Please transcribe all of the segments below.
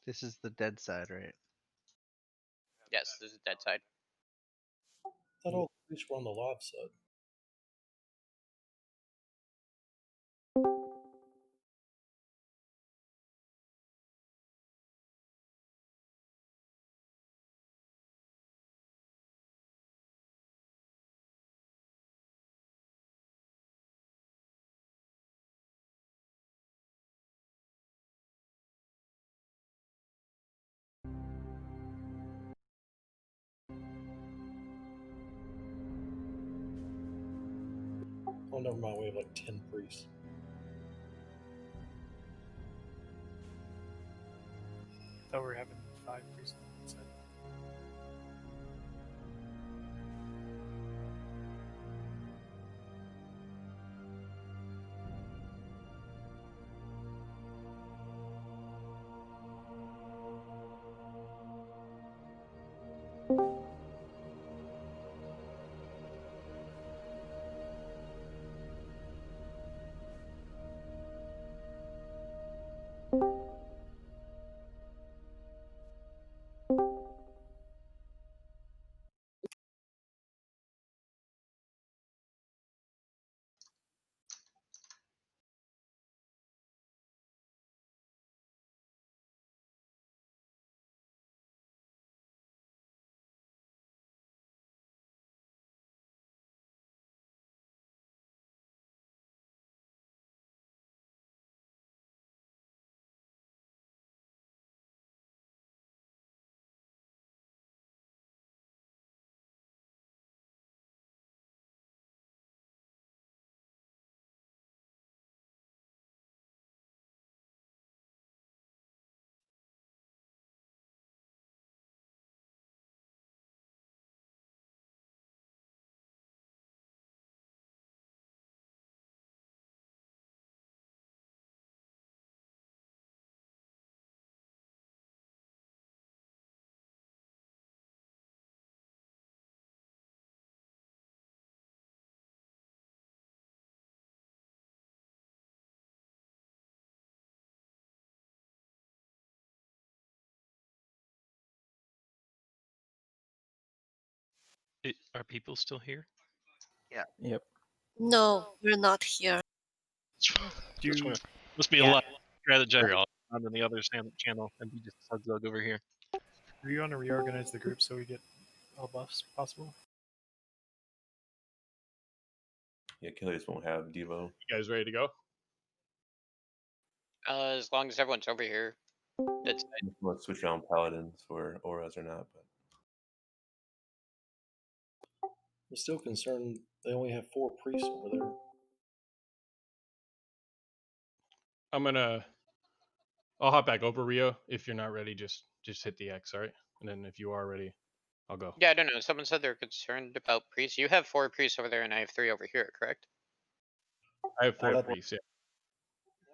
This is the dead side, right? Yes, this is dead side. I thought all the police were on the live side. Oh, never mind. We have like 10 priests. I thought we were having 5 priests on that side. Are people still here? Yeah. Yep. No, we're not here. Must be a lot. Try the Jerry on the other channel, and we just dug over here. Do you want to reorganize the group so we get all buffs possible? Yeah, killers won't have Devo. You guys ready to go? As long as everyone's over here. That's Let's switch around paladins for auras or not, but I'm still concerned they only have 4 priests over there. I'll hop back over, Rio. If you're not ready, just hit the X, alright? And then if you are ready, I'll go. Yeah, I don't know. Someone said they're concerned about priests. You have 4 priests over there, and I have 3 over here, correct? I have 4 priests, yeah.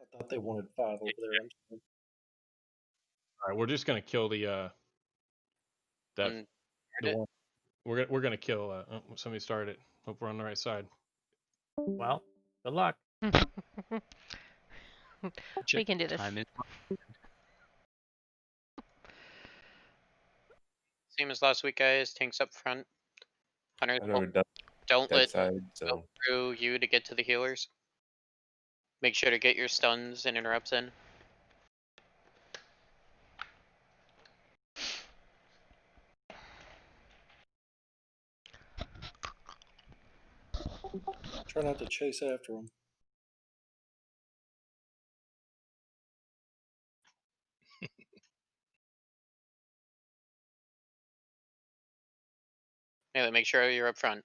I thought they wanted 5 over there. Alright, we're just gonna kill the the one. We're gonna kill somebody started it. Hope we're on the right side. Well, good luck. We can do this. Same as last week, guys. Tanks up front. Hunters, I've never done don't that let side, go so through you to get to the healers. Make sure to get your stuns and interrupts in. Try not to chase after them. Yeah, make sure you're up front.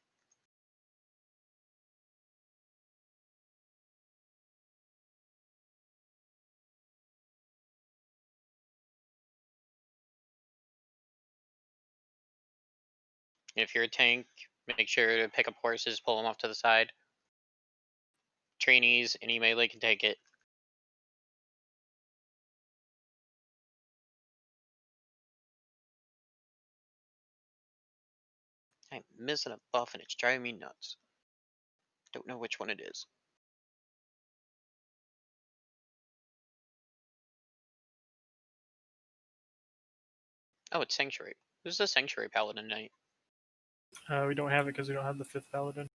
If you're a tank, make sure to pick up horses, pull them off to the side. Trainees, any melee can take it. I'm missing a buff and it's driving me nuts. Don't know which one it is. Oh, it's Sanctuary. Who's the Sanctuary Paladin Knight? We don't have it because we don't have the 5th Paladin.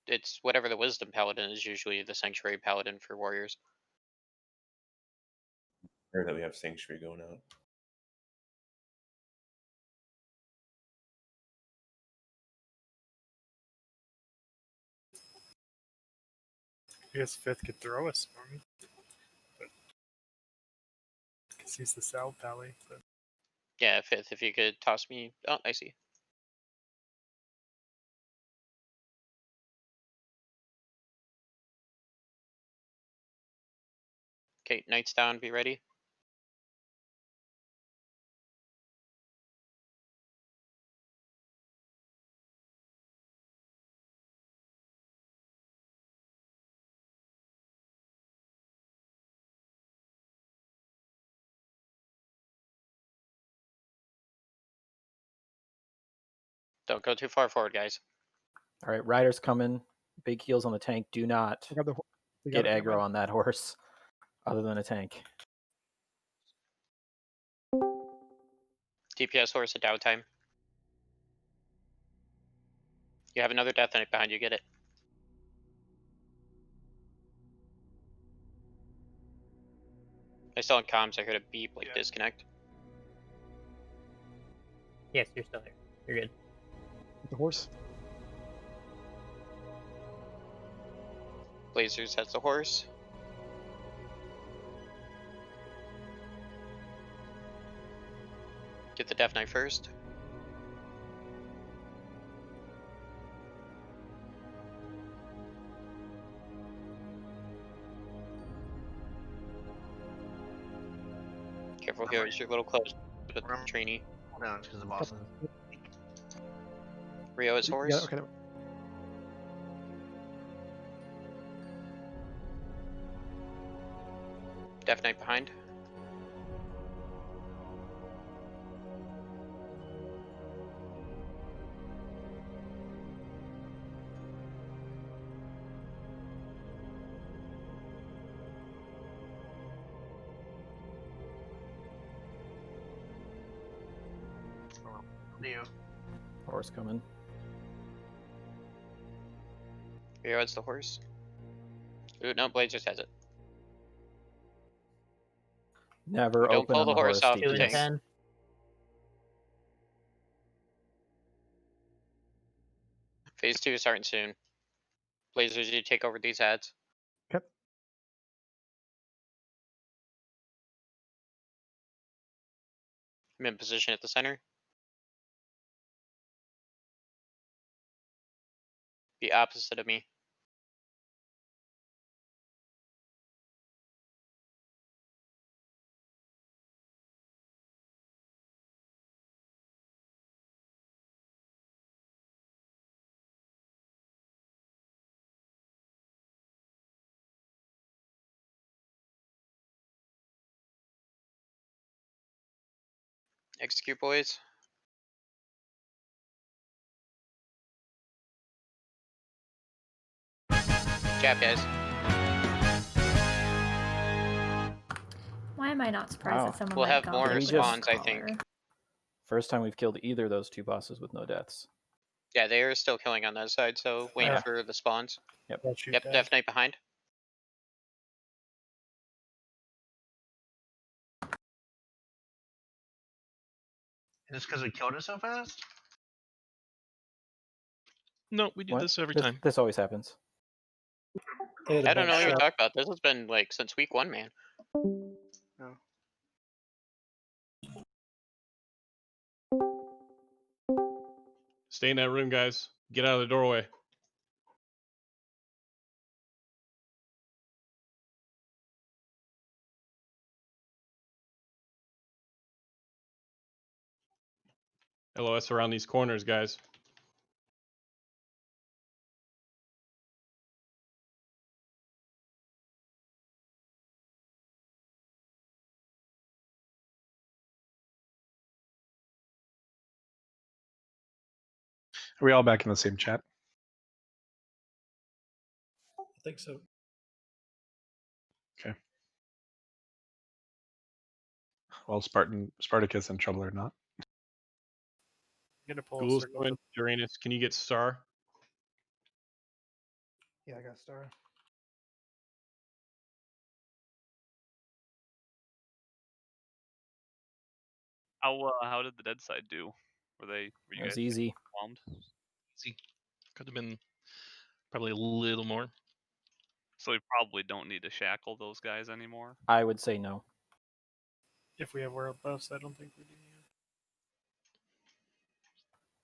It's whatever the Wisdom Paladin is usually the Sanctuary Paladin for warriors. Or that we have Sanctuary going out. I guess 5th could throw us for me. Because he's the Sal Pally. But Yeah, 5th, if you could toss me. Oh, I see. Okay, Knight's down, be ready. Don't go too far forward, guys. All right, riders coming. Big heels on the tank. Do not I got the get aggro on that horse other than a tank. DPS horse at downtime. You have another Death Knight behind you, get it. I still on comms, I heard a beep, like disconnect. Yes, you're still here. You're good. the horse. Blazers has the horse. Get the Death Knight first. Careful here, you're a little close with the trainee. Hold on, because the boss is. Rio is horse. Yeah, okay. Death Knight behind. You. Horse coming. Rio has the horse. Ooh, no, Blazers has it. Never Don't open pull on the horse off the 2 and tank. 10. Phase 2 is starting soon. Blazers, you take over these ads. Okay. I'm in position at the center. Be opposite of me. Execute, boys. Jab, guys. Why am I not surprised Wow. that someone We'll like have more Goblin spawns, I Caller? think. First time we've killed either of those two bosses with no deaths. Yeah, they are still killing on that side, so waiting Yeah. for the spawns. I'll shoot Yep, that. Death Knight behind. Just because we killed it so fast? No, we do What? this every This, time. this always happens. They had a I don't know bunch what you're of- talking about. This has been like since week 1, man. Stay in that room, guys. Get out of the doorway. LOS around these corners, guys. Are we all back in the same chat? I think so. Okay. Well, Spartacus and Trouble or not. I'm gonna pull a Ghouls circle. coming. Uranus, can you get Star? Yeah, I got star. How did the dead side do? Were It you was guys easy. bombed? See, could have been probably a little more. So we probably don't need to shackle those guys anymore. I would say no. If we have world buffs, I don't think we do.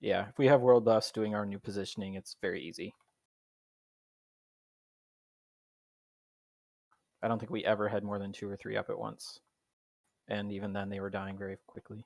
Yeah, if we have world buffs doing our new positioning, it's very easy. I don't think we ever had more than 2 or 3 up at once. And even then, they were dying very quickly.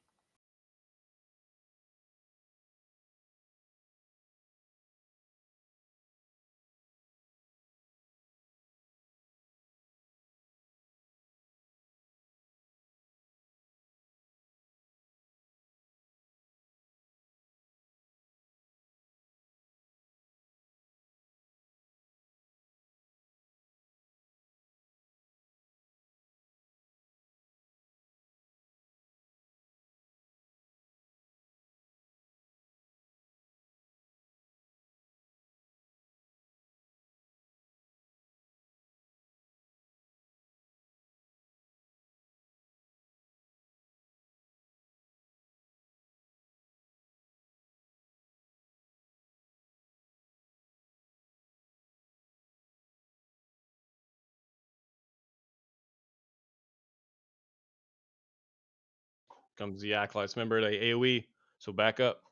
Comes the Acolytes. Remember, they AoE, so back up.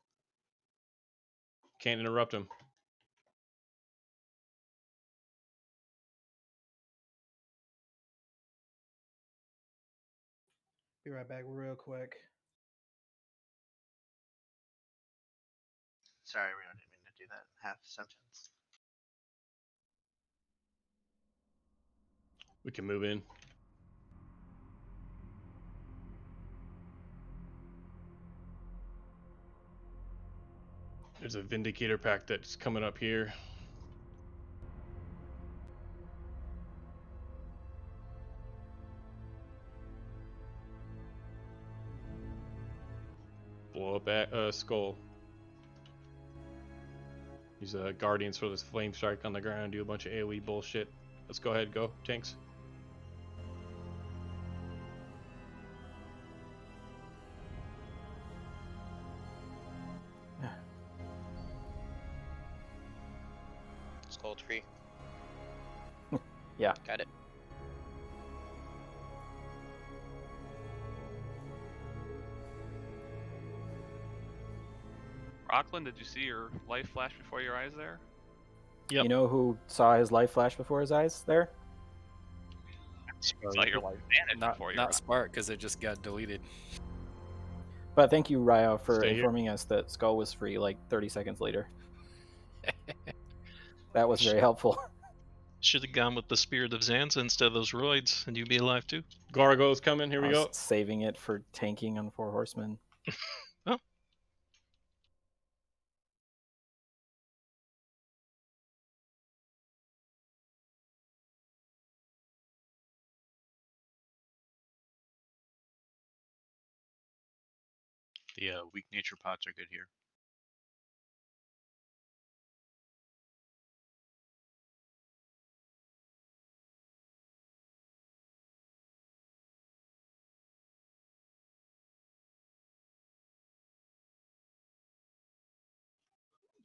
Can't interrupt them. Be right back real quick. Sorry, we didn't mean to do that half sentence. We can move in. There's a Vindicator pack that's coming up here. Blow up at Skull. Use Guardians for this Flame Strike on the ground, do a bunch of AoE bullshit. Let's go ahead, go, tanks. Skull tree. Yeah. Got it. Rockland, did you see your life flash before your eyes there? Yep. You know who saw his life flash before his eyes there? Saw your life vanish before your Not eyes. Spark, because it just got deleted. But thank you, Ryo, for Stay here. informing us that Skull was free like 30 seconds later. That was very helpful. Should have gone with the Spirit of Zanza instead of those roids, and you'd be alive too. Gargoyle's coming, here we I was go. saving it for tanking on 4 horsemen. Oh. The weak nature pots are good here.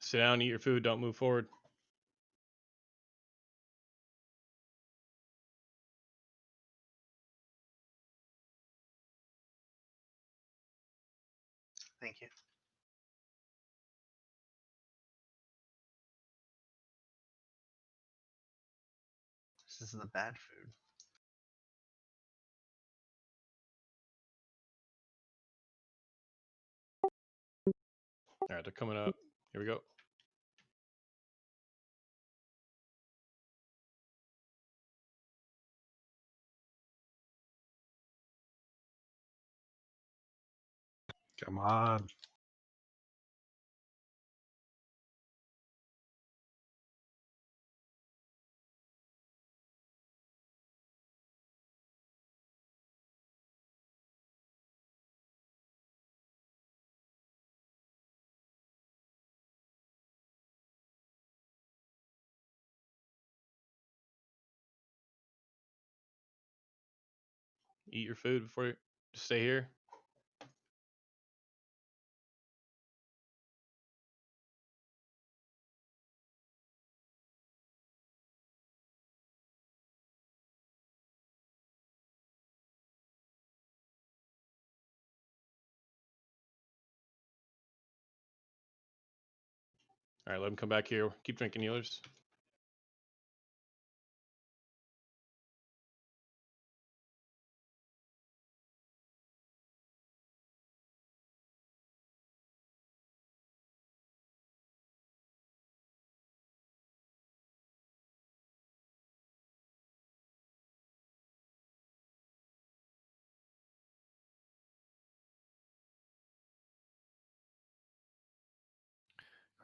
Sit down, eat your food, don't move forward. Thank you. This is the bad food. Alright, they're coming up. Here we go. Come on. Eat your food before you stay here. All right, let him come back here. Keep drinking, healers.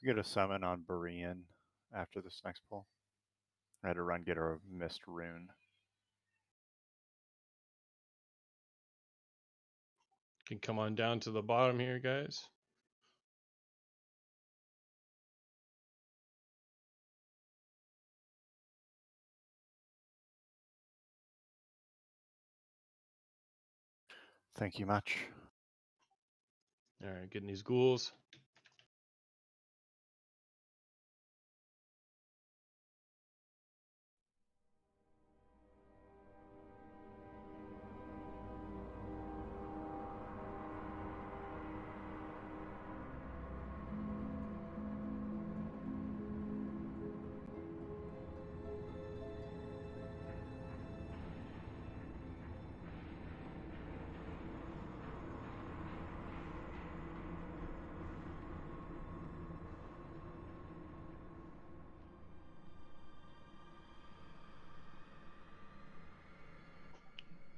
We get a summon on Berean after this next pull. I had to run get a missed rune. Can come on down to the bottom here, guys. Thank you much. All right, getting these ghouls.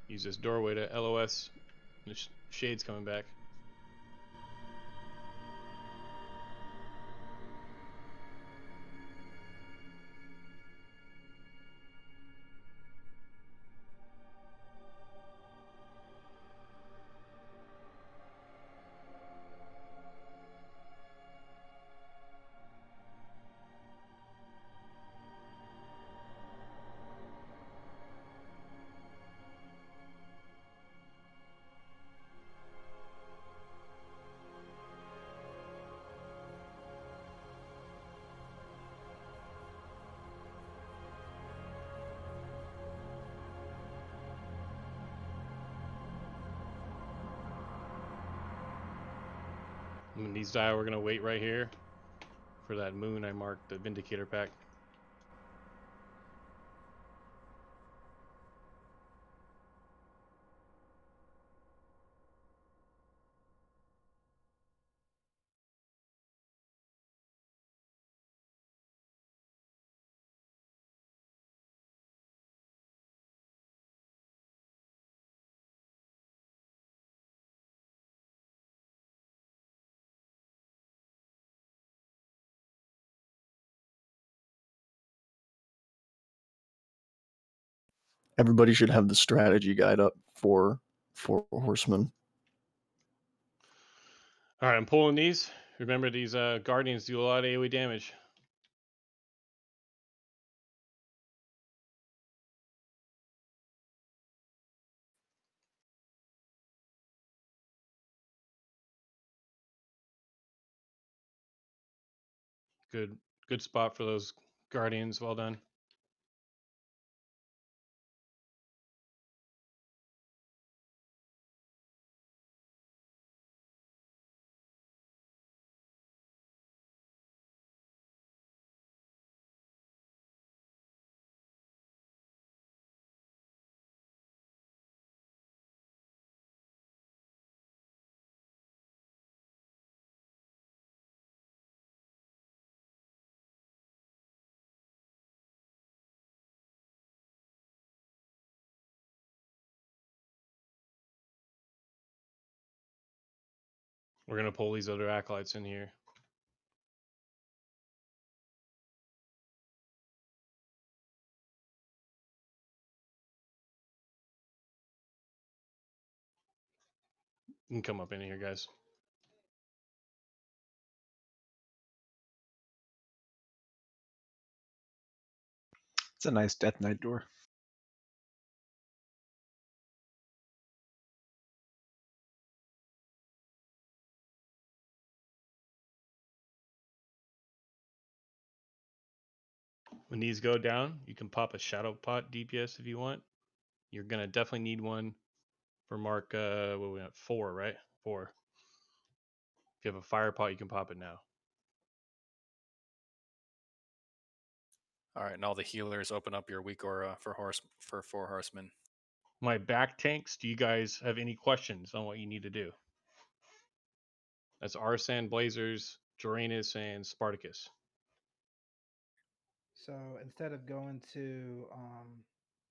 Use this doorway to LOS. The shade's coming back. When these die, we're gonna wait right here for that moon I marked, the Vindicator pack. Everybody should have the strategy guide up for Horsemen. All right, I'm pulling these. Remember, these Guardians do a lot of AoE damage. Good spot for those Guardians. Well done. We're gonna pull these other acolytes in here. You can come up in here, guys. It's a nice Death Knight door. When these go down, you can pop a shadow pot DPS if you want. You're gonna definitely need one for mark. What we got? 4, right? 4. If you have a fire pot, you can pop it now. All right, and all the healers, open up your weak aura for 4 horsemen. My back tanks. Do you guys have any questions on what you need to do? That's Arsan, Blazers, Joranus, and Spartacus. So instead of going to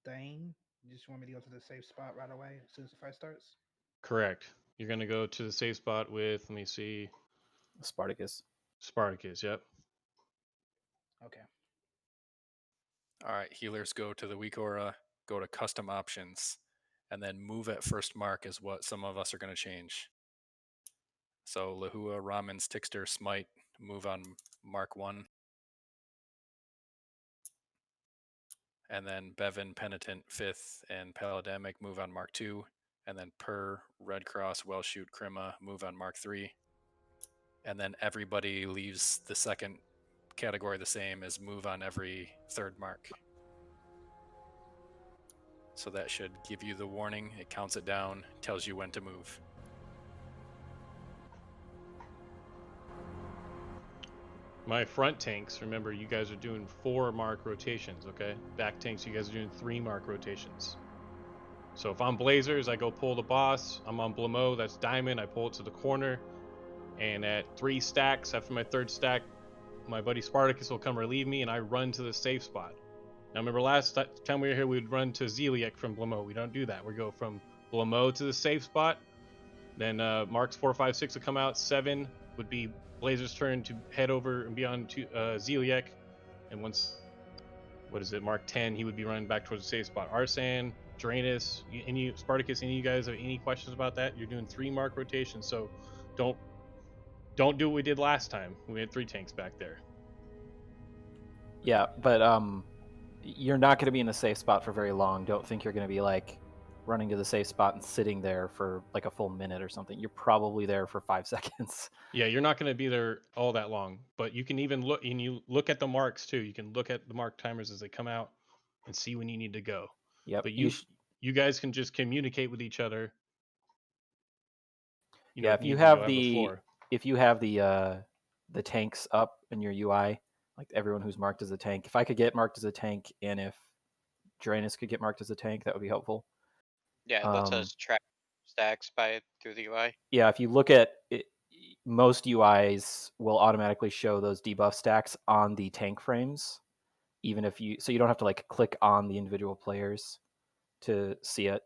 Thane, you just want me to go to the safe spot right away as soon as the fight starts? Correct. You're gonna go to the safe spot with. Let me see. Spartacus. Spartacus. Yep. Okay. All right, healers go to the weak aura, go to custom options, and then move at first mark is what some of us are going to change. So Lahua, Raman's, Tixter, Smite, move on mark 1. And then Bevan, Penitent, 5th, and Palademic move on mark 2. And then Per, Red Cross, Wellshoot, Krima move on mark 3. And then everybody leaves the second category the same as move on every third mark. So that should give you the warning. It counts it down, tells you when to move. My front tanks, remember, you guys are doing 4 mark rotations, okay? Back tanks, you guys are doing 3 mark rotations. So if I'm Blazers, I go pull the boss. I'm on Blamo, that's Diamond. I pull it to the corner. And at 3 stacks, after my 3rd stack, my buddy Spartacus will come relieve me, and I run to the safe spot. Now, remember last time we were here, we'd run to Zeliek from Blamo. We don't do that. We go from Blamo to the safe spot. Then marks 4, 5, 6 would come out. 7 would be Blazer's turn to head over and be on to Zeliek. And once, mark 10, he would be running back towards the safe spot. Arsan, Joranus, Spartacus, any of you guys have any questions about that? You're doing 3 mark rotations, so don't do what we did last time. We had 3 tanks back there. Yeah, but you're not going to be in the safe spot for very long. Don't think you're going to be like running to the safe spot and sitting there for like a full minute or something. You're probably there for 5 seconds. Yeah, you're not going to be there all that long, but you can even look, and you look at the marks too. You can look at the mark timers as they come out and see when you need to go. Yep. But you guys can just communicate with each other. Yeah, if you have the tanks up in your UI, like everyone who's marked as a tank. If I could get marked as a tank, and if Joranus could get marked as a tank, that would be helpful. Yeah, it lets us track stacks by through the UI. Yeah, if you look at it, most UIs will automatically show those debuff stacks on the tank frames, even if so you don't have to like click on the individual players to see it.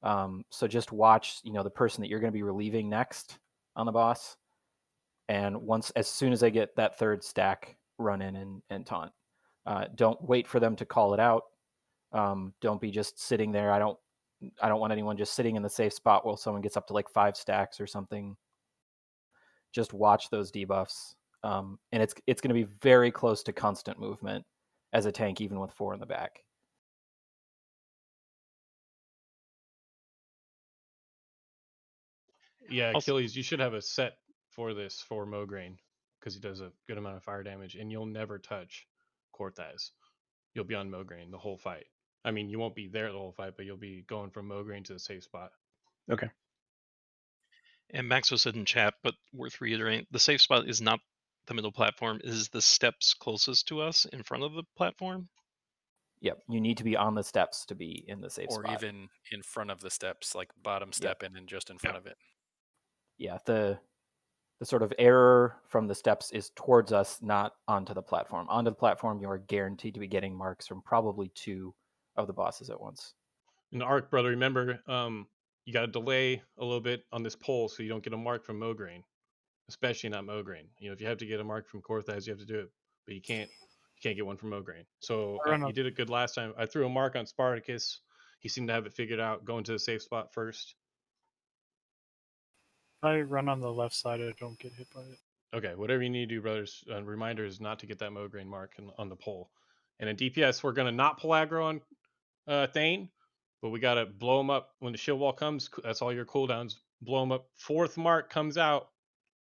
So just watch, the person that you're going to be relieving next on the boss, and as soon as they get that 3rd stack, run in and taunt. Don't wait for them to call it out. Don't be just sitting there. I don't want anyone just sitting in the safe spot while someone gets up to like 5 stacks or something. Just watch those debuffs, and it's going to be very close to constant movement as a tank, even with 4 in the back. Yeah, Achilles, you should have a set for this for Mograine, because he does a good amount of fire damage, and you'll never touch Cortez. You'll be on Mograine the whole fight. I mean, you won't be there the whole fight, but you'll be going from Mograine to the safe spot. Okay. And Maxo said in chat, but worth reiterating, the safe spot is not the middle platform, is the steps closest to us in front of the platform. Yep, you need to be on the steps to be in the safe spot. Or even in front of the steps, like bottom step in and just in front of it. Yeah, the sort of error from the steps is towards us, not onto the platform. Onto the platform, you are guaranteed to be getting marks from probably 2 of the bosses at once. In the Arc, brother, remember, you got to delay a little bit on this pole so you don't get a mark from Mograine, especially not Mograine. If you have to get a mark from Cortez, you have to do it, but you can't get one from Mograine. So you did it good last time. I threw a mark on Spartacus. He seemed to have it figured out, going to the safe spot first. If I run on the left side, I don't get hit by it. Okay, whatever you need to do, brothers. Reminder is not to get that Mograine mark on the pole. And in DPS, we're going to not pull aggro on Thane, but we got to blow him up when the shield wall comes. That's all your cooldowns. Blow him up. 4th mark comes out,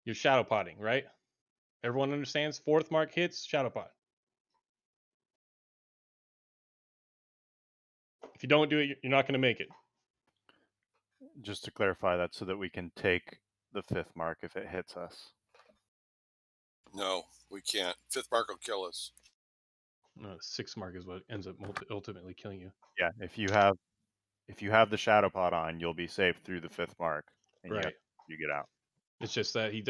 you're shadow potting, right? Everyone understands? 4th mark hits, shadow pot. If you don't do it, you're not going to make it. Just to clarify that, so that we can take the 5th mark if it hits us. No, we can't. 5th mark will kill us. No, 6th mark is what ends up ultimately killing you. Yeah, if you have the shadow pot on, you'll be safe through the 5th mark, and Right. you get out. It's just that he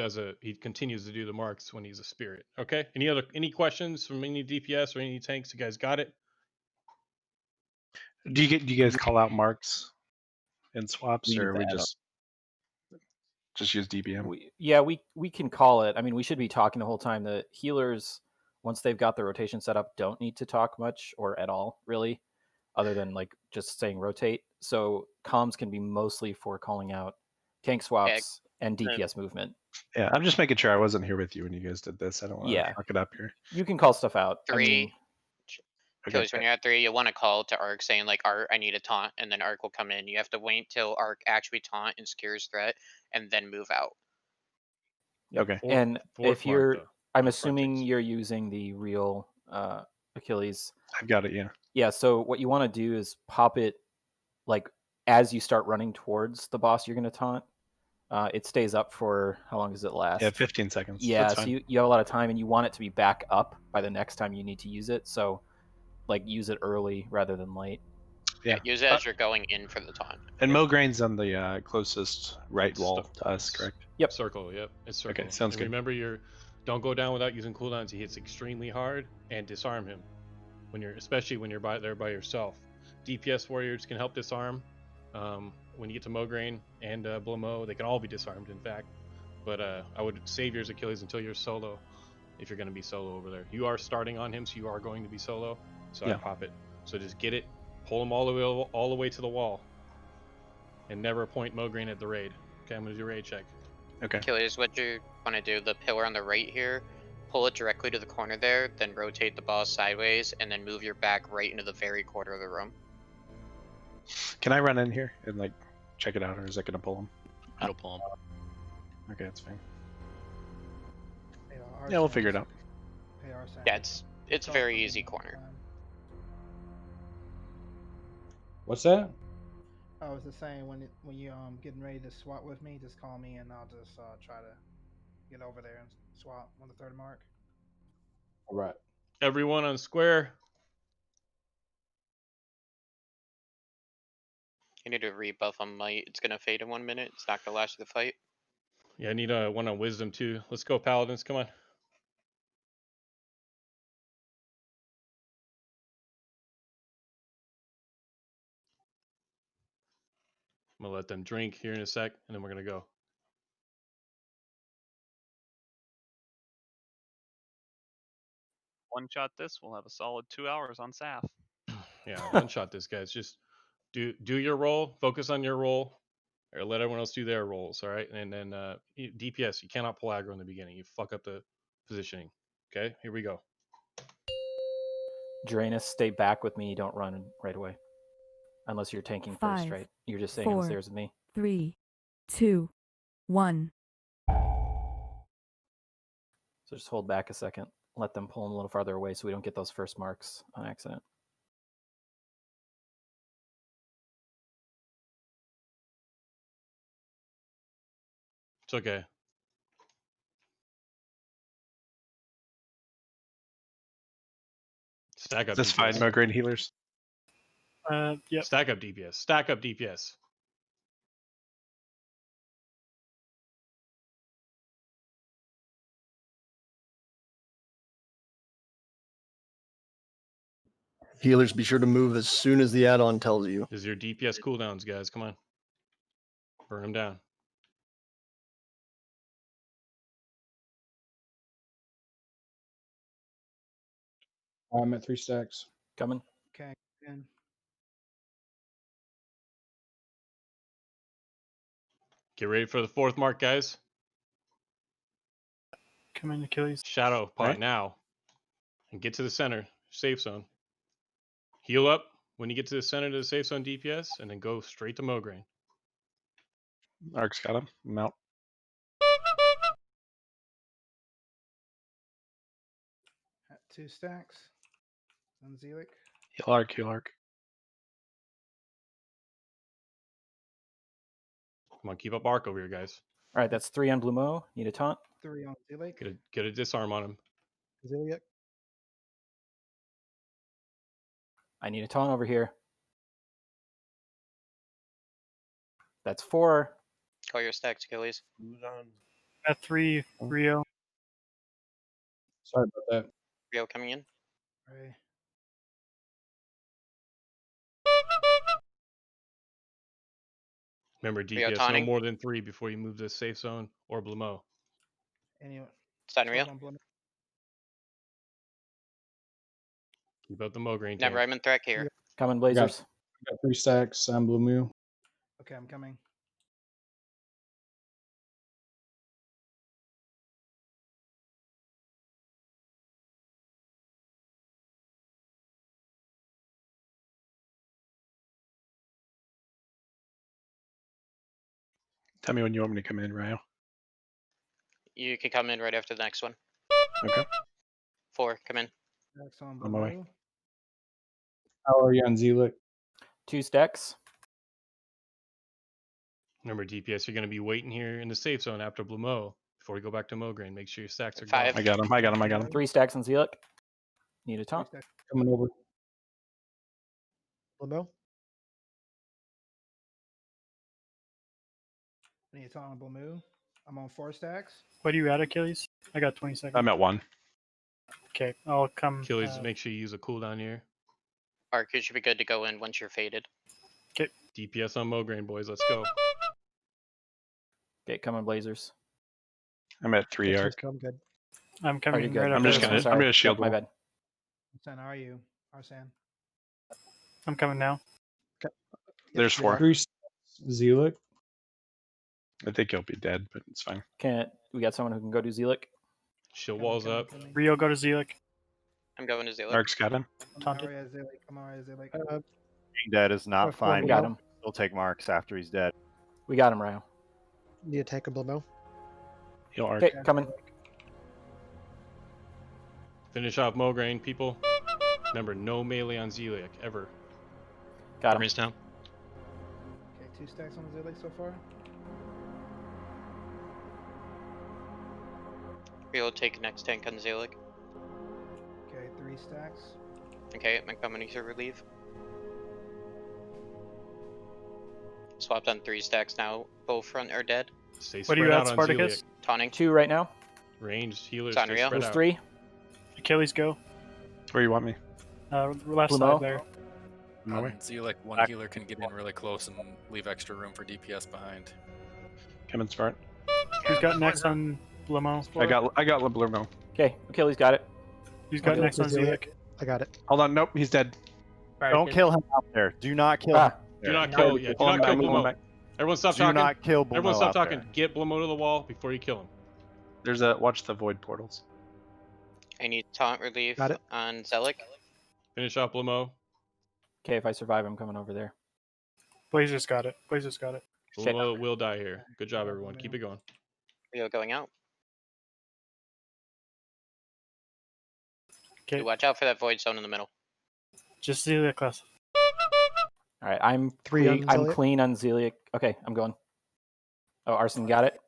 continues to do the marks when he's a spirit. Okay. Any questions from any DPS or any tanks? You guys got it? Do you guys call out marks in swaps, We use or the we add-on. just use DBM? We can call it. I mean, we should be talking the whole time. The healers, once they've got the rotation set up, don't need to talk much or at all, really, other than like just saying rotate. So comms can be mostly for calling out tank swaps and DPS movement. Yeah, I'm just making sure I wasn't here with you when you guys did this. I don't want to fuck it up here. You can call stuff out. 3. I mean, Because when you're at 3, you want to call to Arc saying like, Arc, I need a taunt, and then Arc will come in. You have to wait till Arc actually taunt and secures threat, and then move out. Okay. And Fourth if you're, mark, though, I'm on front assuming you're using the real Achilles. I've got it, yeah. Yeah, so what you want to do is pop it like as you start running towards the boss you're going to taunt. It stays up for, how long does it last? Yeah, 15 seconds. Yeah, That's so fine. you have a lot of time, and you want it to be back up by the next time you need to use it. So, like, use it early rather than late. Yeah, use it as you're going in for the taunt. And Mograin's on the closest right wall to us, correct? Yep. Circle, yep. It's circle. Okay, sounds and good. Remember, don't go down without using cooldowns. He hits extremely hard, and disarm him especially when you're there by yourself. DPS warriors can help disarm. When you get to Mograin and Blamo, they can all be disarmed, in fact. But I would save your Achilles until you're solo, if you're going to be solo over there. You are starting on him, so you are going to be solo. So Yeah. I pop it. So just get it, pull him all the way to the wall, and never point Mograin at the raid. Okay, I'm going to do raid check. Okay. Achilles, what you want to do, the pillar on the right here, pull it directly to the corner there, then rotate the boss sideways, and then move your back right into the very corner of the room. Can I run in here and like check it out, or is it gonna pull him? It'll pull him. Okay, that's fine. Yeah, Yeah, we'll figure it out. Yeah, it's a very easy corner. What's that? I was just saying, when you getting ready to swap with me, just call me and I'll just try to get over there and swap on the 3rd mark. All right. Everyone on square. You need to rebuff on Might. It's going to fade in 1 minute. It's not going to last the fight. Yeah, I need one on wisdom too. Let's go, Paladins. Come on. I'm gonna let them drink here in a sec, and then we're gonna go. One shot this, we'll have a solid 2 hours on Sapph. Yeah, one shot this, guys. Just do your role, focus on your role, or let everyone else do their roles, all right? And then DPS, you cannot pull aggro in the beginning. You fuck up the positioning. Okay, here we go. Draenus, stay back with me. Don't run right away. Unless you're tanking first, 5, right? You're just staying on the 4, stairs with me. 3, 2, 1. So just hold back a second. Let them pull him a little farther away so we don't get those first marks on accident. It's okay. Stack up. That's fine, DPS. Mograin healers. Yep. Stack up DPS. Stack up DPS. Healers, be sure to move as soon as the add-on tells you. This is your DPS cooldowns, guys. Come on. Burn them down. I'm at 3 stacks. Coming. Okay. And Get ready for the 4th mark, guys. Come in, Achilles. Shadow pot Right. now. And get to the center. Safe zone. Heal up when you get to the center of the safe zone DPS, and then go straight to Mograin. Arc's got him. I'm out. at 2 stacks. On Zelik. Heal Arc, heal Arc. Come on, keep up arc over here, guys. All right, that's 3 on Blue Mo. Need a taunt. 3 on Zilek. Get a disarm on him. Ziliak. I need a taunt over here. That's 4. Call your stacks, Achilles. Who's on? At 3, Rio. Sorry about that. Rio coming in. Right. Remember, Rio DPS no taunting. more than 3 before you move this safe zone or Blue Mo. Anyway. Stun Rio. Keep up the Mograine Never, tank. I'm in threat here. Coming, I Blazers. got 3 stacks on Blue Moo. Okay, I'm coming. Tell me when you want me to come in, Ryo. You can come in right after the next one. Okay. 4, come in. Stacks on On my way. Blue. How are you on Zilek? 2 stacks. Remember, DPS, you're going to be waiting here in the safe zone after Blue Mo before we go back to Mograine. Make sure your stacks are 5. gone. I got him. 3 stacks on Zilek. Need a taunt. Coming over. Limo. I need a taunt on Blue. I'm on 4 stacks. What are you at, Achilles? I got 20 seconds. I'm at 1. Okay, I'll come. Achilles, make sure you use a cooldown here. Arc, you should be good to go in once you're faded. Okay. DPS on Mograine, boys. Let's go. Okay, coming, Blazers. I'm at 3 arc. I'm good. I'm Are you coming good? right I'm after just this gonna one. I'm gonna shield my wall. bad. Arsan, how are you? Arsan. I'm coming now. There's 4. 3 stacks Zilek. I think he'll be dead, but it's fine. Can't. We got someone who can go do Zilek. Shield walls up. Rio, go to Zilek. I'm going to Zilek. Arc's got him. Taunted. Come on, Zilek. Being dead is not fine. We got him. He'll take marks after he's dead. We got him, Ryo. Need a tank of Blimo. He'll arc. Okay, coming. Finish off Mograine, people. Remember, no melee on Zeliek, ever. Got him. Raise down. Okay, 2 stacks on Zilek so far. Rio will take next tank on Zilek. Okay, 3 stacks. Okay, I'm coming to relieve. Swapped on 3 stacks now. Both front are dead. Stay What are you spread at, out on Spartacus? Zeliek. Taunting. 2 right now. Ranged healers, It's on stay Rio. spread There's out. 3. Achilles, go. Where you want me? Left Blue side Mo? there. On my way. Zilek, one healer can get in really close and leave extra room for DPS behind. Come in, Spart. Who's got next on Blimo? I got Blurmo. Okay, Achilles got it. Who's got Okay, next on Zilek. Zilek? I got it. Hold on, nope, he's dead. Don't kill him out there. Do not kill him. Do not kill. Yeah, do Pull him not kill back, pull him Blimo. back. Everyone stop Do talking. not kill Blimo Everyone stop out talking. there. Get Blimo to the wall before you kill him. There's a watch the void portals. I need taunt relief Got it. on Zeliek. Finish off Blimo. Okay, if I survive, I'm coming over there. Blazers got it. Blazers got it. Shit. Blimo will die here. Good job, everyone. Keep it going. Rio going out. Okay, Watch out for that void zone in the middle. just Zilek class. All right, I'm 3 on I'm Zilek. clean on Zeliek. Okay, I'm going. Oh, Arson got it.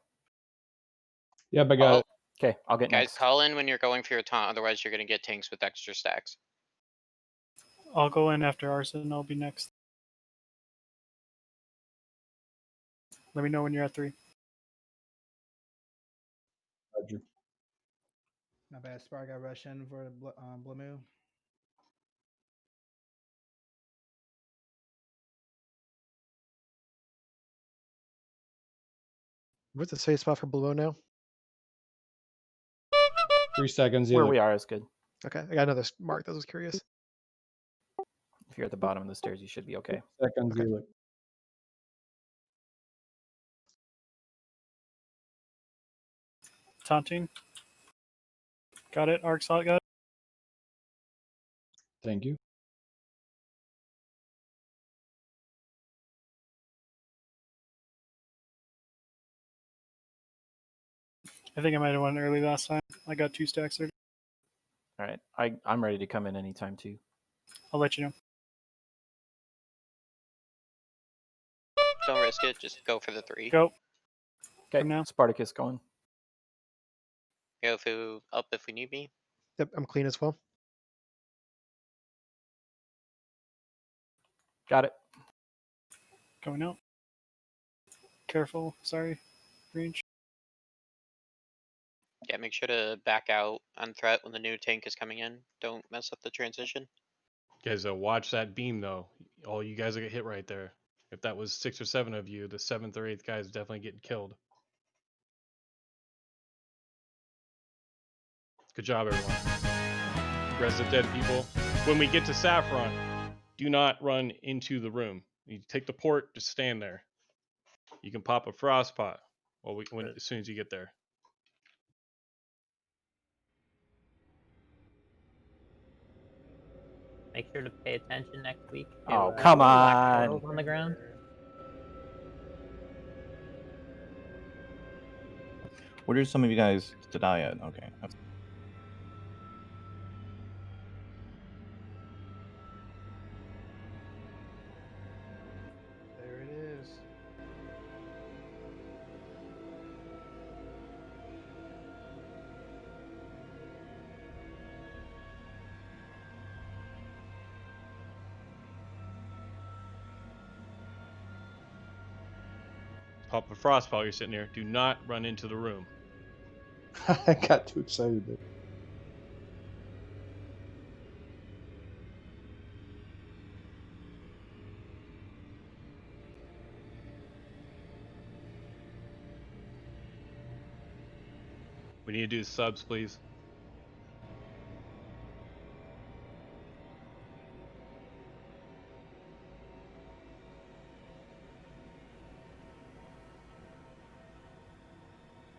Yep, I got it. Okay, I'll get Guys, next. call in when you're going for your taunt, otherwise you're going to get tanks with extra stacks. I'll go in after Arson. I'll be next. Let me know when you're at 3. Roger. My bad, Spar got rush in for Blue. What's the safe spot for Blimo now? 3 seconds. Where Zilek. we are is good. Okay, I got another mark. That was curious. If you're at the bottom of the stairs, you should be okay. Seconds. Okay. Zilek. Taunting. Got it. Arc solid got it. Thank you. I think I might have won early last time. I got 2 stacks there. All right, I'm ready to come in anytime too. I'll let you know. Don't risk it. Just go for the 3. Go. Okay, now. Spartacus going. Go through up if we need me. Yep, I'm clean as well. Got it. Going out. Careful. Sorry. Range. Yeah, make sure to back out on threat when the new tank is coming in. Don't mess up the transition. Guys, watch that beam though. All you guys will get hit right there. If that was 6 or 7 of you, the 7th or 8th guy is definitely getting killed. Good job, everyone. Res the dead people. When we get to Saffron, do not run into the room. You take the port, just stand there. You can pop a frost pot as soon as you get there. Make sure to pay attention next week. To, Oh, come black on. portals on the ground. What are some of you guys to die at? Okay. There it is. Pop a frost pot, you're sitting there. Do not run into the room. I got too excited there. We need to do subs, please.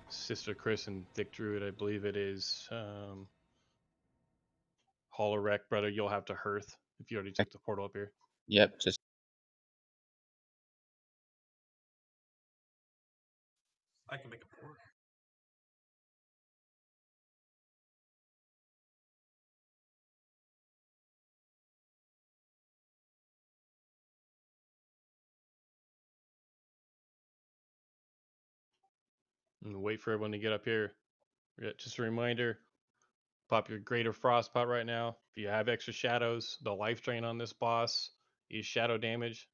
Sister Chris and Thick Druid, I believe it is. Holorek, brother, you'll have to hearth if you already took the portal up here. Yep, just I can make a port. And wait for everyone to get up here. Just a reminder, pop your greater frost pot right now. If you have extra shadows, the life drain on this boss is shadow damage.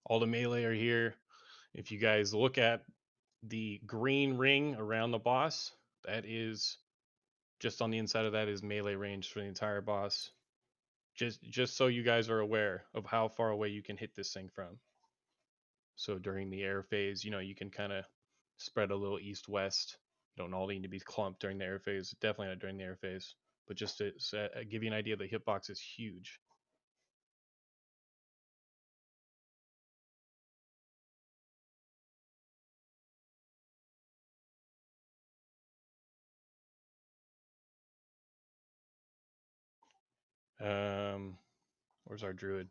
All the melee are here. If you guys look at the green ring around the boss, that is just on the inside of that is melee range for the entire boss. Just so you guys are aware of how far away you can hit this thing from. So during the air phase, you can kind of spread a little east-west. You don't all need to be clumped during the air phase. Definitely not during the air phase. But just to give you an idea, the hitbox is huge. Where's our druid?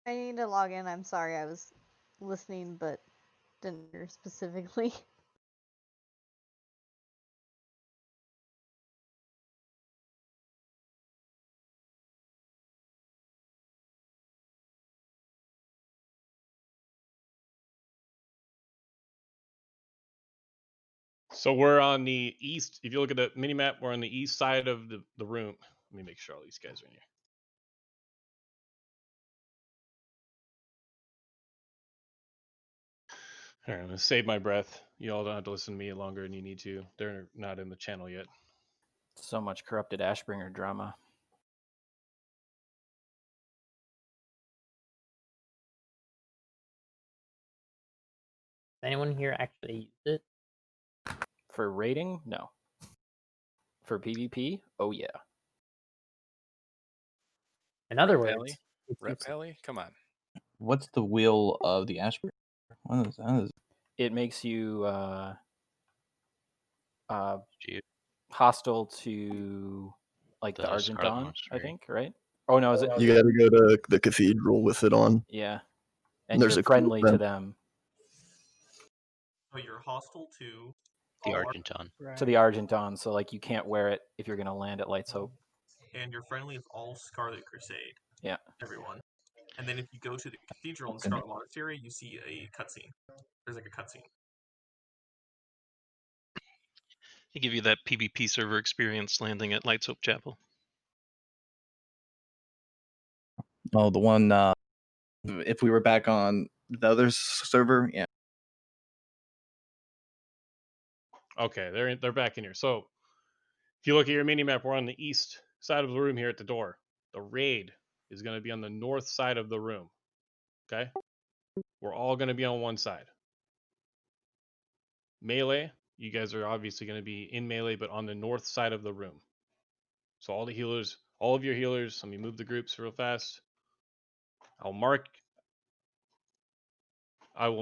I need to log in. I'm sorry, I was listening, but didn't hear specifically. So we're on the east. If you look at the mini map, we're on the east side of the room. Let me make sure all these guys are in here. All right, I'm gonna save my breath. You all don't have to listen to me longer than you need to. They're not in the channel yet. So much corrupted Ashbringer drama. Anyone here actually use it? For raiding? No. For PvP? Oh yeah. In other Rep words, Rep Pally? Come on. What's the wheel of the Ashburn? What is It makes you hostile to like the Argent Dawn, I think, right? Oh no, is it? You got to go to the cathedral with it on. Yeah, And there's you're a cool friendly to event. them. So you're hostile to The all Argenton. To the Argenton, so like you can't wear it if you're gonna land at Light's Hope. and you're friendly with all Scarlet Crusade. Yeah. Everyone. And then if you go to the cathedral in Okay. Scarlet Monastery, you see a cutscene. There's like a cutscene. They give you that PvP server experience landing at Light's Hope Chapel. Oh, the one. If we were back on the other server, yeah. Okay, they're back in here. So if you look at your mini map, we're on the east side of the room here at the door. The raid is going to be on the north side of the room. Okay, we're all going to be on one side. Melee, you guys are obviously going to be in melee, but on the north side of the room. So all the healers, all of your healers, let me move the groups real fast. I will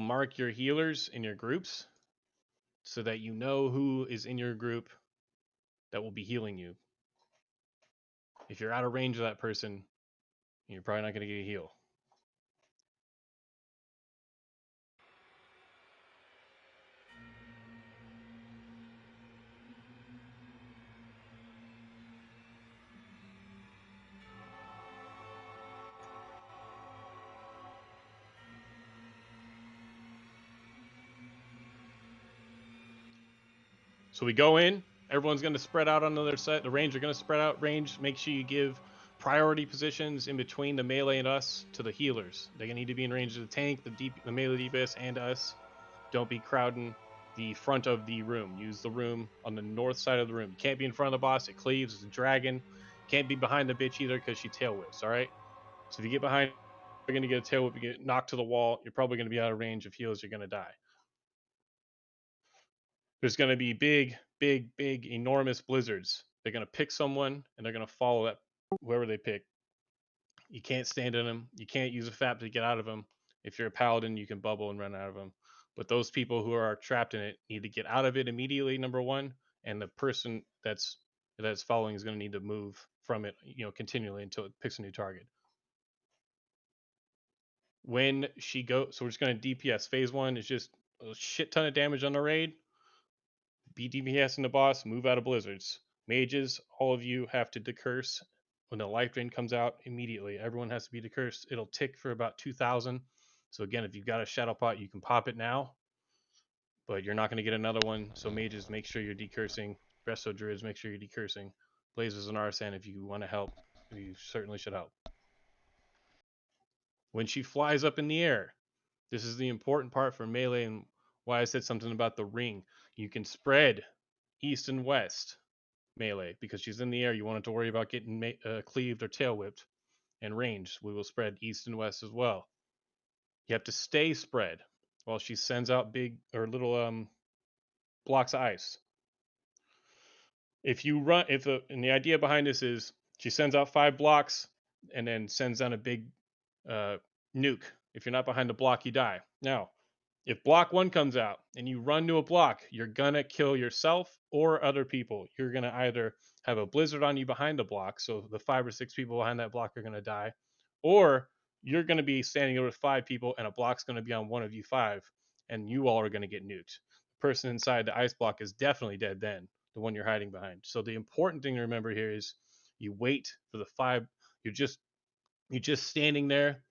mark your healers in your groups so that you know who is in your group that will be healing you. If you're out of range of that person, you're probably not going to get a heal. So we go in, everyone's going to spread out on the other side. The range are going to spread out. Range, make sure you give priority positions in between the melee and us to the healers. They're going to need to be in range of the tank, the melee DPS, and us. Don't be crowding the front of the room. Use the room on the north side of the room. You can't be in front of the boss. It cleaves. It's a dragon. Can't be behind the bitch either because she tail whips, all right? So if you get behind, you're going to get a tail whip. You get knocked to the wall. You're probably going to be out of range of heals. You're going to die. There's going to be big, enormous blizzards. They're going to pick someone, and they're going to follow that whoever they pick. You can't stand in them. You can't use a FAP to get out of them. If you're a paladin, you can bubble and run out of them. But those people who are trapped in it need to get out of it immediately, number one. And the person that's following is going to need to move from it, continually until it picks a new target. When she goes, so we're just going to DPS. Phase 1 is just a shit ton of damage on the raid. Be DPS in the boss, move out of blizzards. Mages, all of you have to decurse when the life drain comes out immediately. Everyone has to be decursed. It'll tick for about 2,000. So again, if you've got a shadow pot, you can pop it now, but you're not going to get another one. So mages, make sure you're decursing. Resto druids, make sure you're decursing. Blazers and Artisan, if you want to help, you certainly should help. When she flies up in the air, this is the important part for melee and why I said something about the ring. You can spread east and west melee because she's in the air. You want it to worry about getting cleaved or tail whipped. And range, we will spread east and west as well. You have to stay spread while she sends out big or little blocks of ice. If you run, and the idea behind this is she sends out 5 blocks and then sends down a big nuke. If you're not behind the block, you die. Now, if block 1 comes out and you run to a block, you're gonna kill yourself or other people. You're gonna either have a blizzard on you behind the block, so the 5 or 6 people behind that block are gonna die, or you're gonna be standing there with 5 people and a block's gonna be on one of you 5, and you all are gonna get nuked. The person inside the ice block is definitely dead then, the one you're hiding behind. So the important thing to remember here is you wait for the 5. You're just standing there.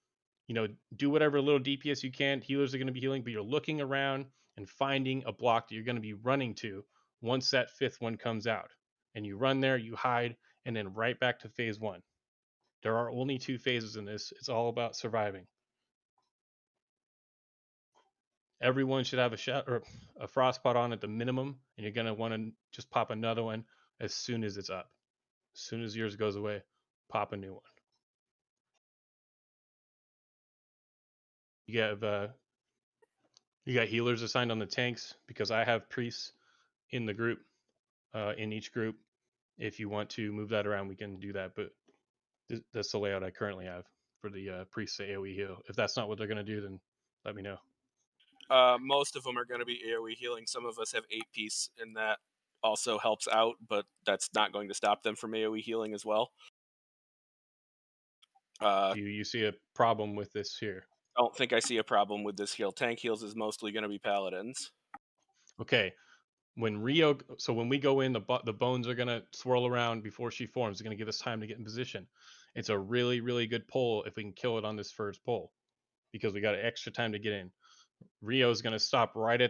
Do whatever little DPS you can. Healers are going to be healing, but you're looking around and finding a block that you're going to be running to once that 5th one comes out. And you run there, you hide, and then right back to phase 1. There are only 2 phases in this. It's all about surviving. Everyone should have a frost pot on at the minimum, and you're going to want to just pop another one as soon as it's up. As soon as yours goes away, pop a new one. You got healers assigned on the tanks because I have priests in the group, in each group. If you want to move that around, we can do that. But that's the layout I currently have for the priests AoE heal. If that's not what they're going to do, then let me know. Most of them are going to be AoE healing. Some of us have 8-piece, and that also helps out, but that's not going to stop them from AoE healing as well. Do you see a problem with this here? Don't think I see a problem with this heal. Tank heals is mostly going to be paladins. Okay. When we go in, the bones are gonna swirl around before she forms. It's gonna give us time to get in position. It's a really, really good pull if we can kill it on this first pull, because we got extra time to get in. Rio's gonna stop right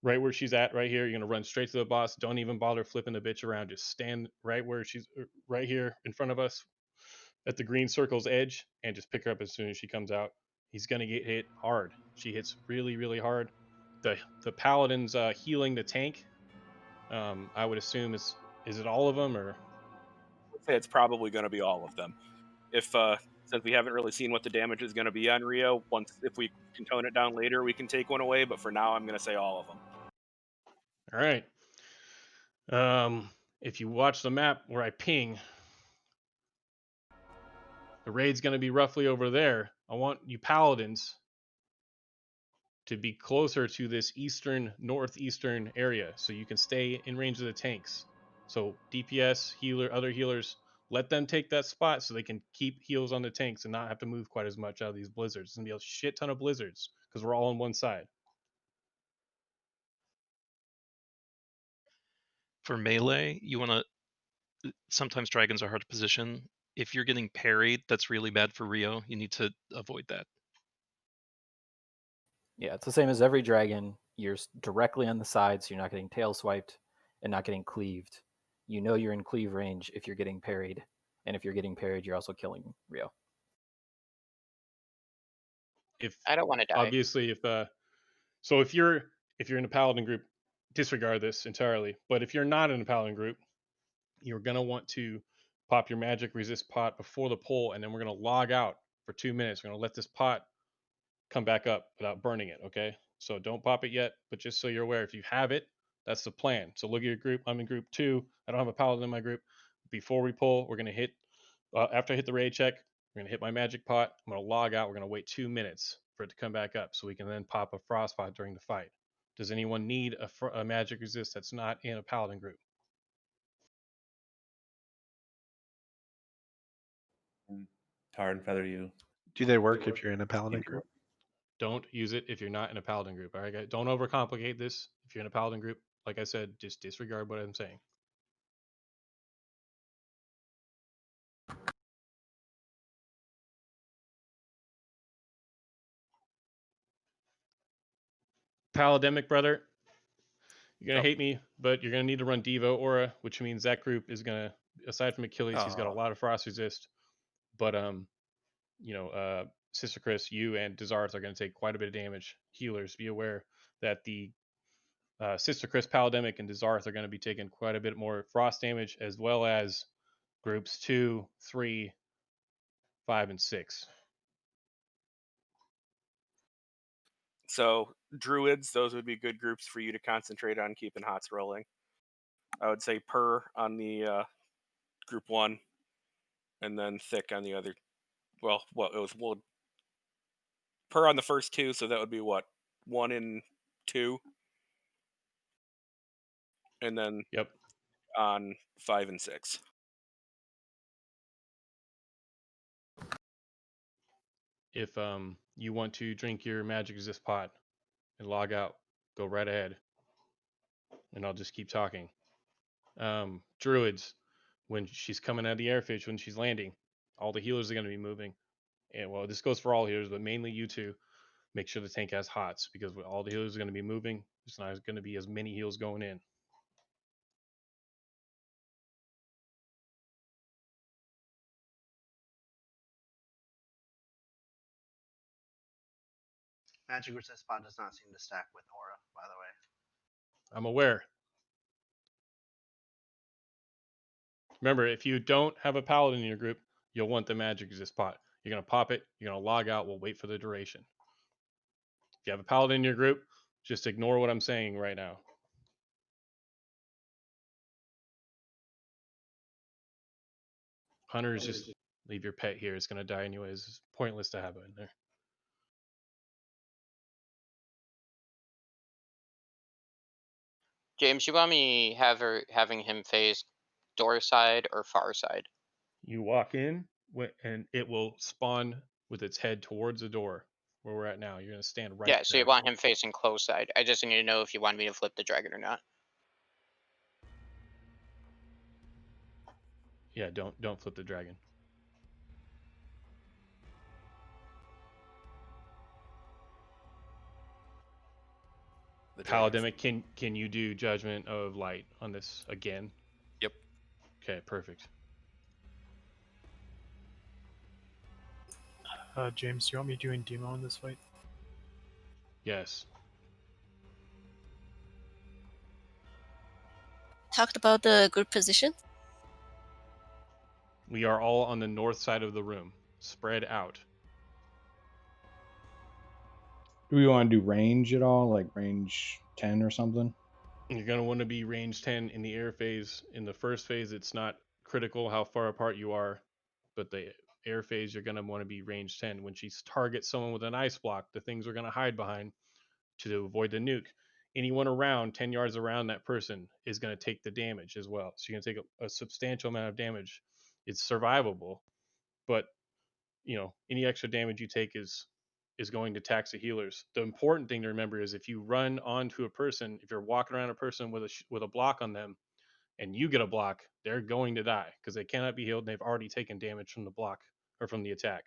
where she's at, right here. You're gonna run straight to the boss. Don't even bother flipping the bitch around. Just stand right where she's, right here in front of us, at the green circle's edge, and just pick her up as soon as she comes out. He's gonna get hit hard. She hits really, really hard. The paladin's healing the tank. I would assume is it all of them, or I'd say it's probably going to be all of them. If since we haven't really seen what the damage is going to be on Rio, if we can tone it down later, we can take one away. But for now, I'm going to say all of them. all right. If you watch the map where I ping, the raid's going to be roughly over there. I want you paladins to be closer to this northeastern area, so you can stay in range of the tanks. So DPS, other healers, let them take that spot so they can keep heals on the tanks and not have to move quite as much out of these blizzards. It's gonna be a shit ton of blizzards because we're all on one side. For melee, you want to. Sometimes dragons are hard to position. If you're getting parried, that's really bad for Rio. You need to avoid that. Yeah, it's the same as every dragon. You're directly on the side, so you're not getting tail swiped and not getting cleaved. You know you're in cleave range if you're getting parried, and if you're getting parried, you're also killing Rio. I don't want to die. Obviously, so if you're in a paladin group, disregard this entirely. But if you're not in a paladin group, you're gonna want to pop your magic resist pot before the pull, and then we're gonna log out for 2 minutes. We're gonna let this pot come back up without burning it. Okay, so don't pop it yet, but just so you're aware, if you have it, that's the plan. So look at your group. I'm in group 2. I don't have a paladin in my group. Before we pull, we're gonna hit. After I hit the raid check, we're gonna hit my magic pot. I'm gonna log out. We're gonna wait 2 minutes for it to come back up, so we can then pop a frost pot during the fight. Does anyone need a magic resist that's not in a paladin group? Tar and feather you. Do they work if you're in a paladin group? Don't use it if you're not in a paladin group. All right, guys? Don't overcomplicate this. If you're in a paladin group, like I said, just disregard what I'm saying. Palademic brother, you're gonna hate me, but you're gonna need to run Devo Aura, which means that group is gonna, aside from Achilles, he's got a lot of frost resist. But Sister Chris, you and Desarth are gonna take quite a bit of damage. Healers, be aware that the Sister Chris Palademic and Desarth are going to be taking quite a bit more frost damage, as well as groups 2, 3, 5, and 6. So druids, those would be good groups for you to concentrate on keeping hots rolling. I would say Per on the group 1, and then Thick on the other. Well, Per on the first 2, so that would be what, 1 and 2, and then on 5 and 6. If you want to drink your magic resist pot and log out, go right ahead, and I'll just keep talking. Druids, when she's coming out of the airfish, when she's landing, all the healers are going to be moving. And well, this goes for all healers, but mainly you two. Make sure the tank has hots, because all the healers are going to be moving. There's not going to be as many heals going in. Magic resist spot does not seem to stack with aura, by the way. I'm aware. Remember, if you don't have a paladin in your group, you'll want the magic resist pot. You're going to pop it, you're going to log out, we'll wait for the duration. If you have a paladin in your group, just ignore what I'm saying right now. Hunters, just leave your pet here. It's going to die anyways. It's pointless to have it in there. James, you want me having him face door side or far side? You walk in, and it will spawn with its head towards the door where we're at now. You're gonna stand right. Yeah, so you there. want him facing close side. I just need to know if you want me to flip the dragon or not. Yeah, don't flip the dragon. The Palademic, can you do Judgment of Light on this again? Yep. Okay, perfect. James, do you want me doing demo in this fight? Yes. Talked about the group position. We are all on the north side of the room, spread out. Do we want to do range at all, like range 10 or something? You're going to want to be range 10 in the air phase. In the first phase, it's not critical how far apart you are, but the air phase, you're going to want to be range 10. When she targets someone with an ice block, the things are going to hide behind to avoid the nuke. Anyone around 10 yards around that person is going to take the damage as well. So you're going to take a substantial amount of damage. It's survivable, but any extra damage you take is going to tax the healers. The important thing to remember is if you run onto a person, if you're walking around a person with a block on them, and you get a block, they're going to die because they cannot be healed and they've already taken damage from the block or from the attack.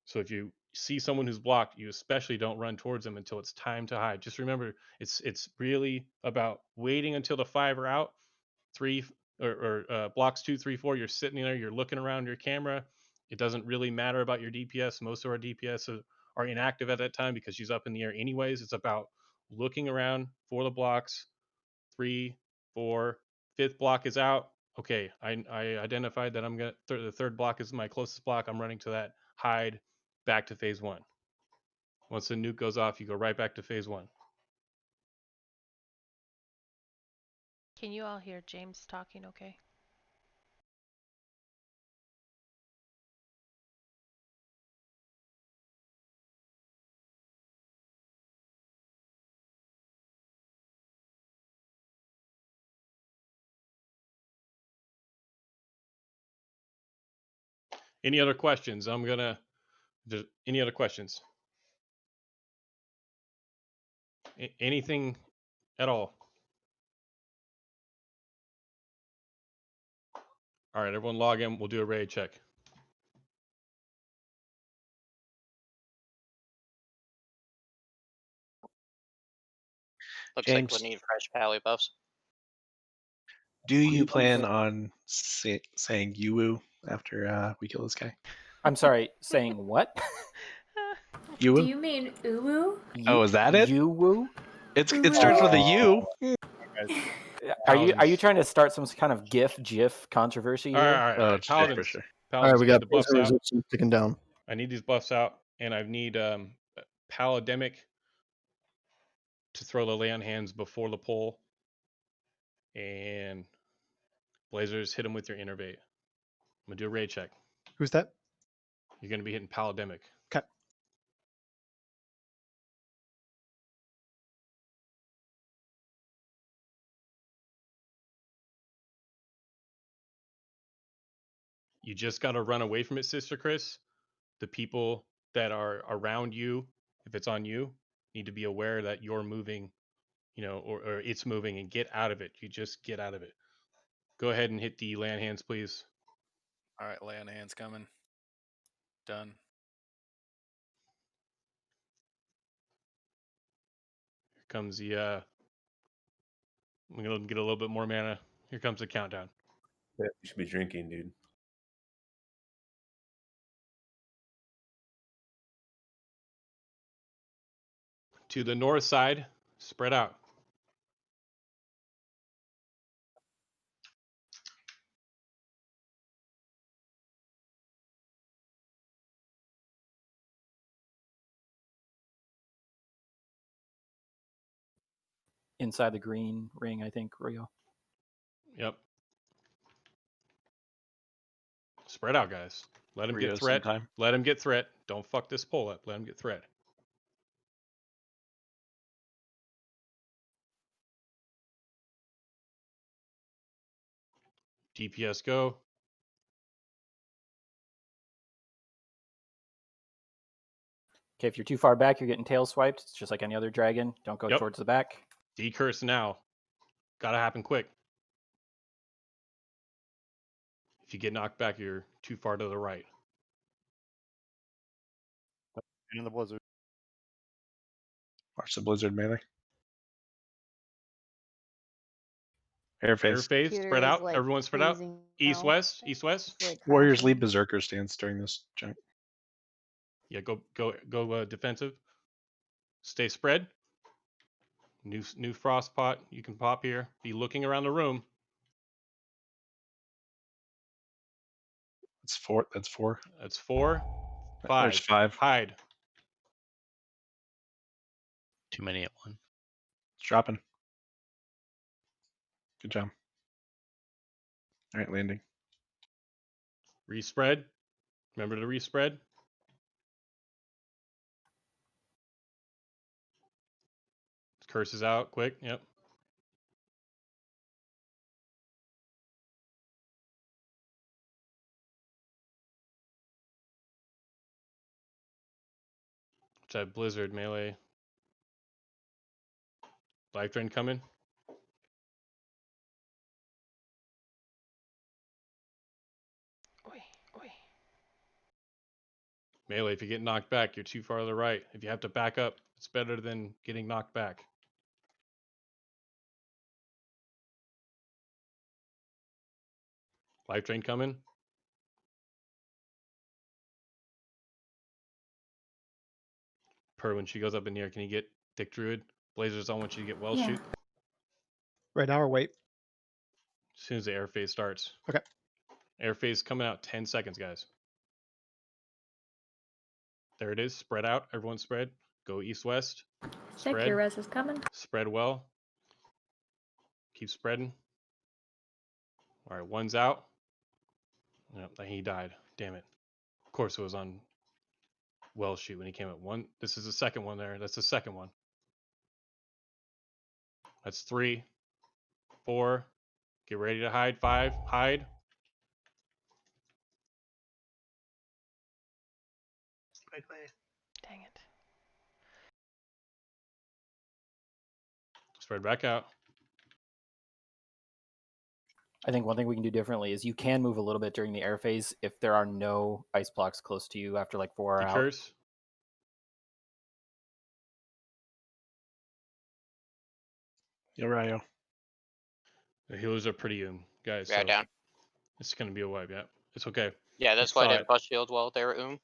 So if you see someone who's blocked, you especially don't run towards them until it's time to hide. Just remember, it's really about waiting until the 5 are out, 3 or blocks 2, 3, 4. You're sitting there, you're looking around your camera. It doesn't really matter about your DPS. Most of our DPS are inactive at that time because she's up in the air anyways. It's about looking around for the blocks. 3, 4, 5th block is out. Okay, I identified that I'm gonna the 3rd block is my closest block. I'm running to that. Hide. Back to phase 1. Once the nuke goes off, you go right back to phase 1. Can you all hear James talking okay? Any other questions? Any other questions? Anything at all? All right, everyone log in. We'll do a raid check. Looks James, like we need fresh pally buffs. do you plan on saying "you after we kill this guy? I'm sorry, saying what? You Do you mean uwu? Oh, is that it? You woo? It starts with a U. Are you trying to start some kind of GIF controversy here? All right. Paladins, for sure. All right, Paladins, we I need got the buffs Blazer out. resistance ticking down. I need these buffs out, and I need Palademic to throw the lay on hands before the pull, and Blazers hit him with your innervate. I'm gonna do a raid check. Who's that? You're gonna be hitting Palademic. Okay. You just got to run away from it, Sister Chris. The people that are around you, if it's on you, need to be aware that you're moving, or it's moving, and get out of it. You just get out of it. Go ahead and hit the land hands, please. All right, lay on hands coming. Done. Here comes the. I'm gonna get a little bit more mana. Here comes the countdown. You should be drinking, dude. To the north side, spread out. Inside the green ring, I think, Rio. Yep. Spread out, guys. Let him Rio get threat. sometime. Let him get threat. Don't fuck this pull up. Let him get threat. DPS go. Okay, if you're too far back, you're getting tail swiped. It's just like any other dragon. Don't go Yep. towards the back. Decurse now. Gotta happen quick. If you get knocked back, you're too far to the right. In the blizzard. Watch the blizzard melee. Airface. Airface, Computer spread is, out. like, Everyone spread out. freezing East, now. west, east, west. It's, like, Warriors crashing. lead berserker stance during this junk. Yeah, go defensive. Stay spread. New frost pot. You can pop here. Be looking around the room. That's four. That's four. That's 4. There's 5. Hide. Too many at one. It's dropping. Good job. All right, landing. Respread. Remember to respread. Curses out quick. Yep. Which I blizzard melee. Life drain coming. Melee, if you get knocked back, you're too far to the right. If you have to back up, it's better than getting knocked back. Life drain coming. Per, when she goes up in the air, can you get Dick Druid? Blazers, I want you to get well shoot. Right now or wait? As soon as the air phase starts. Okay. Air phase coming out 10 seconds, guys. There it is. Spread out. Everyone spread. Go east-west. Spread. Your res is coming. Spread well. Keep spreading. All right, one's out. Yep, he died. Damn it. Of course it was on well shoot when he came at 1. This is the second one there. That's the second one. That's 3. 4. Get ready to hide. 5. Hide. Quickly. Dang it. Spread back out. I think one thing we can do differently is you can move a little bit during the air phase if there are no ice blocks close to you after like 4 are out. Curse. Yo. The healers are pretty guys. Yeah, so down. It's gonna be a wipe. Yeah, it's okay. Yeah, that's why I didn't bust shield while they were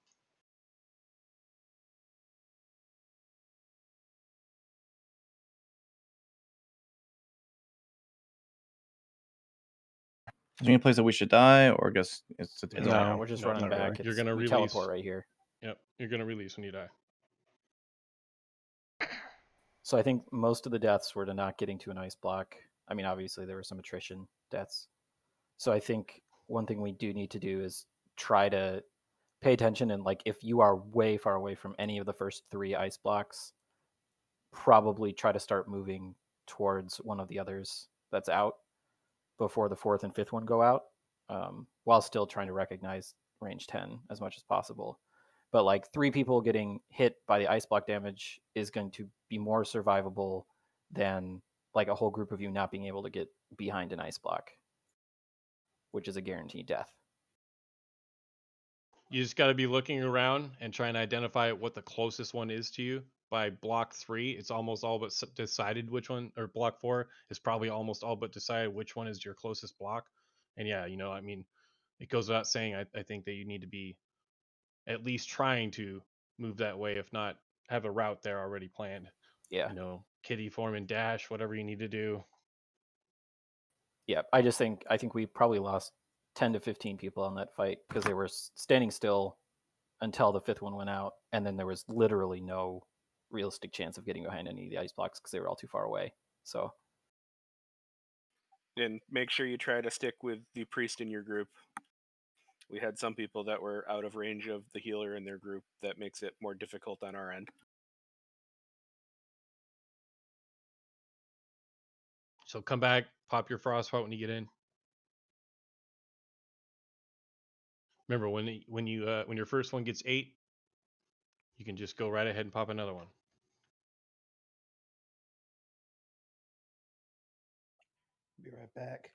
Is there any place that we should die, or guess it's No, we're just running back. Really. You're It's, gonna we release. teleport right here. Yep, you're gonna release when you die. So I think most of the deaths were to not getting to an ice block. I mean, obviously there were some attrition deaths. So I think one thing we do need to do is try to pay attention, and like if you are way far away from any of the first 3 ice blocks, probably try to start moving towards one of the others that's out before the 4th and 5th one go out, while still trying to recognize range 10 as much as possible. But like 3 people getting hit by the ice block damage is going to be more survivable than like a whole group of you not being able to get behind an ice block, which is a guaranteed death. You just got to be looking around and trying to identify what the closest one is to you. By block 3, it's almost all but decided which one, or block 4 is probably almost all but decided which one is your closest block. And yeah, I mean, it goes without saying, I think that you need to be at least trying to move that way, if not have a route there already planned. Yeah. Kitty form and dash, whatever you need to do. Yeah, I think we probably lost 10 to 15 people on that fight because they were standing still until the 5th one went out, and then there was literally no realistic chance of getting behind any of the ice blocks because they were all too far away. So, and make sure you try to stick with the priest in your group. We had some people that were out of range of the healer in their group. That makes it more difficult on our end. So come back, pop your frostbite when you get in. Remember when your first one gets 8, you can just go right ahead and pop another one. Be right back.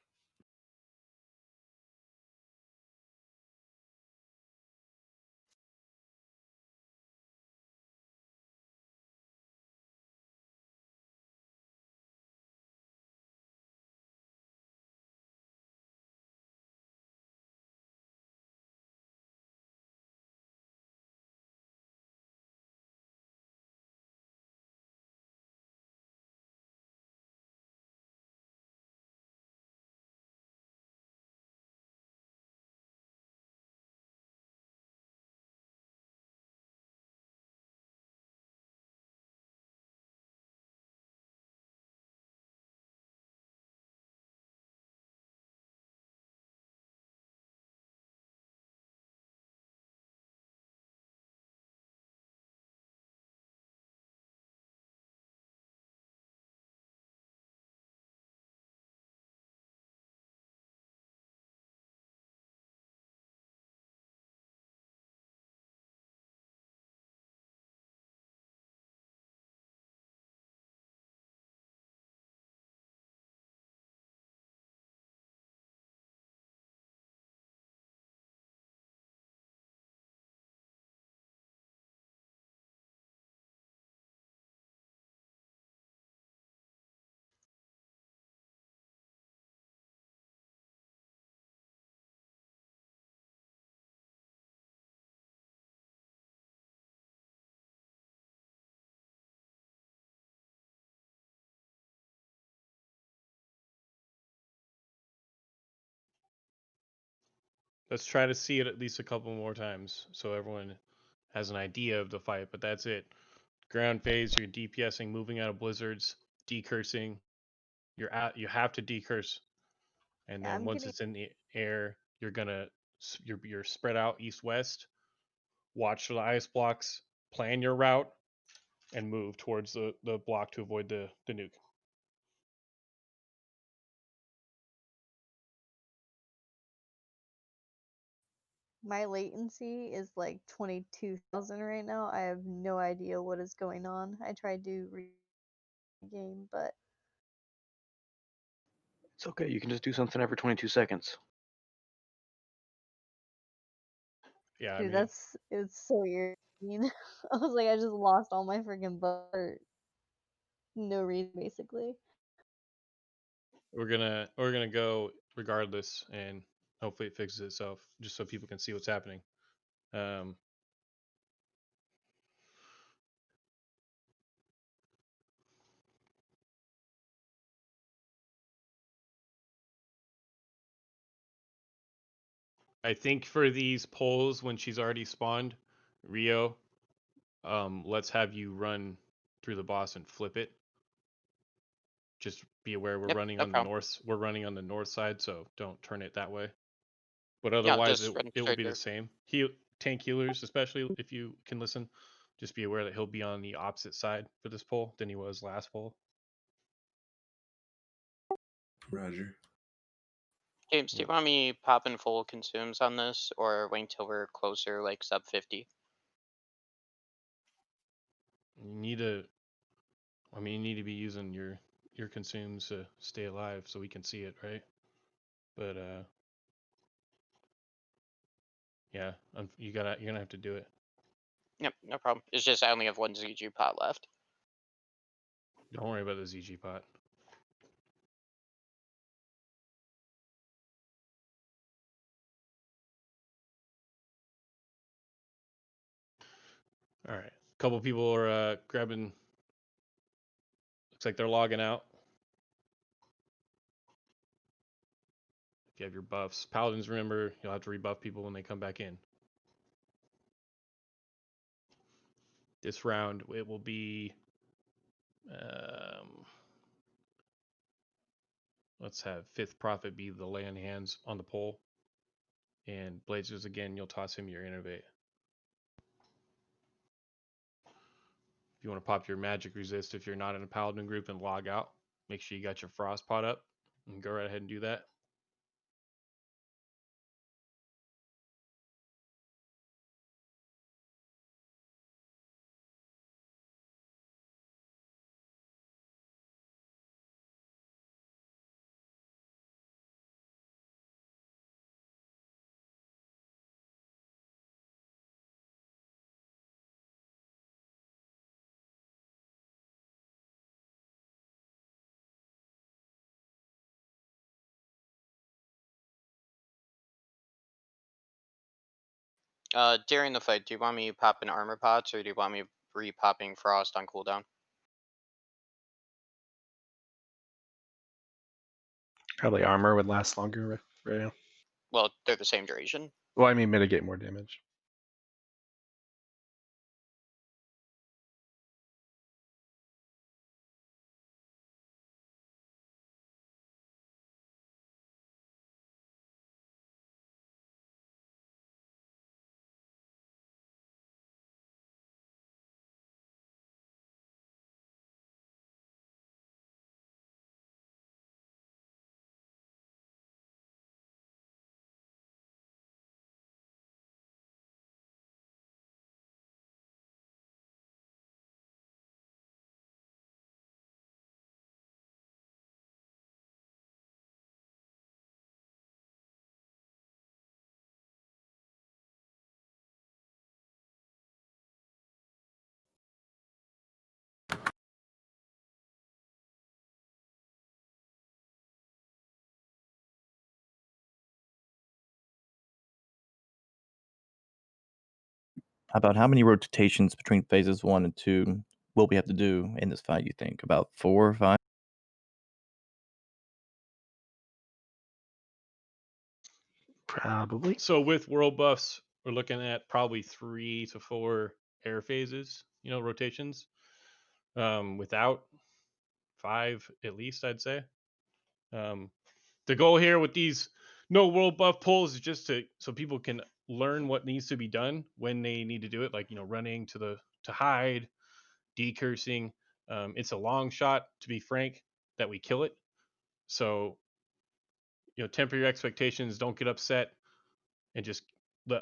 Let's try to see it at least a couple more times so everyone has an idea of the fight, but that's it. Ground phase, you're DPSing, moving out of blizzards, decursing. You have to decurse, and then I'm once getting it's in the air, you're spread out east-west. Watch for the ice blocks, plan your route, and move towards the block to avoid the nuke. my latency is like 22,000 right now. I have no idea what is going on. I tried to game, but It's okay. You can just do something every 22 seconds. Yeah, dude, it's so irritating. I was like, I just lost all my freaking butt. No reason, basically. we're gonna go regardless, and hopefully it fixes itself, just so people can see what's happening. I think for these polls, when she's already spawned, Rio, let's have you run through the boss and flip it. Just be aware we're Yep, running no on the problem. north. We're running on the north side, so don't turn it that way. But Yeah, otherwise, just run it will straight be the through. same. Tank healers, especially if you can listen, just be aware that he'll be on the opposite side for this poll than he was last poll. Roger. James, do you want me popping full consumes on this, or wait until we're closer, like sub 50? You need to. I mean, you need to be using your consumes to stay alive, so we can see it, right? But yeah, you're gonna have to do it. Yep, no problem. It's just I only have one ZG pot left. Don't worry about the ZG pot. All right, a couple people are grabbing. Looks like they're logging out. If you have your buffs, paladins, remember you'll have to rebuff people when they come back in. This round it will be. Let's have Fifth Prophet be the lay on hands on the pole, and Blazers again. You'll toss him your innovate. If you want to pop your magic resist, if you're not in a paladin group, and log out, make sure you got your frost pot up, and go right ahead and do that. During the fight, do you want me popping armor pots or do you want me re-popping frost on cooldown? Probably armor would last longer right now. Well, they're the same duration. Well, I mean, mitigate more damage. About how many rotations between phases 1 and 2 will we have to do in this fight, you think? About 4 or 5? Probably. So with world buffs, we're looking at probably 3 to 4 air phases, rotations. Without 5 at least, I'd say. The goal here with these no world buff pulls is just so people can learn what needs to be done when they need to do it, like running to hide, decursing. It's a long shot, to be frank, that we kill it. So temper your expectations, don't get upset, and just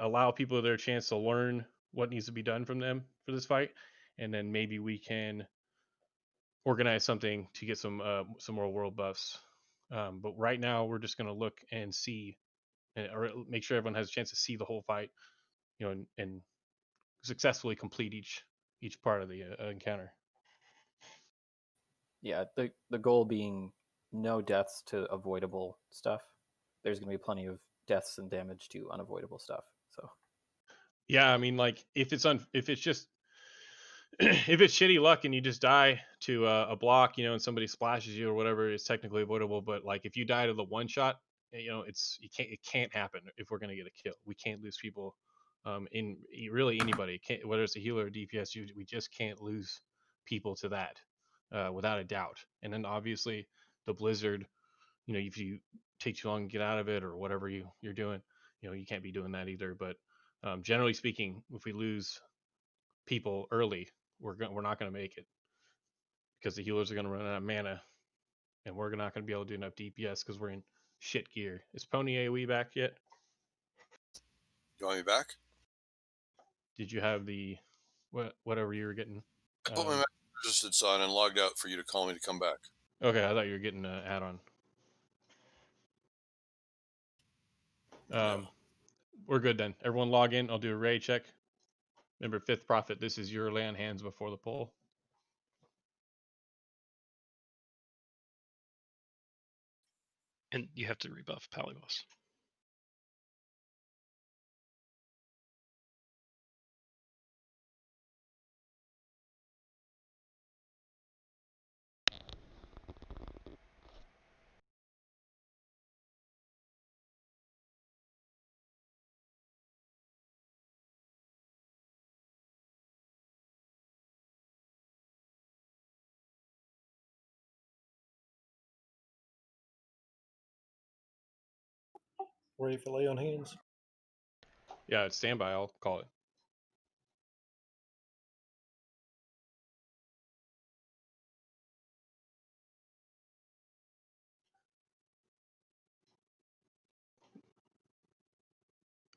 allow people their chance to learn what needs to be done from them for this fight, and then maybe we can organize something to get some more world buffs. But right now we're just going to look and see, or make sure everyone has a chance to see the whole fight, and successfully complete each part of the encounter. Yeah, the goal being no deaths to avoidable stuff. There's going to be plenty of deaths and damage to unavoidable stuff. So yeah, I mean, like if it's just if it's shitty luck and you just die to a block, and somebody splashes you or whatever, it's technically avoidable. But like if you die to the one shot, it can't happen if we're gonna get a kill. We can't lose people. In really anybody, whether it's a healer or DPS, we just can't lose people to that, without a doubt. And then obviously the blizzard, if you take too long to get out of it or whatever you're doing, you can't be doing that either. But generally speaking, if we lose people early, we're not going to make it, because the healers are going to run out of mana, and we're not going to be able to do enough DPS because we're in shit gear. Is Pony AoE back yet? You want me back? Did you have the whatever you were getting? I put my resistance on and logged out for you to call me to come back. Okay, I thought you were getting an add-on. No. We're good then. Everyone log in. I'll do a raid check. Remember, 5th Prophet, this is your land hands before the pull. And you have to rebuff Palyboss. Ready for lay on hands? Yeah, it's standby. I'll call it.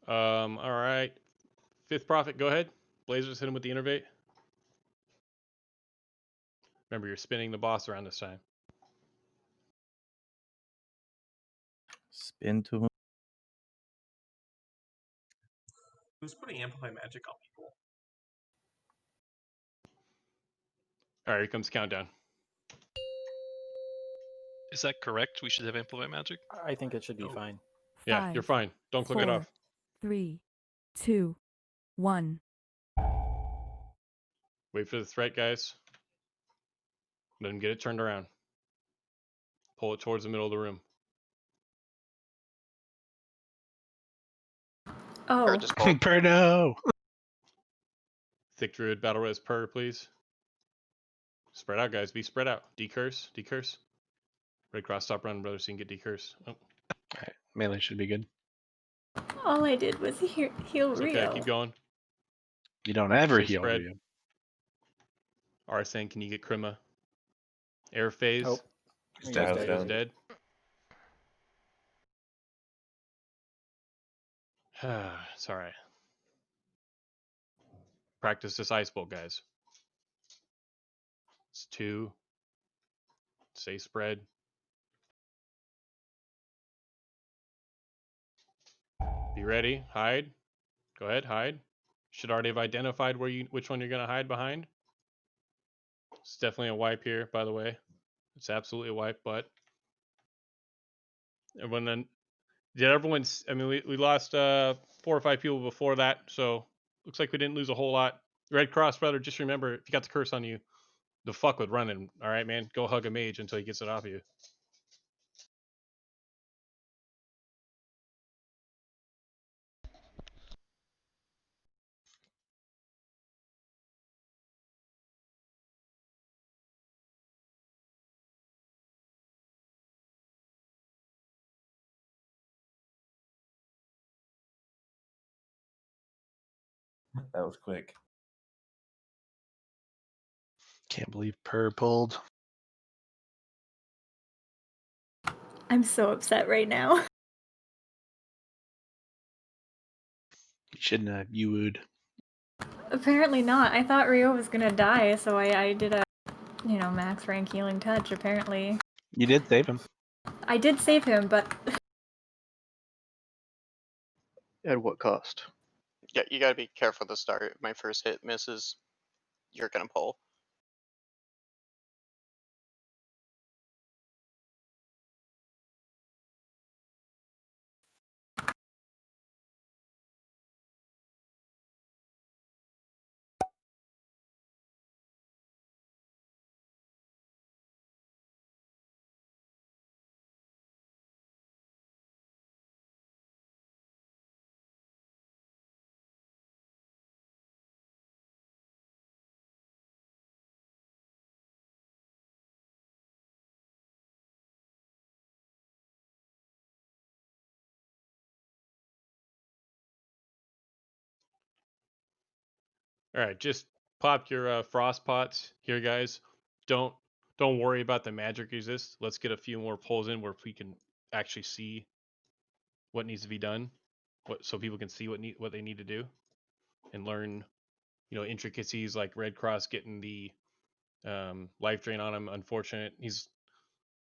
All right. 5th Prophet, go ahead. Blazers, hit him with the innervate. Remember, you're spinning the boss around this time. Spin to him. Who's putting amplify magic on people? All right, here comes the countdown. Is that correct? We should have Amplify Magic? I think it should be fine. Yeah, you're fine. Don't click it off. 3, 2, 1. Wait for the threat, guys. Let him get it turned around. Pull it towards the middle of the room. Per Oh. just called. Per no. Thick Druid, Battle Res Per, please. Spread out, guys. Be spread out. Decurse. Decurse. Red Cross, stop running, brother, so you can get decurse. Oh. Alright, melee should be good. All I did was heal It's Rio. okay, keep going. You don't ever Stay heal spread. Rio. Arsene, can you get Krima? Air phase. Oh, He's down. Rio's dead. It's alright. Practice this ice bolt, guys. It's 2. Stay spread. Be ready. Hide. Go ahead, hide. Should already have identified which one you're gonna hide behind. It's definitely a wipe here, by the way. It's absolutely a wipe, but everyone then did everyone's I mean we lost 4 or 5 people before that, so looks like we didn't lose a whole lot. Red Cross, brother, just remember if you got the curse on you, the fuck with running, alright man? Go hug a mage until he gets it off you. That was quick. Can't believe Per pulled. I'm so upset right now. You shouldn't have Yu'd. Apparently not. I thought Rio was gonna die, so I did a, max rank healing touch, apparently. You did save him. I did save him, but... At what cost? Yeah, you gotta be careful at the start. If my first hit misses, you're gonna pull. Alright, just pop your frost pots here, guys. Don't worry about the magic resist. Let's get a few more pulls in where we can actually see what needs to be done. So people can see what they need to do and learn, intricacies like Red Cross getting the life drain on him. Unfortunate. He's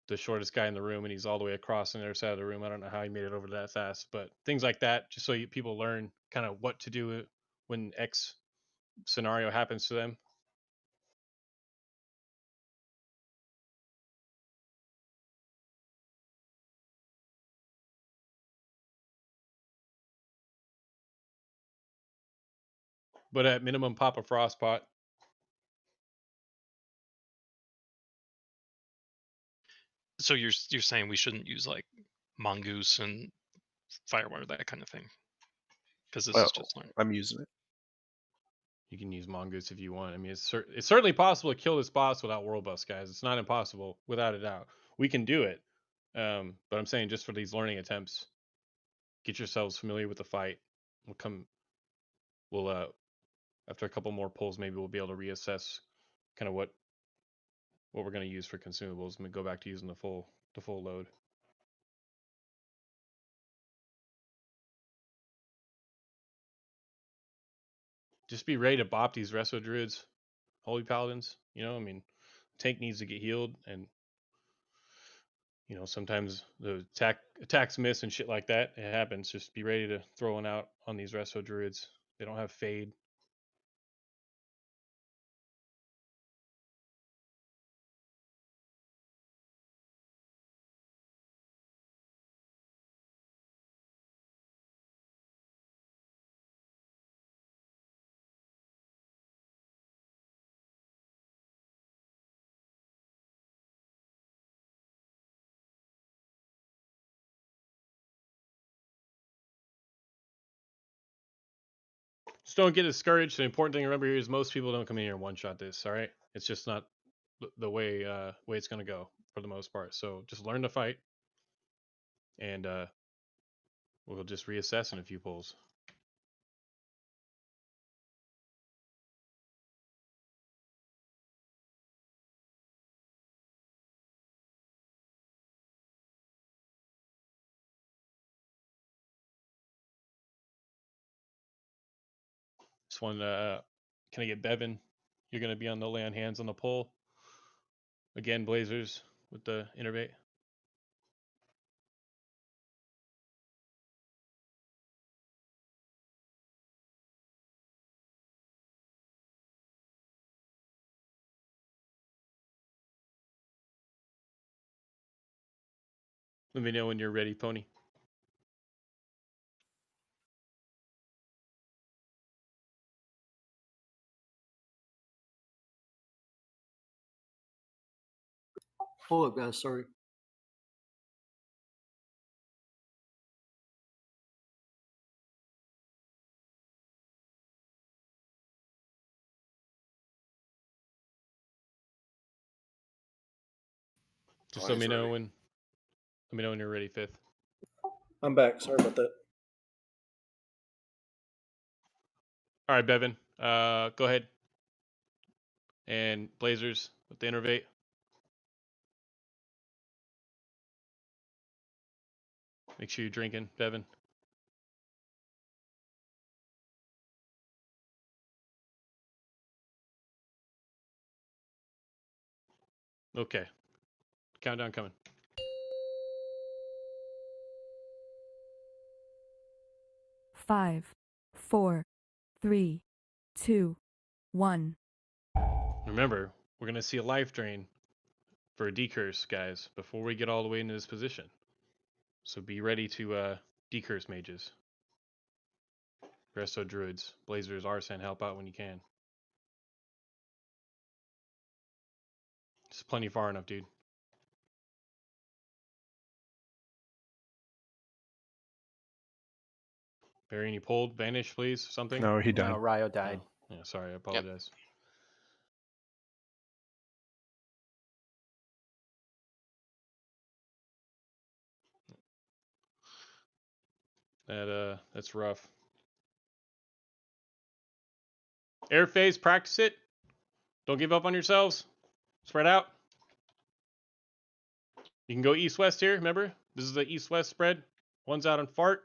the shortest guy in the room and he's all the way across on the other side of the room. I don't know how he made it over that fast, but things like that, just so people learn kind of what to do when X scenario happens to them. But at minimum, pop a frost pot. So you're saying we shouldn't use like mongoose and firewire, that kind of thing, because this is just learning. I'm using it. You can use mongoose if you want. I mean, it's certainly possible to kill this boss without world bust, guys. It's not impossible, without a doubt. We can do it, but I'm saying just for these learning attempts, get yourselves familiar with the fight. We'll after a couple more pulls, maybe we'll be able to reassess kind of what we're going to use for consumables and go back to using the full load. Just be ready to bop these resto druids, holy paladins. I mean, tank needs to get healed, and sometimes the attacks miss and shit like that. It happens. Just be ready to throw one out on these resto druids. They don't have fade. Just don't get discouraged. The important thing to remember here is most people don't come in here and one-shot this. All right, it's just not the way it's gonna go for the most part. So just learn to fight, and we'll just reassess in a few polls. Just one. Can I get Bevan? You're gonna be on the lay on hands on the poll. Again, Blazers with the innervate. Let me know when you're ready, Pony. Hold up, guys. Sorry. Just let me know when. Let me know when you're ready, Fifth. I'm back. Sorry about that. All right, Bevan. Go ahead. And Blazers with the innervate. Make sure you're drinking, Bevan. Okay. Countdown coming. 5, 4, 3, 2, 1. Remember, we're going to see a life drain for a decurse, guys, before we get all the way into this position. So be ready to decurse mages. Resto druids, Blazers, Arson, help out when you can. It's plenty far enough, dude. Barry, any pulled? Vanish, please? Something? No, he died. No, Ryo died. Oh, yeah, sorry, I apologize. That's rough. Air phase, practice it. Don't give up on yourselves. Spread out. You can go east-west here, remember? This is the east-west spread. One's out on fart.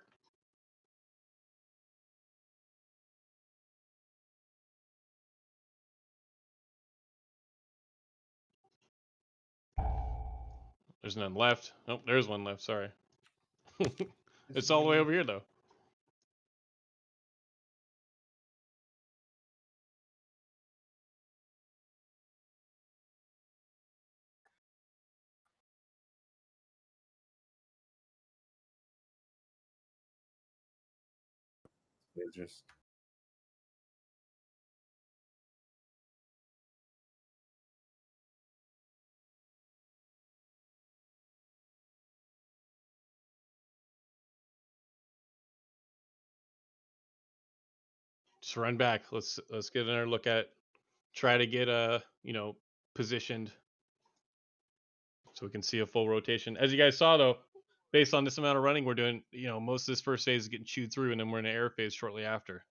There's none left. Nope, there's one left, sorry. It's all the way over here, though. Blazers. Just run back. Let's get another look at it. Try to get positioned so we can see a full rotation. As you guys saw, though, based on this amount of running we're doing, most of this first phase is getting chewed through, and then we're in an air phase shortly after.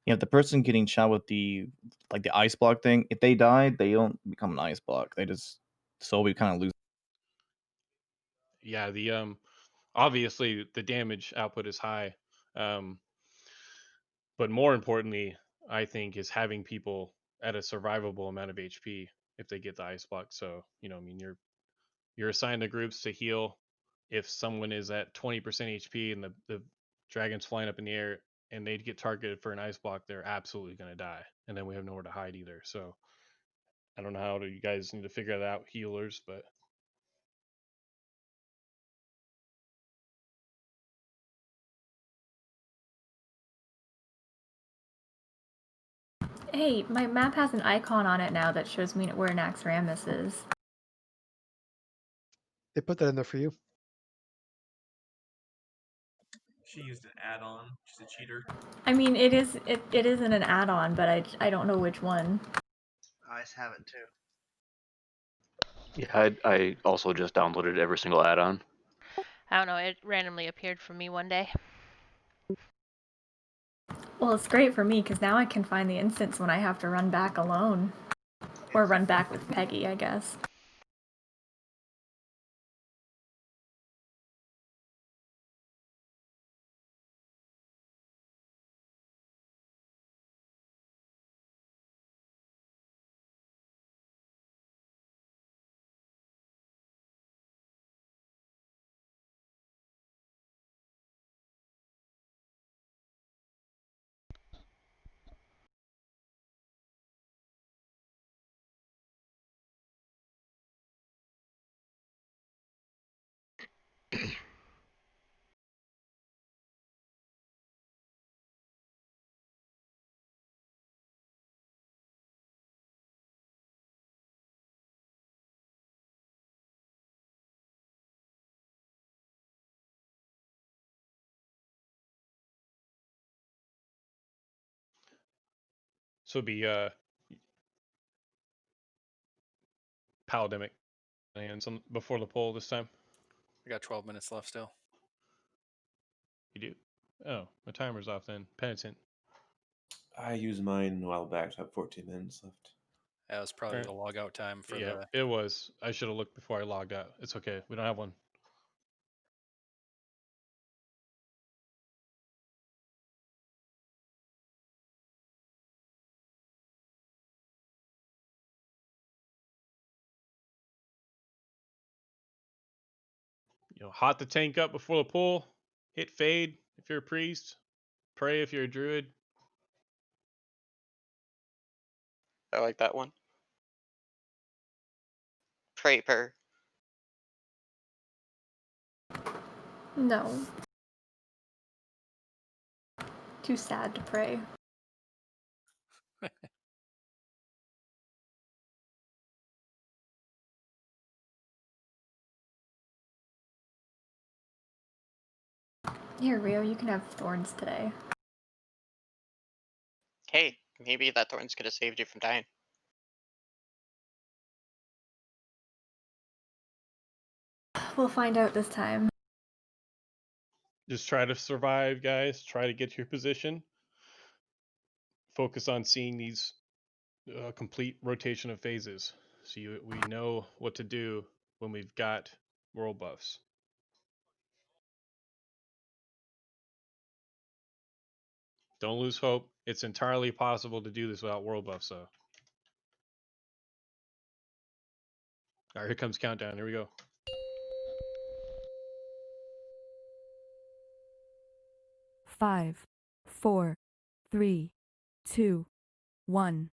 Yeah, the person getting shot with the ice block thing, if they die, they don't become an ice block. They just slowly kind of lose. Yeah, the obviously the damage output is high, but more importantly, I think, is having people at a survivable amount of HP if they get the ice block. So you're assigned the groups to heal. If someone is at 20% HP and the dragon's flying up in the air and they get targeted for an ice block, they're absolutely going to die. And then we have nowhere to hide either. So I don't know how you guys need to figure that out, healers, but Hey, my map has an icon on it now that shows me where Naxx is. They put that in there for you. She used an add-on. She's a cheater. I mean, it isn't an add-on, but I don't know which one. I have it too. Yeah, I also just downloaded every single add-on. I don't know, it randomly appeared for me one day. Well, it's great for me because now I can find the instance when I have to run back alone. Or run back with Peggy, I guess. So it'd be Palademic hands on before the poll this time. I got 12 minutes left still. You do? Oh, my timer's off then. Penitent. I used mine a while back, so I have 14 minutes left. That was probably the logout time for Yeah, it was. I should have looked before I logged out. It's okay. We don't have one. Hot the tank up before the pull. Hit fade if you're a priest. Pray if you're a druid. I like that one. Pray per. No. Too sad to pray. Here, Rio, you can have thorns today. Hey, maybe that thorns could have saved you from dying. We'll find out this time. Just try to survive, guys. Try to get to your position. Focus on seeing these complete rotation of phases, so we know what to do when we've got world buffs. Don't lose hope. It's entirely possible to do this without world buffs, though. All right, here comes countdown. Here we go. 5, 4, 3, 2, 1.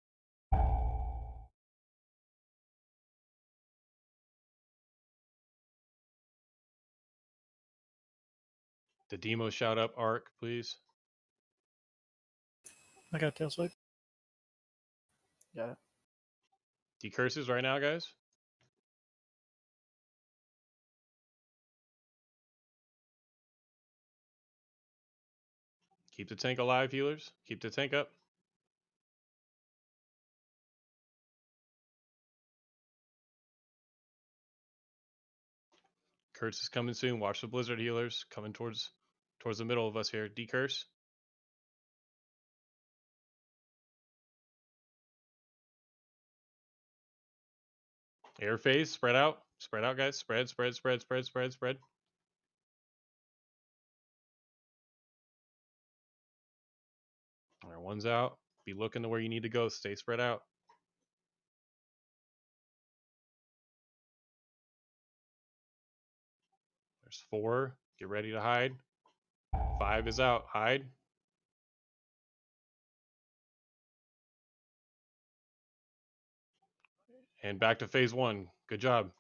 The demo shout up arc, please. I got tail swipe. Got it. Decurses right now, guys. Keep the tank alive, healers. Keep the tank up. Curse is coming soon. Watch the blizzard, healers. Coming towards the middle of us here. Decurse. Air phase. Spread out. Spread out, guys. Spread. All right, one's out. Be looking to where you need to go. Stay spread out. There's 4. Get ready to hide. 5 is out. Hide. And back to phase 1. Good job.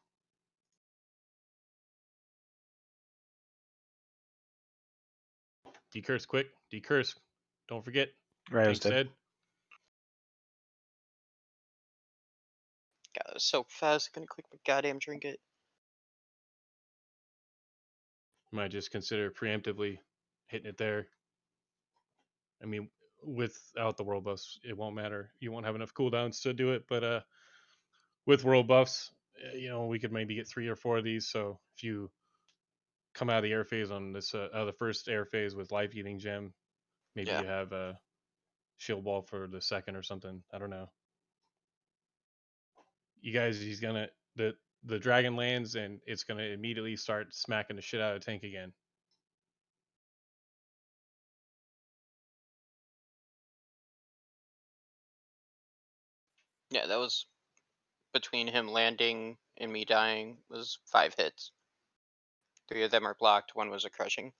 Decurse quick. Decurse. Don't forget. Right, Tank said. God, that was so fast. I couldn't click my goddamn trinket. Might just consider preemptively hitting it there. I mean, without the world buffs, it won't matter. You won't have enough cooldowns to do it, but with world buffs, we could maybe get 3 or 4 of these. So if you come out of the air phase on this, the first air phase with life eating gem, maybe you have a shield wall for the second or something. I don't know. You guys, he's gonna the dragon lands and it's gonna immediately start smacking the shit out of the tank again. Yeah, that was between him landing and me dying was 5 hits. 3 of them are blocked. 1 was a crushing.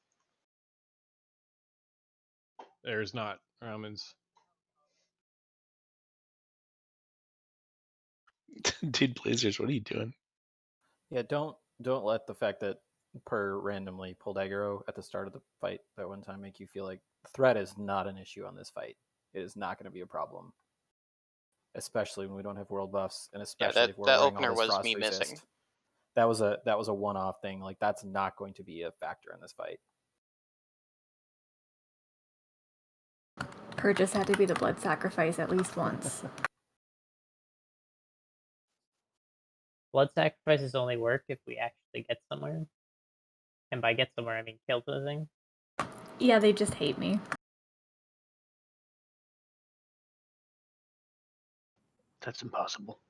There's not Ramens. Dude, Blazers, what are you doing? Yeah, don't let the fact that Per randomly pulled aggro at the start of the fight that one time make you feel like threat is not an issue on this fight. It is not going to be a problem, especially when we don't have world buffs, and especially if we're that wearing all opener this was frost me resist. missing. That was a one-off thing. Like that's not going to be a factor in this fight. Per just had to be the blood sacrifice at least once. Blood sacrifices only work if we actually get somewhere. And by get somewhere, I mean kill the thing. Yeah, they just hate me. That's impossible.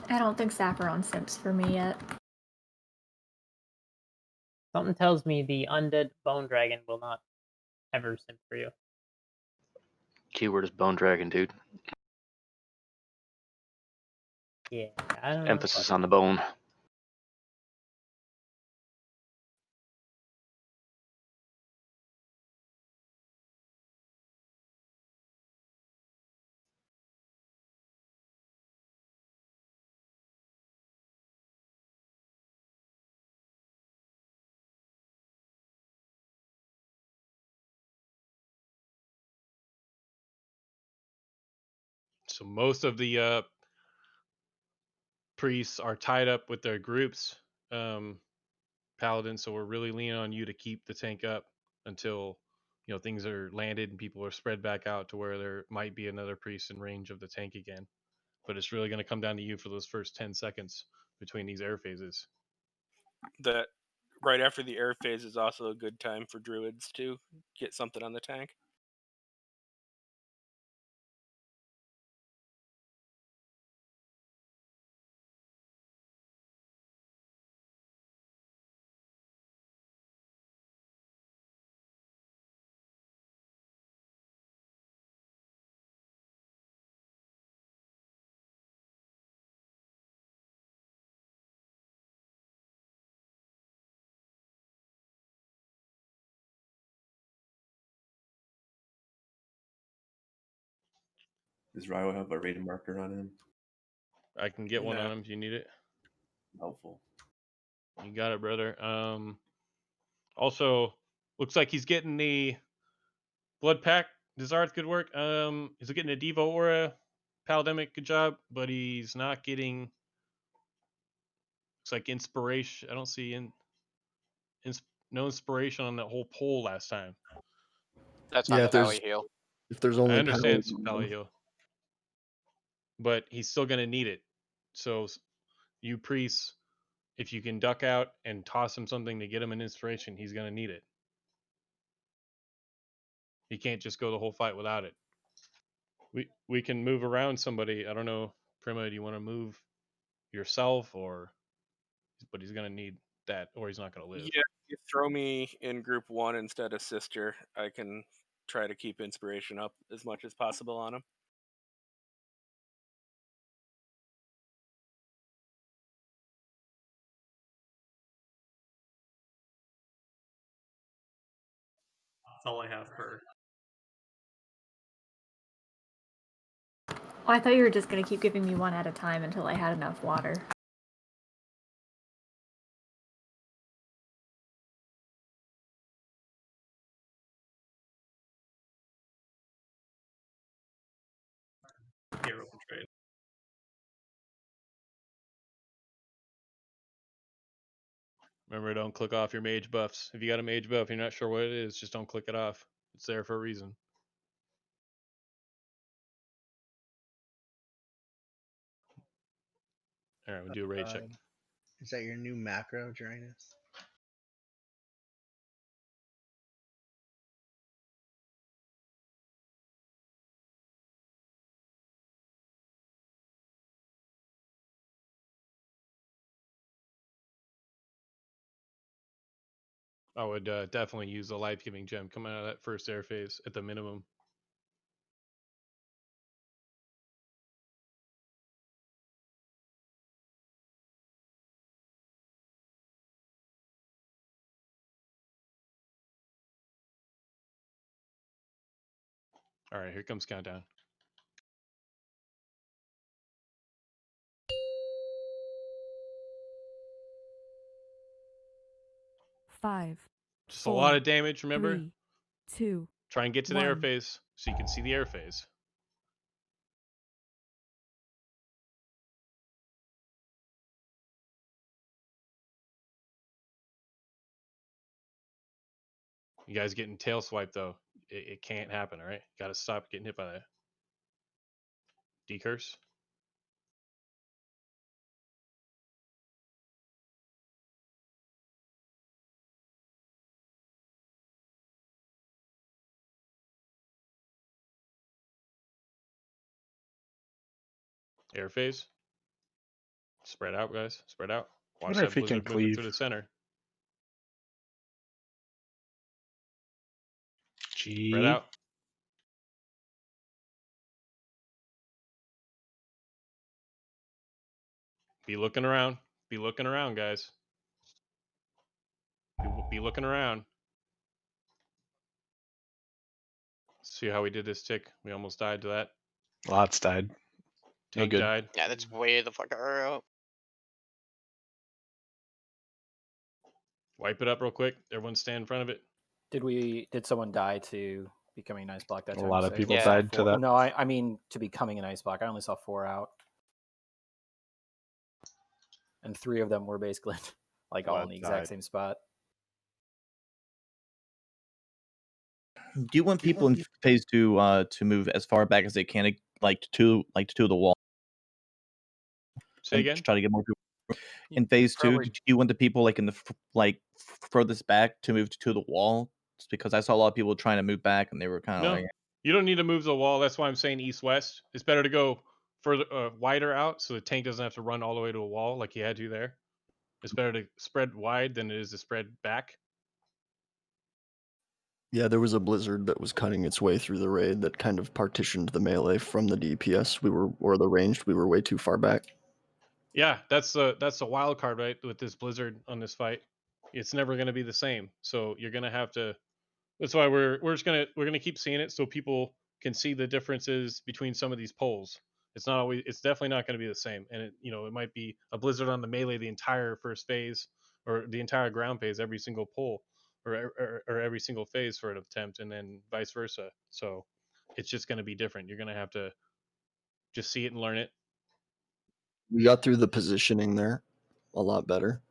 I don't think Sapph simps for me yet. Something tells me the undead bone dragon will not ever simp for you. Keyword is bone dragon, dude. Yeah, I don't know. Emphasis on the bone. So most of the priests are tied up with their groups, paladins. So we're really leaning on you to keep the tank up until things are landed and people are spread back out to where there might be another priest in range of the tank again. But it's really going to come down to you for those first 10 seconds between these air phases. That right after the air phase is also a good time for druids to get something on the tank. Does Ryo have a rated marker on him? I can get one No. on him if you need it. Helpful. You got it, brother. Also, looks like he's getting the blood pack. Desarth, good work. He's getting a Devo aura. Palademic, good job. But he's not getting. Looks like inspiration. I don't see no inspiration on that whole poll last time. That's Yeah, on if Valley there's Heal. if there's I only understand power, Valley Heal, but he's still gonna need it. So you priests, if you can duck out and toss him something to get him an inspiration, he's gonna need it. He can't just go the whole fight without it. We can move around somebody. I don't know, Prima, do you want to move yourself but he's gonna need that or he's not gonna live. Yeah, if you throw me in group 1 instead of sister, I can try to keep inspiration up as much as possible on him. That's all I have for. Oh, I thought you were just gonna keep giving me one at a time until I had enough water. Hero trade. Remember, don't click off your mage buffs. If you got a mage buff, you're not sure what it is, just don't click it off. It's there for a reason. All right, we'll do a raid check. Is that your new macro, Jorinus? I would definitely use a life-giving gem coming out of that first air phase at the minimum. All right, here comes countdown. Five. Just a lot of damage, remember? 3, 2. Try and get to the air 1. phase so you can see the air phase. You guys getting tail swiped though. It can't happen, all right? Got to stop getting hit by that. Decurse. Air phase. Spread out, guys. Spread out. Watch Wonder that if he can blizzard moving through cleave. the center. G. Spread out. Be looking around. Be looking around, guys. Be looking around. See how we did this tick? We almost died to that. Lots died. No Tank good. died. Yeah, that's way the fuck out. Wipe it up real quick. Everyone stand in front of it. Did someone die to becoming an ice block that A time? lot of Say? people I saw died to 4. that. No, I mean to becoming an ice block. I only saw 4 out, and 3 of them were basically like all in the exact same spot. Do you want people in phase 2 to move as far back as they can, like to the wall? Say And again? try to get more people in phase 2. Do you want the people like in the furthest back to move to the wall? Just because I saw a lot of people trying to move back and they were kind of No, like, you don't need to move the wall. That's why I'm saying east-west. It's better to go further, wider out, so the tank doesn't have to run all the way to a wall like he had to there. It's better to spread wide than it is to spread back. Yeah, there was a blizzard that was cutting its way through the raid that kind of partitioned the melee from the DPS. Or the ranged. We were way too far back. Yeah, that's a wild card, right? With this blizzard on this fight, it's never going to be the same. So you're going to have to. That's why we're gonna keep seeing it so people can see the differences between some of these polls. It's definitely not going to be the same, and it might be a blizzard on the melee the entire first phase or the entire ground phase, every single poll or every single phase for an attempt, and then vice versa. So it's just going to be different. You're going to have to just see it and learn it. We got through the positioning there a lot better.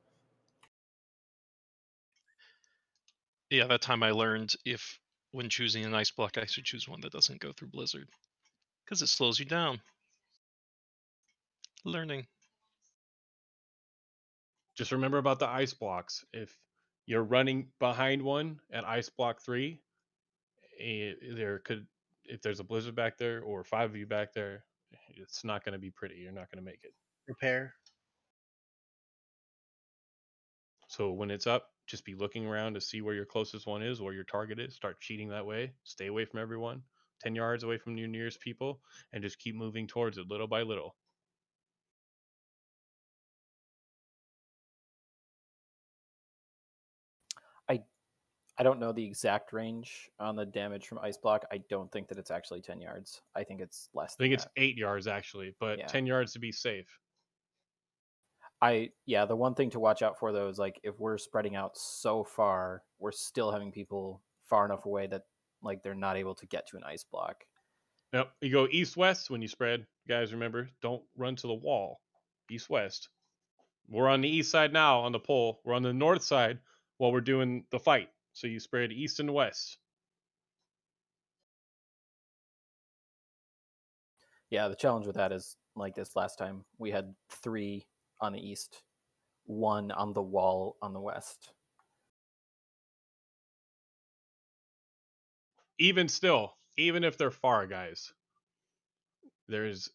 Yeah, that time I learned if when choosing an ice block, I should choose one that doesn't go through blizzard because it slows you down. Learning. Just remember about the ice blocks. If you're running behind one at ice block 3, if there's a blizzard back there or 5 of you back there, it's not going to be pretty. You're not going to make it. Repair. So when it's up, just be looking around to see where your closest one is, where your target is. Start cheating that way. Stay away from everyone. 10 yards away from your nearest people, and just keep moving towards it little by little. I don't know the exact range on the damage from ice block. I don't think that it's actually 10 yards. I think it's less I think than it's that. 8 yards actually, but Yeah. 10 yards to be safe. The one thing to watch out for though is like if we're spreading out so far, we're still having people far enough away that like they're not able to get to an ice block. Yep, you go east-west when you spread. Guys, remember, don't run to the wall. East-west. We're on the east side now on the pole. We're on the north side while we're doing the fight. So you spread east and west. Yeah, the challenge with that is like this last time. We had 3 on the east, 1 on the wall on the west. Even still, even if they're far, guys, there's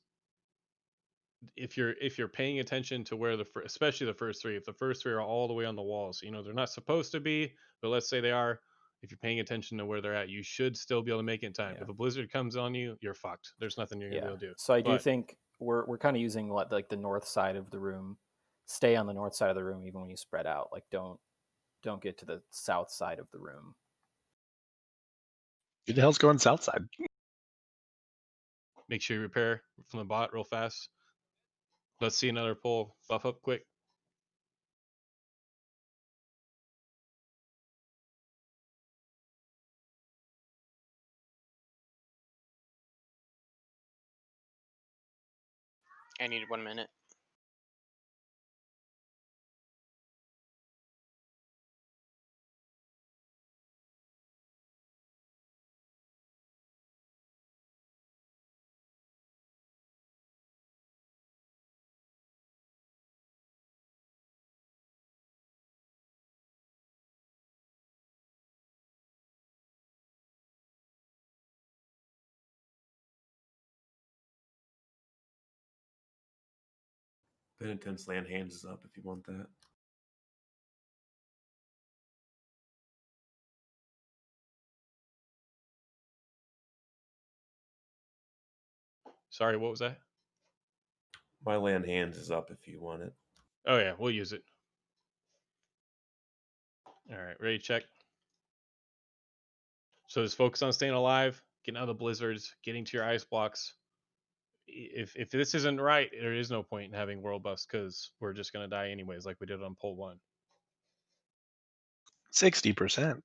if you're paying attention to where especially the first 3, if the first 3 are all the way on the walls, they're not supposed to be, but let's say they are. If you're paying attention to where they're at, you should still be able to make it in time. Yeah. If a blizzard comes on you, you're fucked. There's nothing you're gonna be able to do. So I do think we're kind of using like the north side of the room. Stay on the north side of the room even when you spread out. Like don't get to the south side of the room. Who the hell's going south side? Make sure you repair from the bot real fast. Let's see another pull. Buff up quick. I need 1 minute. Penitent's land hands is up if you want that. Sorry, what was that? My land hands is up if you want it. Oh yeah, we'll use it. All right, ready to check. So just focus on staying alive, getting out of the blizzards, getting to your ice blocks. If this isn't right, there is no point in having world buffs because we're just gonna die anyways, like we did on pole 1. 60%.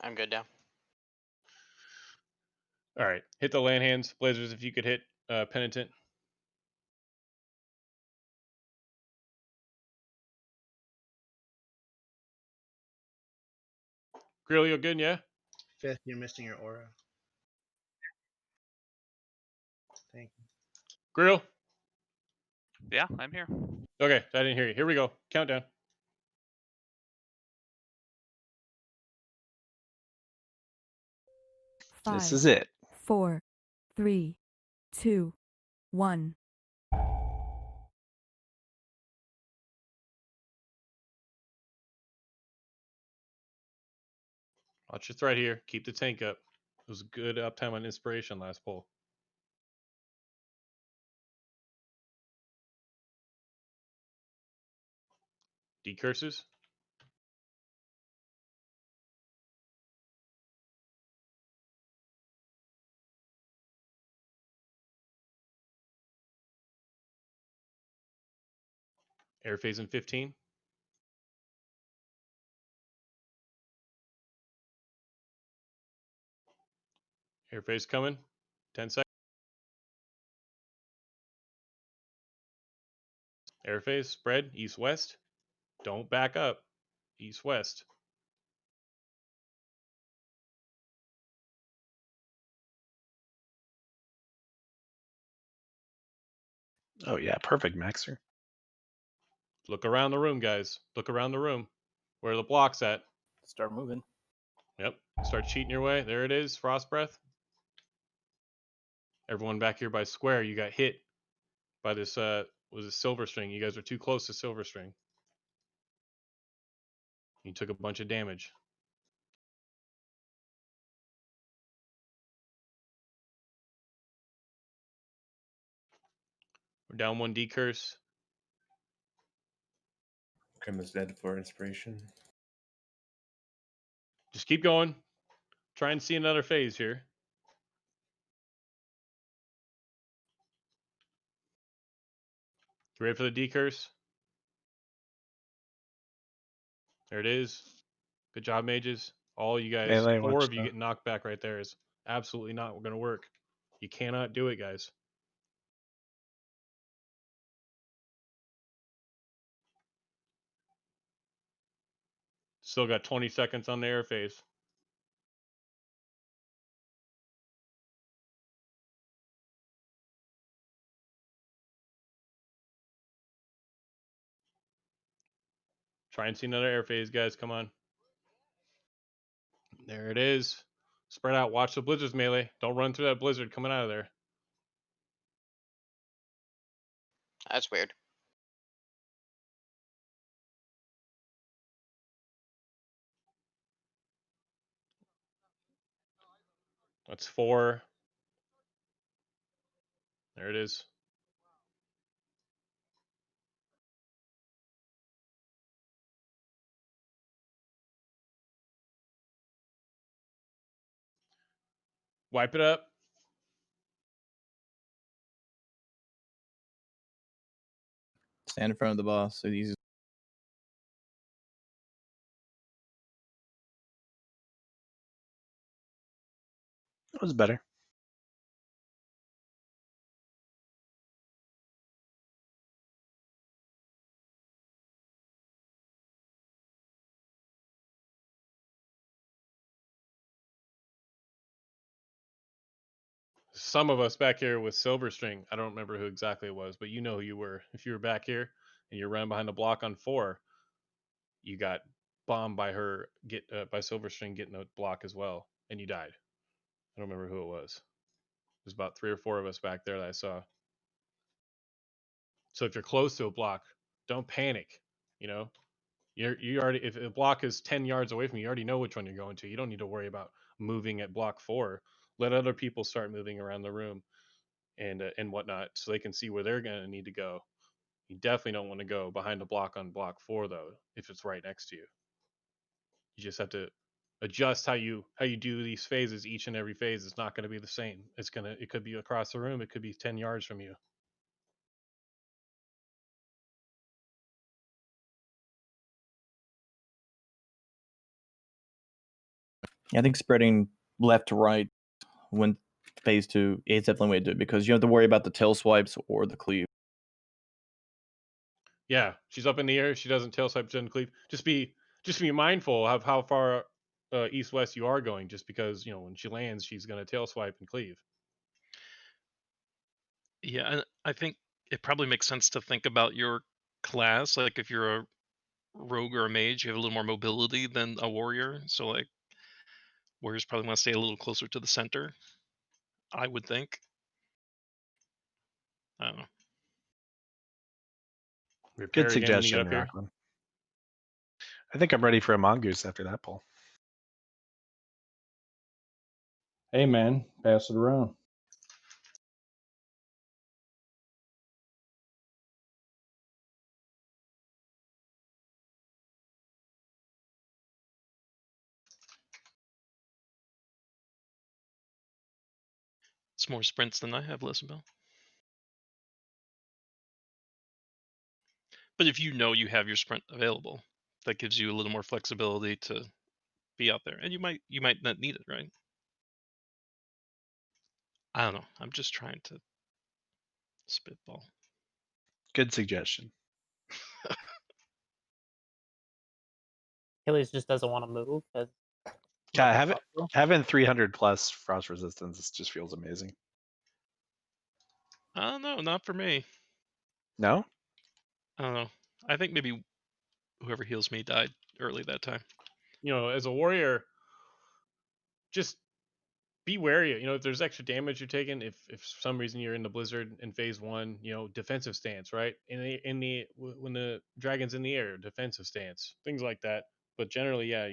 I'm good now. All right, hit the land hands, blazers. If you could hit penitent. Grill, you good? Yeah. Fifth, you're missing your aura. Thank you. Grill. Yeah, I'm here. Okay, I didn't hear you. Here we go. Countdown. 5, This is it. 4, 3, 2, 1. Watch your threat here. Keep the tank up. It was good uptime on inspiration last pull. Decurses. Air phase in 15. Air phase coming. 10 seconds. Air phase spread east west. Don't back up. East west. Oh yeah, perfect, Maxer. Look around the room, guys. Look around the room. Where are the blocks at? Start moving. Yep. Start cheating your way. There it is. Frost breath. Everyone back here by square, you got hit by this was it silver string. You guys are too close to silver string. You took a bunch of damage. We're down 1 decurse. Krim is dead for inspiration. Just keep going. Try and see another phase here. You ready for the decurse? There it is. Good job, mages. All you guys, Melee, 4 watch of you getting knocked back right there is absolutely not going to work. You cannot do it, guys. Still got 20 seconds on the air phase. Try and see another air phase, guys. Come on. There it is. Spread out. Watch the blizzards, melee. Don't run through that blizzard coming out of there. That's weird. That's 4. There it is. Wipe it up. Stand in front of the boss. So he's That was better. Some of us back here with silver string, I don't remember who exactly it was, but you know who you were. If you were back here and you're running behind the block on 4, you got bombed by her, by silver string getting a block as well, and you died. I don't remember who it was. There's about 3 or 4 of us back there that I saw. So if you're close to a block, don't panic. You know, you already, if a block is 10 yards away from you, you already know which one you're going to. You don't need to worry about moving at block 4. Let other people start moving around the room and whatnot, so they can see where they're going to need to go. You definitely don't want to go behind a block on block 4 though, if it's right next to you. You just have to adjust how you do these phases. Each and every phase is not going to be the same. It could be across the room, it could be 10 yards from you. I think spreading left to right when phase 2 is definitely the way to do it because you don't have to worry about the tail swipes or the cleave. Yeah, she's up in the air. She doesn't tail swipe, doesn't cleave. Just be mindful of how far east west you are going. Just because when she lands, she's going to tail swipe and cleave. Yeah, and I think it probably makes sense to think about your class. Like if you're a rogue or a mage, you have a little more mobility than a warrior. So like warriors probably want to stay a little closer to the center, I would think. I don't know. Repair Good again when you get suggestion, up here. Rockland. I think I'm ready for a mongoose after that pull. Hey man, pass it around. It's more sprints than I have, Lisabel. But if you know you have your sprint available, that gives you a little more flexibility to be out there. And you might not need it, right? I don't know. I'm just trying to spitball. Good suggestion. Achilles just doesn't want to move. Yeah, having 300 plus frost resistance just feels amazing. I don't know, not for me. No? I don't know. I think maybe whoever heals me died early that time. As a warrior, just be wary. If there's extra damage you're taking, if for some reason you're in the blizzard in phase 1, defensive stance, right? When the dragon's in the air, defensive stance, things like that. But generally, yeah,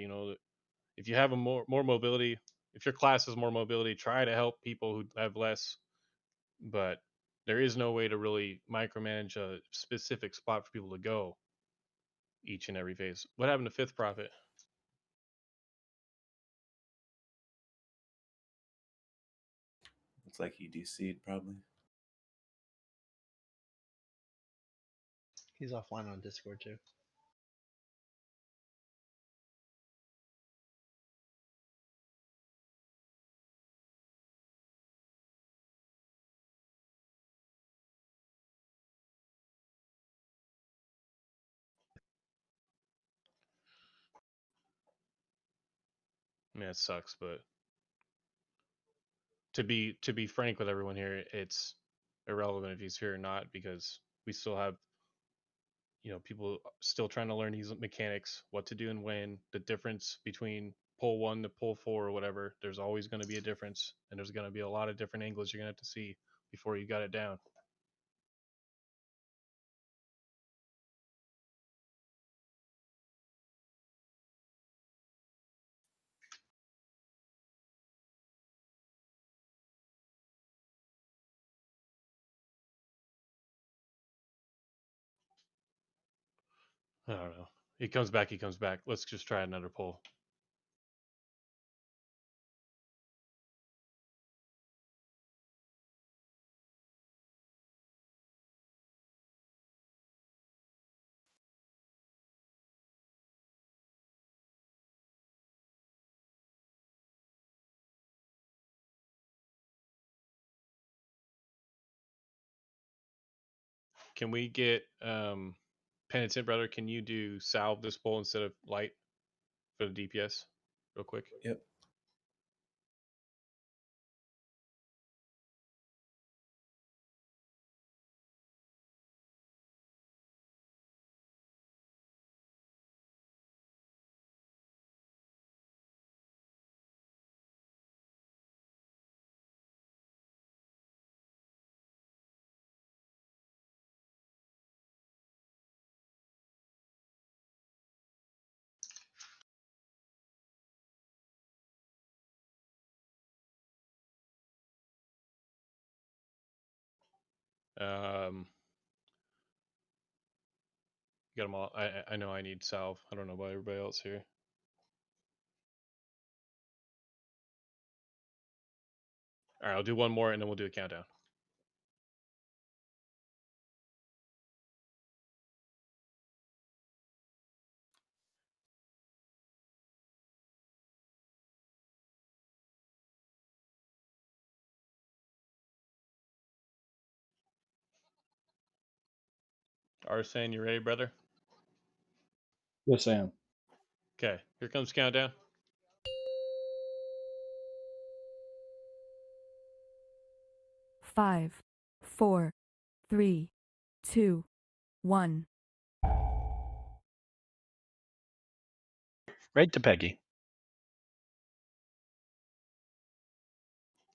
if you have a more mobility, if your class has more mobility, try to help people who have less. But there is no way to really micromanage a specific spot for people to go each and every phase. What happened to Fifth Prophet? Looks like he DC'd probably. He's offline on Discord too. Yeah, it sucks, but to be frank with everyone here, it's irrelevant if he's here or not, because we still have, you know, people still trying to learn these mechanics, what to do and when, the difference between pull 1 to pull 4 or whatever. There's always going to be a difference, and there's going to be a lot of different angles you're going to have to see before you got it down. I don't know. He comes back. He comes back. Let's just try another pull. Can we get Penitent Brother? Can you do salve this pull instead of light for the DPS real quick? Yep. Got them all. I know I need salve. I don't know about everybody else here. All right, I'll do one more and then we'll do a countdown. Arsene, you ready, brother? Yes, I am. Okay, here comes countdown. 5, 4, 3, 2, 1. Right to Peggy.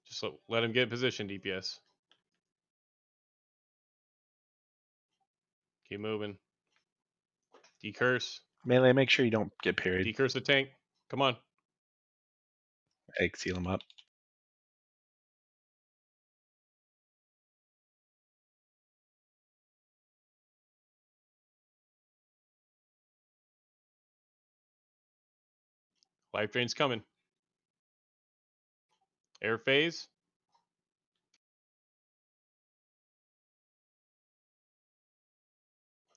Just let him get in position, DPS. Keep moving. Decurse. Melee, make sure you don't get parried. Decurse the tank. Come on. Egg seal him up. Life drain's coming. Air phase.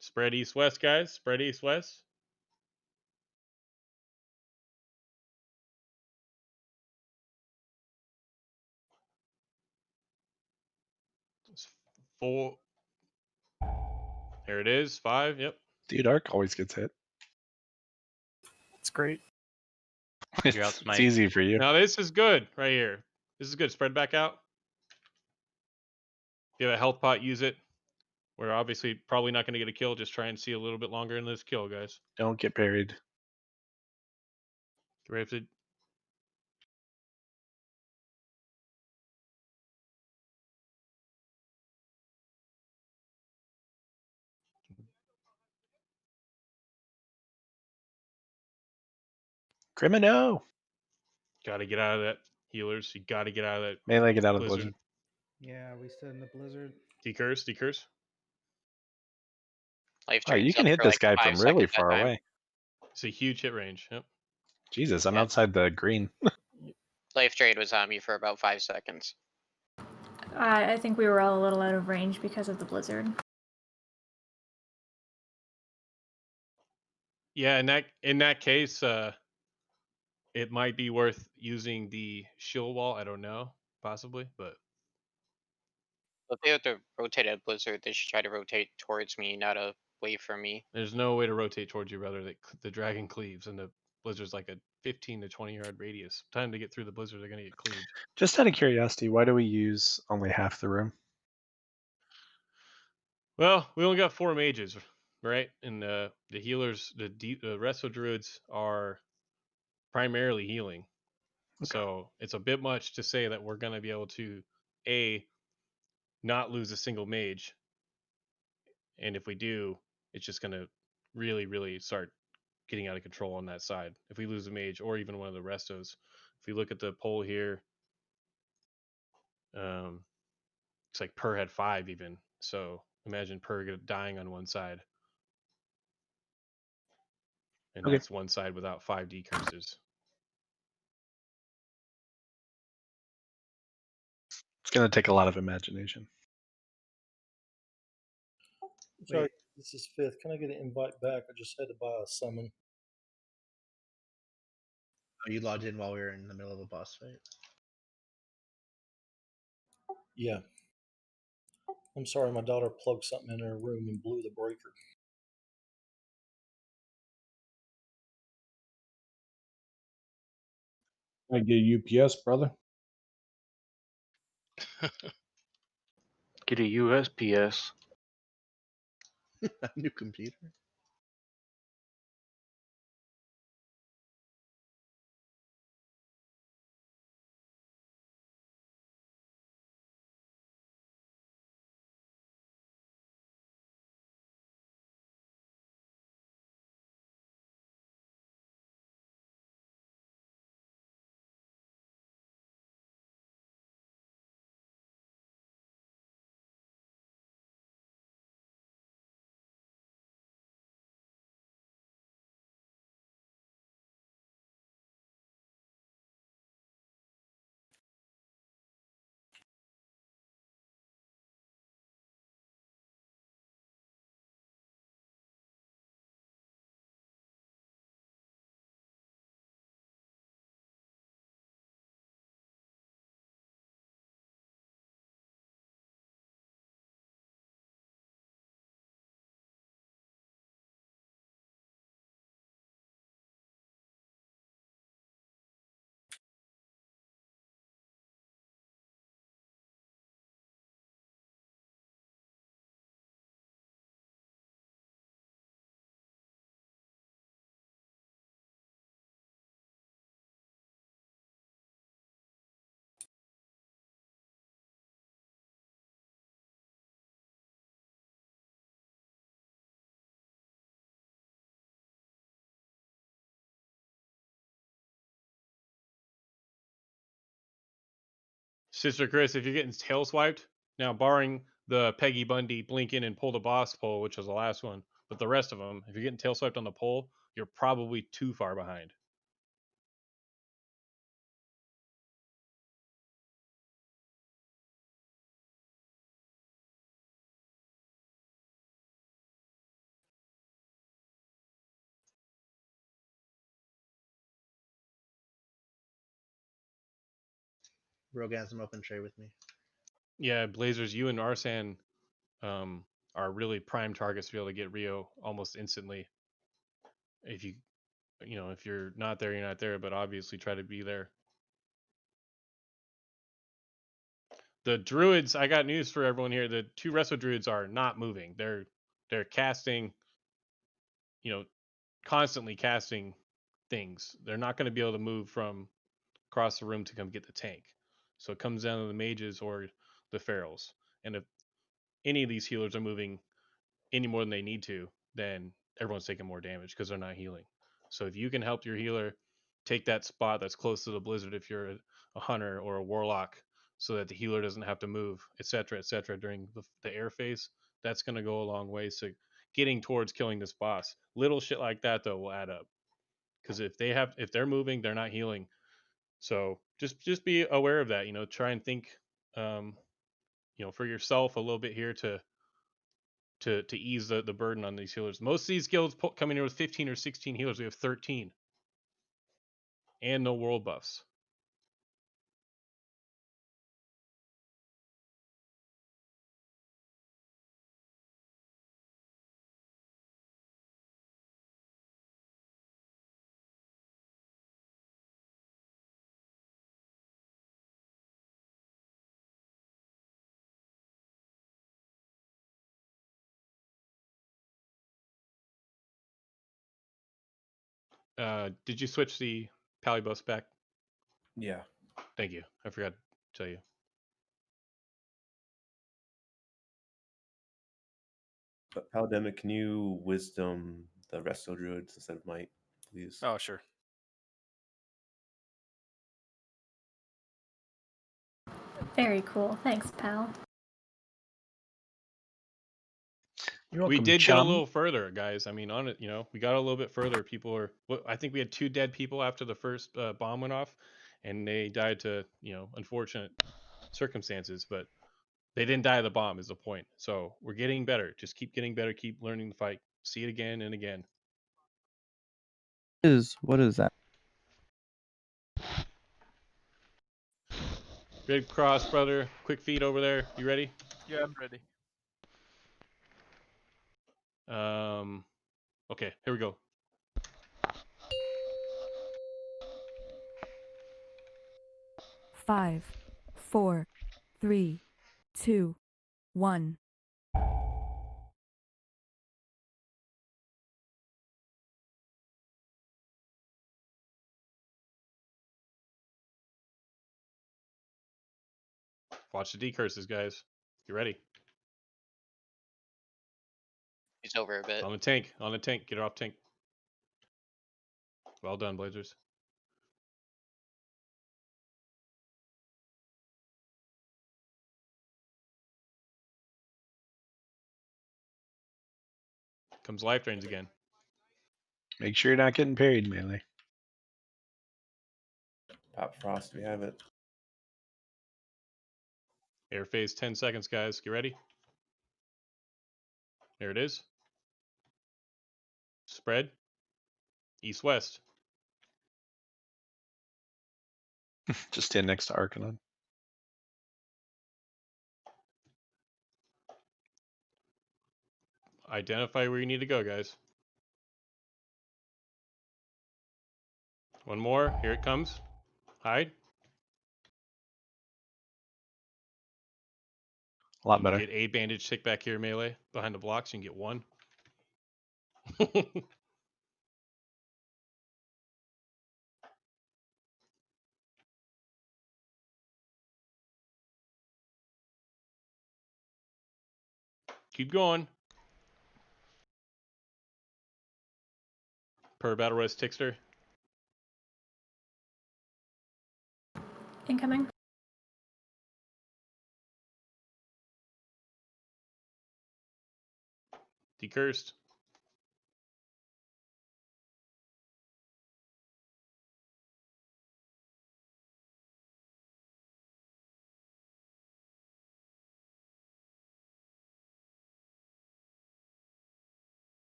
Spread east-west, guys. Spread east-west. It's 4. There it is. 5. Yep. Dude, Arc always gets hit. It's great. It's easy for you. Now this is good right here. This is good. Spread back out. If you have a health pot, use it. We're obviously probably not going to get a kill. Just try and see a little bit longer in this kill, guys. Don't get parried. Get ready to... Crimino. Got to get out of that, healers. You got to get out of that. Melee, get out of the blizzard. Yeah, we stood in the blizzard. Decurse, decurse. Life Oh, you drain's can up hit for this like guy 5 from really seconds that far time. away. It's a huge hit range. Yep. Jesus, I'm outside the green. Life drain was on me for about 5 seconds. I think we were all a little out of range because of the blizzard. Yeah, in that case, it might be worth using the shield wall. I don't know, possibly, but If they have to rotate at blizzard, they should try to rotate towards me, not away from me. there's no way to rotate towards you, brother. The dragon cleaves, and the blizzard's like a 15 to 20 yard radius. Time to get through the blizzard, they're gonna get cleaved. Just out of curiosity, why do we use only half the room? Well, we only got 4 mages, right? And the healers, the resto druids are primarily healing. So it's a bit much to say that we're going to be able to not lose a single mage, and if we do, it's just going to really start getting out of control on that side. If we lose a mage or even one of the restos, if we look at the poll here, it's like Per had 5 even. So imagine Per dying on one side, and that's one side without 5 decurses. It's going to take a lot of imagination. Sorry, this is Fifth. Can I get an invite back? I just had to buy a summon. Oh, you logged in while we were in the middle of a boss fight? Yeah. I'm sorry, my daughter plugged something in her room and blew the breaker. I get a UPS, brother. Get a USPS. A new computer? Sister Chris, if you're getting tail swiped, now barring the Peggy Bundy blink in and pull the boss poll, which was the last one, but the rest of them, if you're getting tail swiped on the poll, you're probably too far behind. Rogasm open trade with me. Yeah, Blazers, you and Arsan are really prime targets to be able to get Rio almost instantly. If if you're not there, you're not there, but obviously try to be there. The druids, I got news for everyone here. The 2 resto druids are not moving. They're casting, constantly casting things. They're not going to be able to move from across the room to come get the tank. So it comes down to the mages or the ferals. And if any of these healers are moving any more than they need to, then everyone's taking more damage because they're not healing. So if you can help your healer take that spot that's close to the blizzard, if you're a hunter or a warlock, so that the healer doesn't have to move, etc., during the air phase, that's going to go a long way to getting towards killing this boss. Little shit like that though will add up, because if they're moving, they're not healing. So just be aware of that. Try and think, for yourself a little bit here to ease the burden on these healers. Most of these guilds coming here with 15 or 16 healers. We have 13, and no world buffs. Did you switch the pally buffs back? Yeah. Thank you. I forgot to tell you. But Palademic, can you wisdom the resto druids instead of might, please? Oh, sure. Very cool. Thanks, pal. You're welcome, We did chum. get a little further, guys. I mean, on it, we got a little bit further. People are. I think we had 2 dead people after the first bomb went off, and they died to unfortunate circumstances. But they didn't die of the bomb. Is the point? So we're getting better. Just keep getting better. Keep learning the fight. See it again and again. What is that? Red cross, brother. Quick feet over there. You ready? Yeah, I'm ready. Okay, here we go. Five, 4, 3, 2, 1. Watch the decurses, guys. You ready? He's over a bit. On the tank. On the tank. Get it off tank. Well done, Blazers. Comes life drains again. Make sure you're not getting parried, melee. Pop Frost, we have it. Air phase 10 seconds, guys. Get ready. There it is. Spread. East-west. Just stand next to Arcanon. Identify where you need to go, guys. One more. Here it comes. Hide. A lot You better. get a bandage tick back here, melee. Behind the blocks, you can get 1. Keep going. Per battle res Tixter. Incoming. Decursed.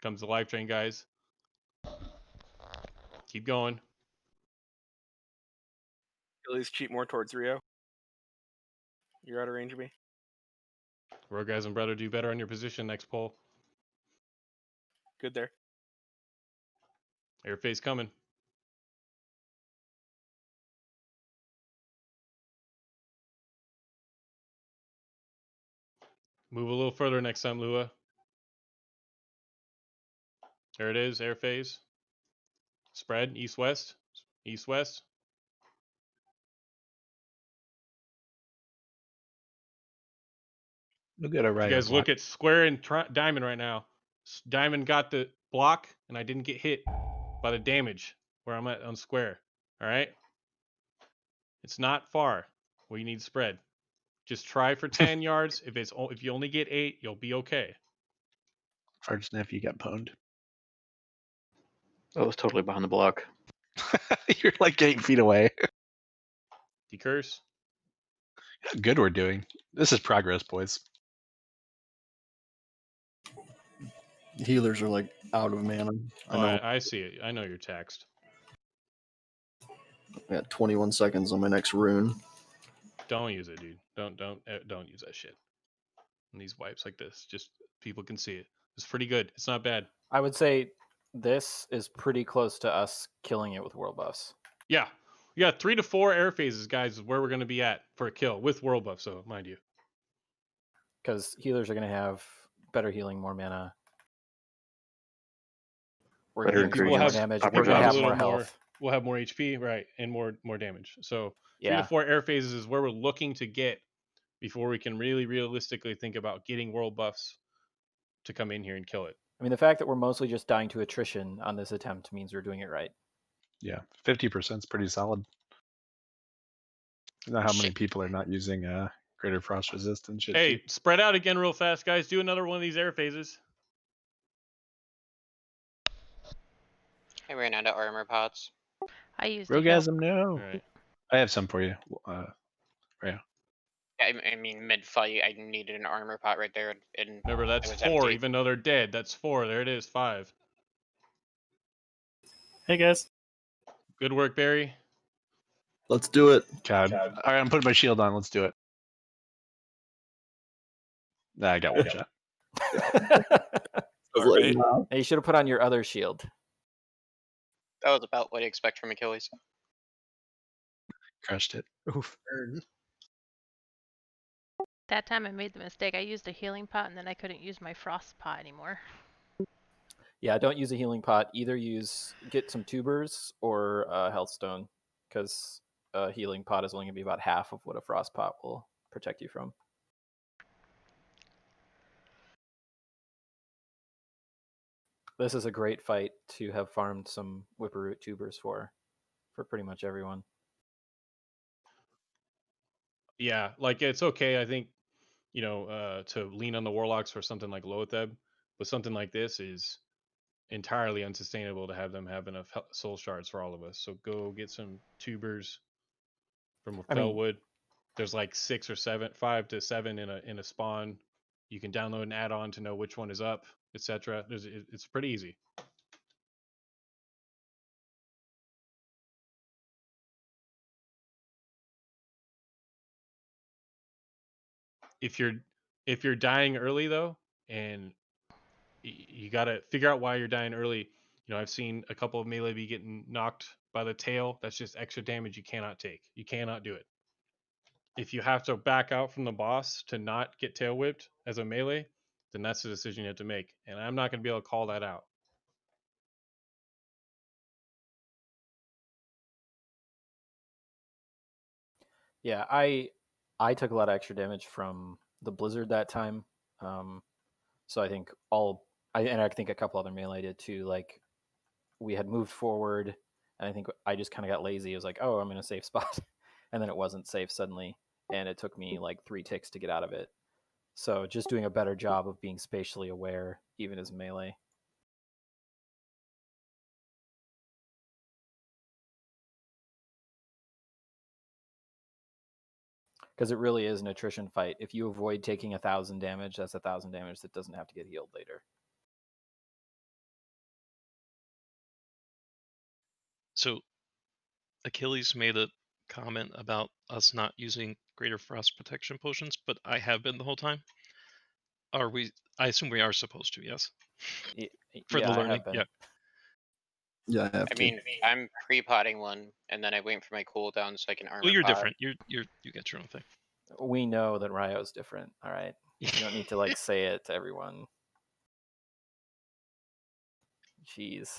Comes the life drain, guys. Keep going. At least cheat more towards Rio. You're out of range of me. Rogue guys and brother, do better on your position next pull. Good there. Air phase coming. Move a little further next time, Lua. There it is, air phase. Spread, east-west. East-west. Look at a You right. guys look at square and diamond right now. Diamond got the block, and I didn't get hit by the damage where I'm at on square. All right? It's not far where you need spread. Just try for 10 yards. If you only get 8, you'll be okay. Fart's nephew got pwned. I was totally behind the block. You're like 8 feet away. Decurse. How good we're doing. This is progress, boys. Healers are like out of mana. Oh, I see it. I know you're taxed. I got 21 seconds on my next rune. Don't use it, dude. Don't use that shit. And these wipes like this, just people can see it. It's pretty good. It's not bad. I would say this is pretty close to us killing it with world buffs. Yeah. We got 3 to 4 air phases, guys, is where we're going to be at for a kill with world buff, so mind you. Because healers are going to have better healing, more mana. We're Better gonna People increase will more have- damage. Papa We're gonna John's. have a little more health. We'll have more HP, right, and more damage. So 3 to Yeah. 4 air phases is where we're looking to get before we can really realistically think about getting world buffs to come in here and kill it. I mean, the fact that we're mostly just dying to attrition on this attempt means we're doing it right. Yeah, 50% is pretty solid. You know how many people are not using Greater Frost Resist and shit. Hey, too? spread out again real fast, guys. Do another one of these air phases. I ran out of armor pots. I used Rogasm, no. All right. I have some for you. Yeah. I mean, mid-fight, I needed an armor pot right there, and Remember, that's it was 4, empty. even though they're dead. That's 4. There it is, 5. Hey, guys. Good work, Barry. Let's do it. God. All right, I'm putting my shield on. Let's do it. Nah, I got one shot. Hey, you should have put on your other shield. That was about what I expect from Achilles. Crushed it. Oof. That time I made the mistake. I used a healing pot and then I couldn't use my frost pot anymore. Yeah, don't use a healing pot. Either get some tubers or health stone, because a healing pot is only gonna be about half of what a frost pot will protect you from. This is a great fight to have farmed some whipperroot tubers for pretty much everyone. Yeah, like it's okay. I think to lean on the warlocks for something like Loatheb, but something like this is entirely unsustainable to have them have enough soul shards for all of us. So go get some tubers from Felwood. There's like 6 or 7, 5 to 7 in a spawn. You can download an add-on to know which one is up, etc. It's pretty easy. If you're dying early though, and you got to figure out why you're dying early. I've seen a couple of melee be getting knocked by the tail. That's just extra damage you cannot take. You cannot do it. If you have to back out from the boss to not get tail whipped as a melee, then that's the decision you have to make. And I'm not going to be able to call that out. Yeah, I took a lot of extra damage from the blizzard that time. So I think I think a couple other melee did too. Like, we had moved forward, and I think I just kind of got lazy. It was like, oh, I'm in a safe spot, and then it wasn't safe suddenly, and it took me like 3 ticks to get out of it. So just doing a better job of being spatially aware, even as melee. Because it really is an attrition fight. If you avoid taking 1,000 damage, that's 1,000 damage that doesn't have to get healed later. So Achilles made a comment about us not using greater frost protection potions, but I have been the whole time. Are we? I assume we are supposed to, yes. For the learning, yeah. Yeah, I have I mean, I'm pre-potting one, and then I wait for my cooldown so I can armor Well, you're pot. different. You get your own thing. We know that Ryo's different, all right? You don't need to like say it to everyone. Jeez.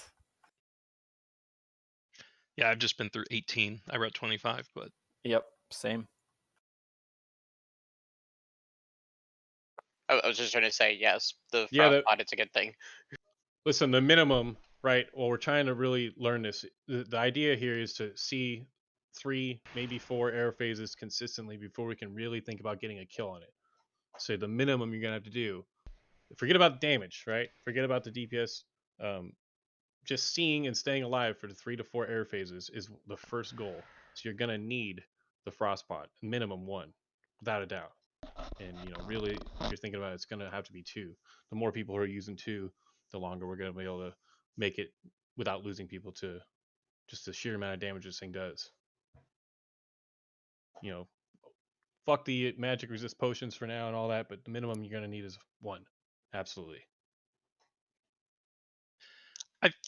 Yeah, I've just been through 18. I read 25, but Yep, same. I was just trying to say, yes, the Yeah, frost pot, it's a good thing. Listen, the minimum, right? Well, we're trying to really learn this. The idea here is to see 3, maybe 4 air phases consistently before we can really think about getting a kill on it. So the minimum you're gonna have to do, forget about damage, right? Forget about the DPS. Just seeing and staying alive for the 3 to 4 air phases is the first goal. So you're gonna need the frostpot, minimum 1, without a doubt. And really, if you're thinking about it, it's gonna have to be 2. The more people who are using 2, the longer we're gonna be able to make it without losing people to just the sheer amount of damage this thing does. Fuck the magic resist potions for now and all that, but the minimum you're gonna need is 1. Absolutely.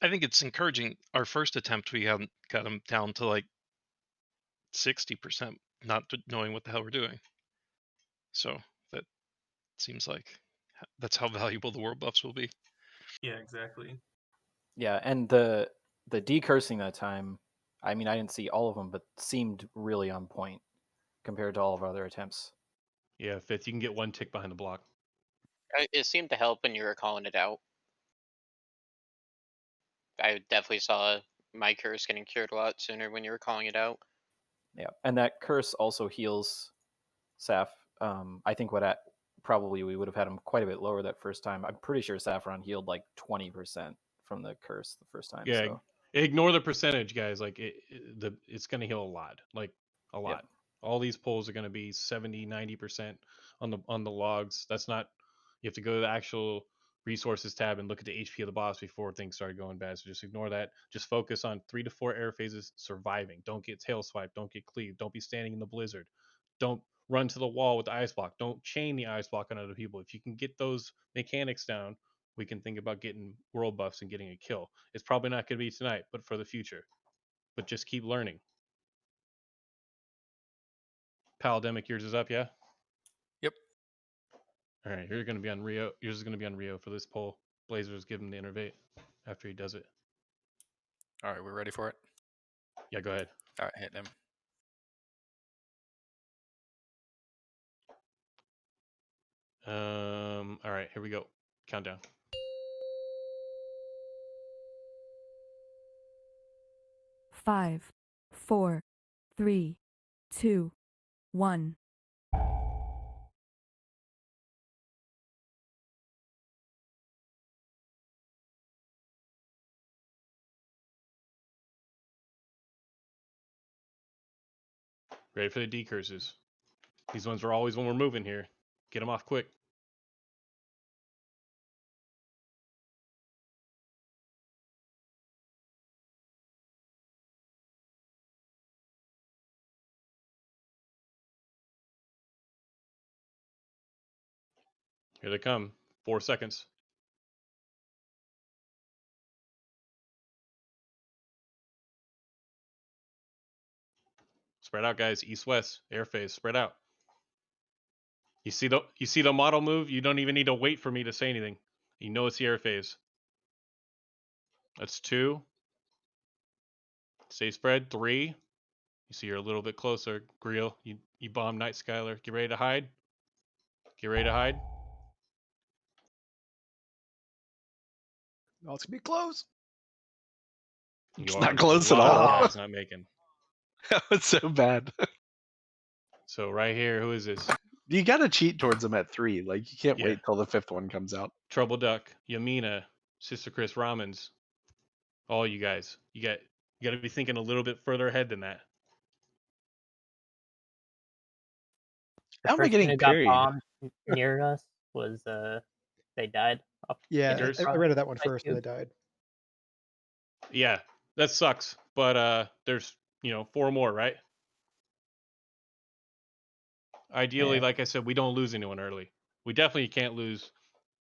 I think it's encouraging. Our first attempt, we haven't got them down to like 60%, not knowing what the hell we're doing. So that seems like that's how valuable the world buffs will be. Yeah, exactly. Yeah, and the decursing that time, I mean, I didn't see all of them, but seemed really on point compared to all of our other attempts. Yeah, Fifth, you can get one tick behind the block. It seemed to help when you were calling it out. I definitely saw my curse getting cured a lot sooner when you were calling it out. Yeah, and that curse also heals Sapph. I think probably we would have had him quite a bit lower that first time. I'm pretty sure Saffron healed like 20% from the curse the first time. Yeah, So ignore the percentage, guys. Like it's going to heal a lot, like a lot. Yep. All these pulls are going to be 70, 90% on the logs. That's not. You have to go to the actual resources tab and look at the HP of the boss before things start going bad. So just ignore that. Just focus on 3 to 4 air phases surviving. Don't get tail swipe. Don't get cleaved. Don't be standing in the blizzard. Don't run to the wall with the ice block. Don't chain the ice block on other people. If you can get those mechanics down, we can think about getting world buffs and getting a kill. It's probably not going to be tonight, but for the future. But just keep learning. Palademic, yours is up, yeah? Yep. All right, you're going to be on Rio. Yours is going to be on Rio for this poll. Blazers give him the innervate after he does it. All right, we're ready for it. Yeah, go ahead. All right, hit him. All right, here we go. Countdown. Five, 4, 3, 2, 1. Ready for the decurses. These ones are always when we're moving here. Get them off quick. Here they come. 4 seconds. Spread out, guys. East west. Air phase. Spread out. You see the model move? You don't even need to wait for me to say anything. You know it's the air phase. That's 2. Stay spread. 3. You see you're a little bit closer. Grill. You bomb Night Skylar. Get ready to hide. Get ready to hide. Oh, it's gonna be close. It's not close at all. It's not making. That was so bad. So right here, who is this? You gotta cheat towards them at 3. Like you can't Yeah. wait till the 5th one comes out. Trouble Duck, Yamina, Sister Chris Ramens. All you guys. You got to be thinking a little bit further ahead than that. The How am I person getting who got parried? bombed near us was they died. Yeah, I read of that one I first, and do. they died. Yeah, that sucks. But there's 4 more, right? Ideally, Yeah. like I said, we don't lose anyone early. We definitely can't lose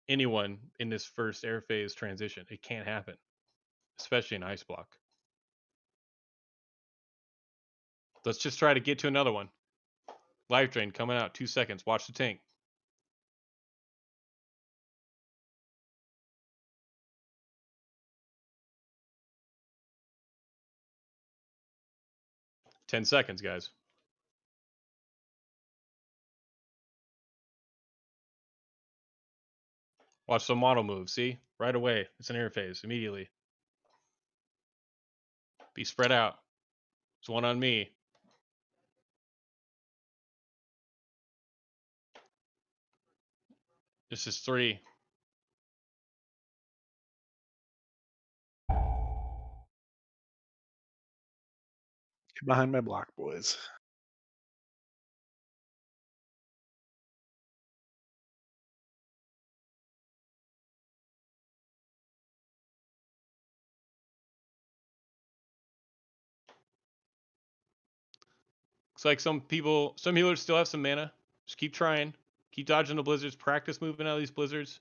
anyone in this first air phase transition. It can't happen, especially in ice block. Let's just try to get to another one. Life drain coming out. 2 seconds. Watch the tank. Ten seconds, guys. Watch the model move. See? Right away. It's an air phase. Immediately. Be spread out. There's one on me. This is 3. Get behind my block, boys. Looks like some healers still have some mana. Just keep trying. Keep dodging the blizzards. Practice moving out of these blizzards.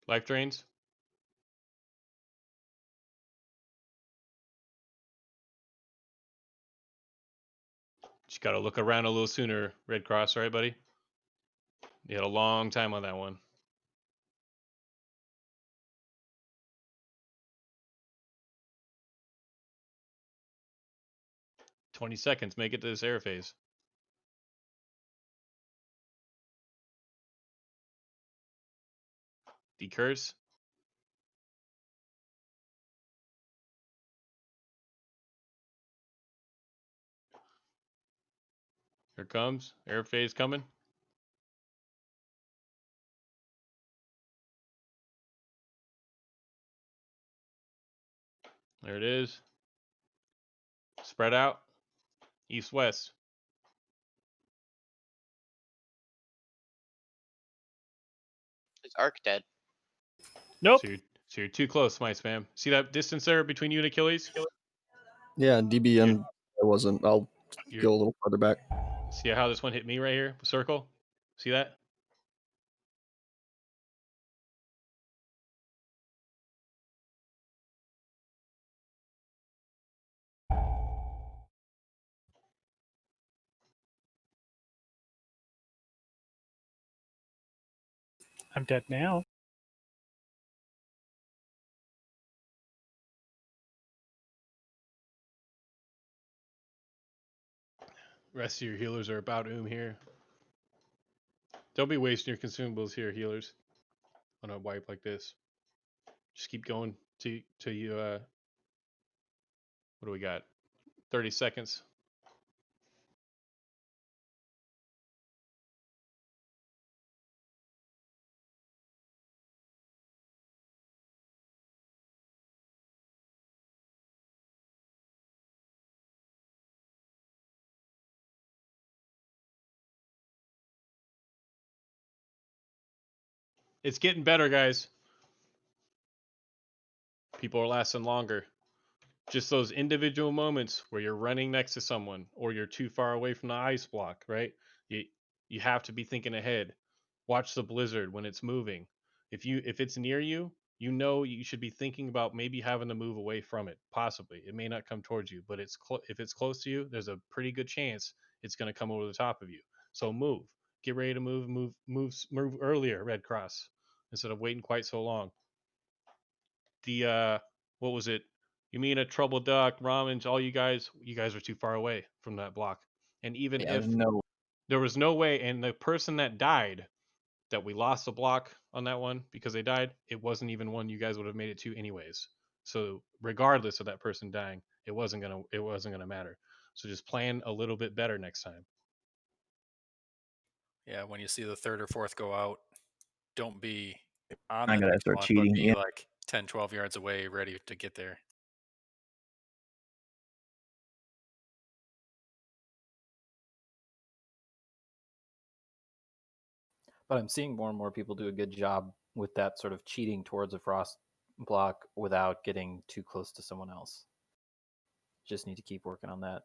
Life drains. Just got to look around a little sooner, Red Cross, right, buddy? You had a long time on that one. "20 seconds, make it to this air phase." Decurse. Here comes. Air phase coming. There it is. Spread out. East-west. Is Arc dead? Nope. So you're too close, my spam. See that distance there between you and Achilles? Yeah, DBN. I wasn't. I'll go a little further back. See how this one hit me right here? Circle. See that? I'm dead now. Rest of your healers are about here. Don't be wasting your consumables here, healers. On a wipe like this. Just keep going till you what do we got? 30 seconds. It's getting better, guys. People are lasting longer. Just those individual moments where you're running next to someone or you're too far away from the ice block, right? You have to be thinking ahead. Watch the blizzard when it's moving. If it's near you, you know you should be thinking about maybe having to move away from it. Possibly, it may not come towards you, but if it's close to you, there's a pretty good chance it's going to come over the top of you. So move. Get ready to move earlier, Red Cross, instead of waiting quite so long. The what was it? You mean a trouble duck, Ramens, all you guys are too far away from that block. And even Yeah, if no. there was no way, and the person that died, that we lost a block on that one because they died, it wasn't even one you guys would have made it to anyways. So regardless of that person dying, it wasn't gonna matter. So just plan a little bit better next time. Yeah, when you see the third or fourth go out, don't be on I'm the gonna next start one, cheating, but be yeah. like 10, 12 yards away, ready to get there. But I'm seeing more and more people do a good job with that sort of cheating towards a frost block without getting too close to someone else. Just need to keep working on that.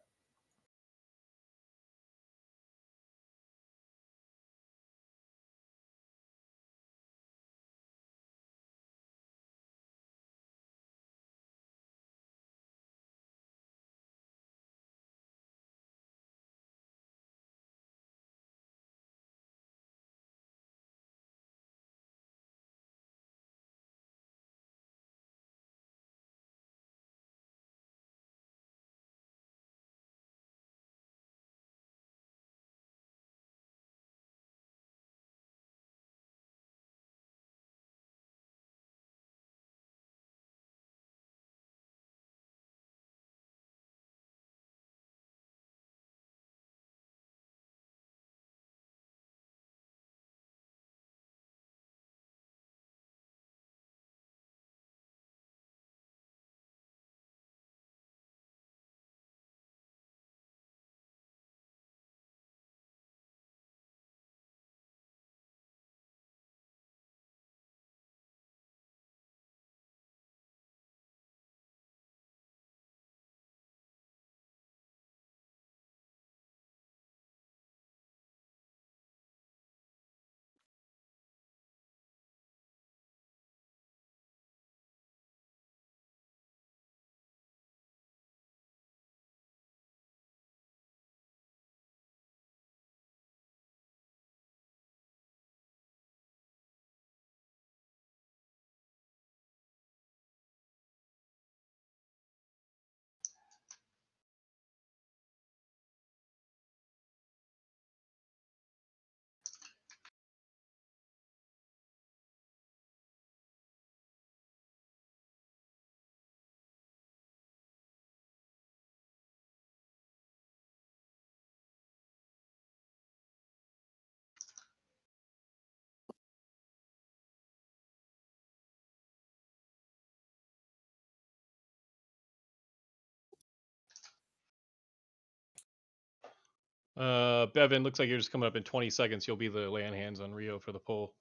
Bevan, looks like you're just coming up in 20 seconds. You'll be the laying hands on Rio for the pull.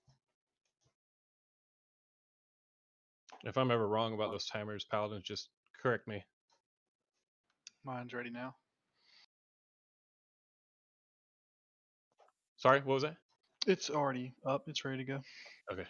If I'm ever wrong about those timers, Paladins, just correct me. Mine's ready now. Sorry, what was that? It's already up. It's ready to go. Okay.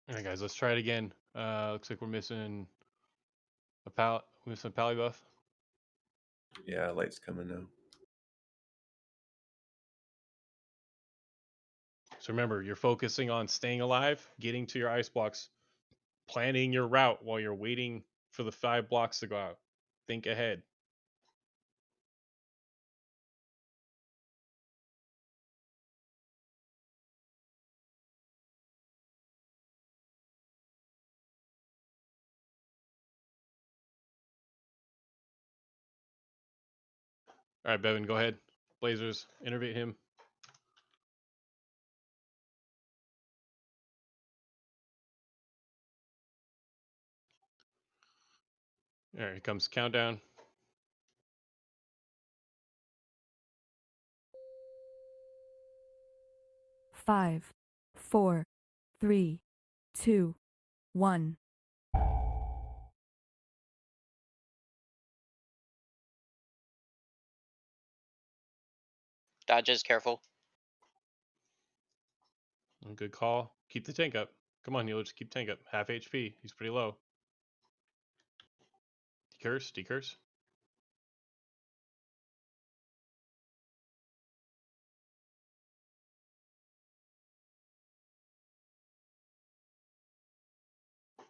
All right, guys, let's try it again. Looks like we're missing a pally buff. Yeah, light's coming now. So remember, you're focusing on staying alive, getting to your ice blocks, planning your route while you're waiting for the 5 blocks to go out. Think ahead. All right, Bevan, go ahead. Blazers, innervate him. All right, here comes countdown. Five, 4, 3, 2, 1. Dodges, careful. Good call. Keep the tank up. Come on, Healer, just keep tank up. Half HP. He's pretty low. Decurse, decurse.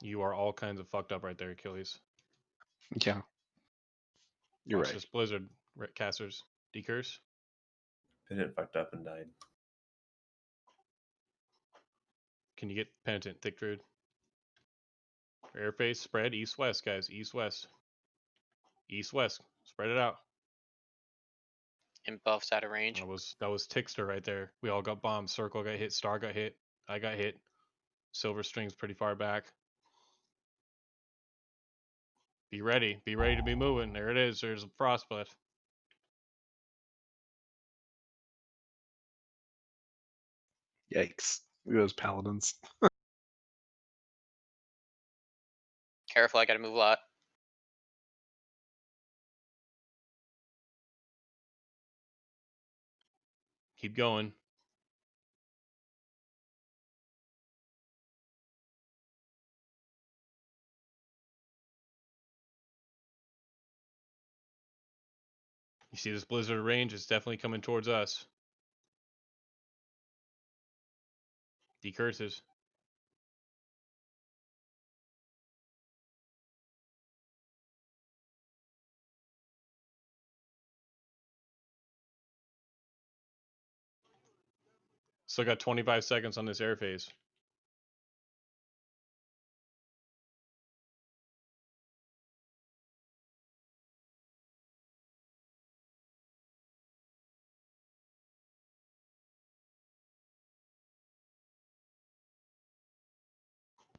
You are all kinds of fucked up right there, Achilles. Yeah. You're Watch right. this blizzard, casters. Decurse. Penitent fucked up and died. Can you get Penitent, Thick Druid? Airface, spread, east-west, guys. East-west. East-west. Spread it out. And buffs out of range. That was Tixter right there. We all got bombed. Circle got hit. Star got hit. I got hit. Silver String's pretty far back. Be ready. Be ready to be moving. There it is. There's a frostbite. Yikes. Look at those paladins. Careful, I gotta move a lot. Keep going. You see this blizzard range? It's definitely coming towards us. Decurses. Still got 25 seconds on this air phase.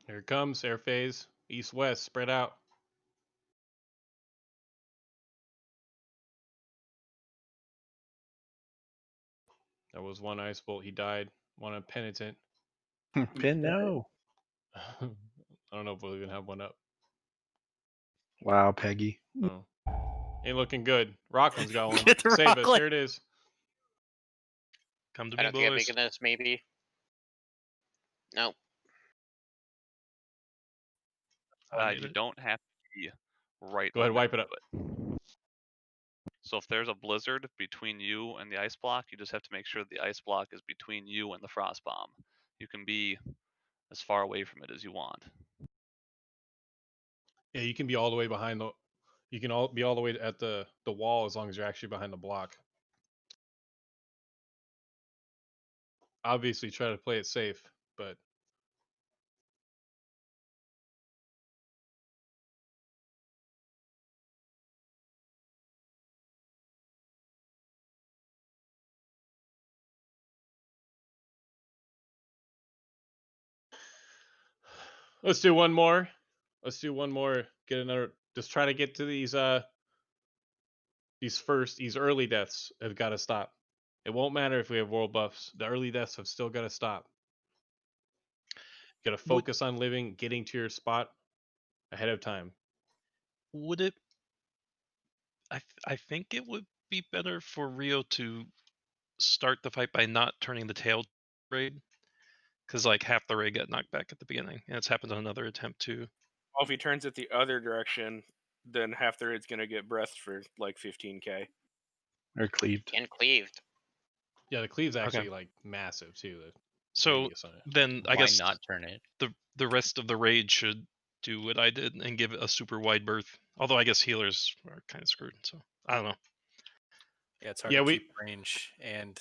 Here it comes, air phase. East-west, spread out. That was one ice bolt. He died. One a penitent. Pin no. I don't know if we'll even have one up. Wow, Peggy. Oh. Ain't looking good. Rockland's got one. Get the Save us. Rockland. Here it is. Come to I me, don't think I'm boys. making this, maybe. Nope. You don't have to be right. Go ahead, on wipe it up. So if there's a blizzard between you and the ice block, you just have to make sure the ice block is between you and the frost bomb. You can be as far away from it as you want. Yeah, you can be all the way behind the. You can be all the way at the wall as long as you're actually behind the block. Obviously, try to play it safe, but Let's do one more. Let's do one more. Get another. Just try to get to these early deaths have got to stop. It won't matter if we have world buffs. The early deaths have still got to stop. Got to focus on living, getting to your spot ahead of time. Would it? I think it would be better for Rio to start the fight by not turning the tail raid, because like half the raid got knocked back at the beginning, and it's happened on another attempt too. Well, if he turns it the other direction, then half the raid's gonna get breathed for like 15k. Or cleaved. And cleaved. Yeah, the cleave's actually like massive too. The So radius on it. then I Why guess not turn it? the rest of the raid should do what I did and give it a super wide berth. Although I guess healers are kind of screwed, so I don't know. Yeah, it's hard Yeah, to we- keep range and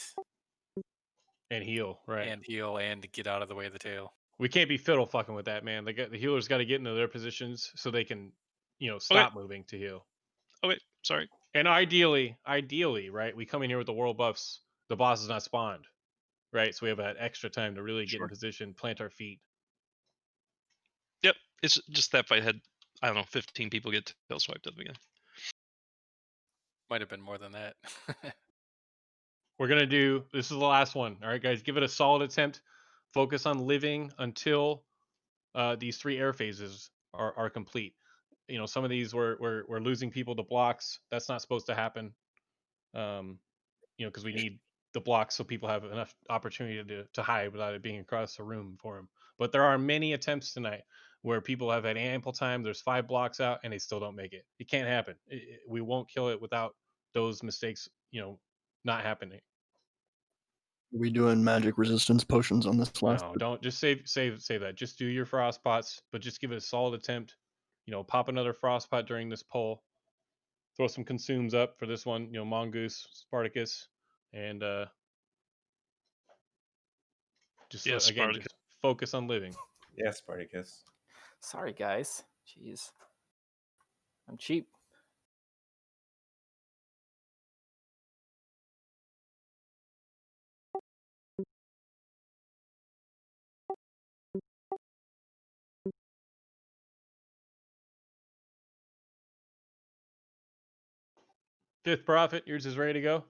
heal, right? And heal and get out of the way of the tail. We can't be fiddle fucking with that, man. The healers got to get into their positions so they can, stop moving to heal. Okay, sorry. And ideally, right? We come in here with the world buffs. The boss is not spawned, right? So we have that extra time to really get in position, plant our feet. Yep, it's just that fight had, I don't know, 15 people get tail swiped at the beginning. Might have been more than that. We're gonna do. This is the last one. All right, guys, give it a solid attempt. Focus on living until these 3 air phases are complete. Some of these we're losing people to blocks. That's not supposed to happen. Because we need the blocks so people have enough opportunity to hide without it being across the room for them. But there are many attempts tonight where people have had ample time. There's 5 blocks out and they still don't make it. It can't happen. We won't kill it without those mistakes, not happening. Are we doing magic resistance potions on this last? No, don't just save that. Just do your frost pots, but just give it a solid attempt. Pop another frost pot during this poll. Throw some consumes up for this one. Mongoose, Spartacus, and just focus on living. Yeah, Spartacus. Sorry, guys. Jeez. I'm cheap. Fifth Prophet, yours is ready to go?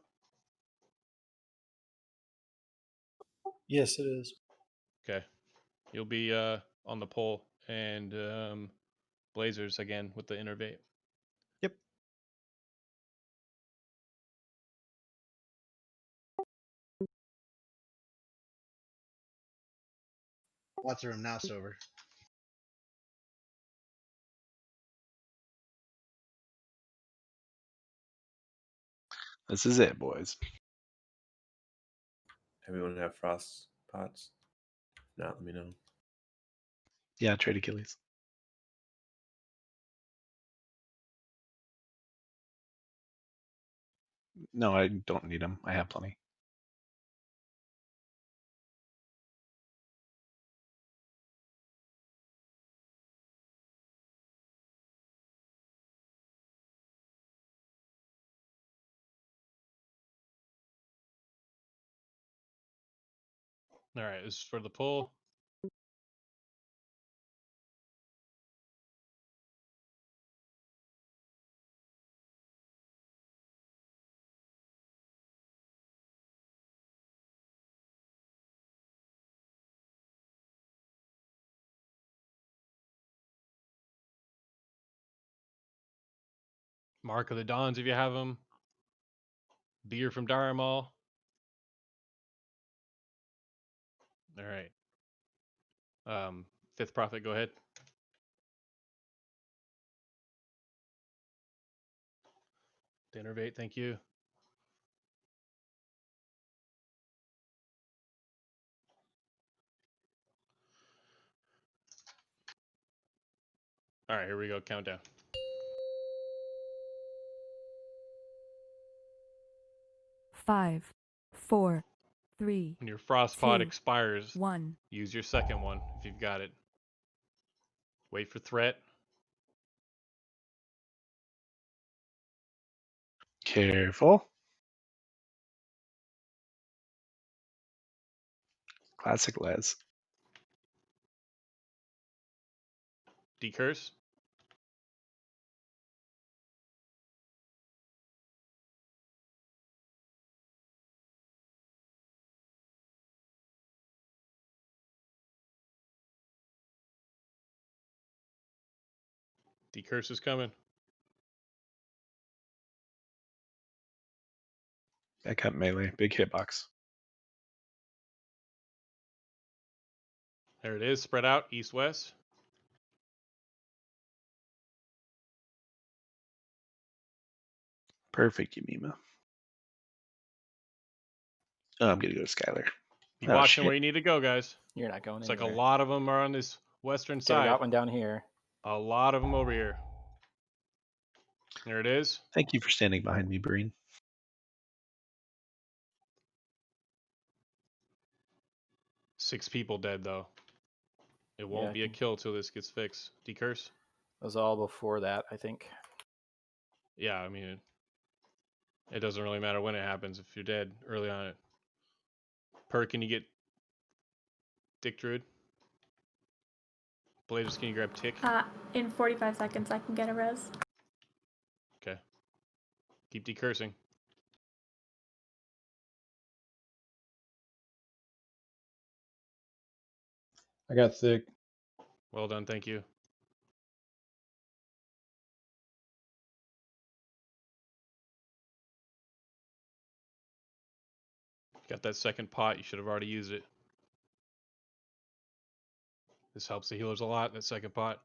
Yes, it is. Okay. You'll be on the pole, and Blazers again with the innervate. Yep. Lots of room now, Sober. This is it, boys. Everyone have frost pots? If not, let me know. Yeah, trade Achilles. No, I don't need them. I have plenty. All right, this is for the pull. Mark of the Dawns if you have them. Beer from Daramal. All right. Fifth Prophet, go ahead. Innervate, thank you. All right, here we go. Countdown. 5, 4, 3. When your frost pot 2, expires, 1. use your second one if you've got it. Wait for threat. Careful. Classic Les. Decurse. Decurse is coming. I got melee. Big hitbox. There it is. Spread out. East west. Perfect, Yumima. Oh, I'm gonna go to Skylar. Be Oh, watching shit. where you need to go, guys. You're not going It's like a anywhere. lot of them are on this western Okay, I side. got one down here. A lot of them over here. There it is. Thank you for standing behind me, Breen. Six people dead though. It won't Yeah, be a kill till this gets fixed. Decurse. It was all before that, I think. Yeah, I mean, it doesn't really matter when it happens if you're dead early on it. Per, can you get Dick Druid? Blazers, can you grab Tick? In 45 seconds, I can get a res. Okay. Keep decursing. I got thick. Well done, thank you. Got that second pot, you should have already used it. This helps the healers a lot, that second pot.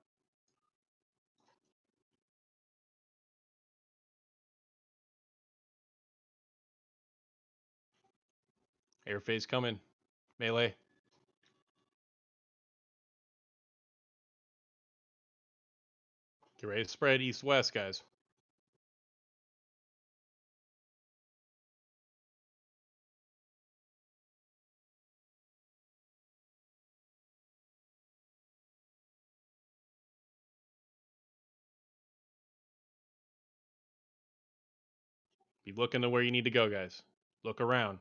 Air phase coming. Melee. Get ready to spread east-west, guys. Be looking to where you need to go, guys. Look around.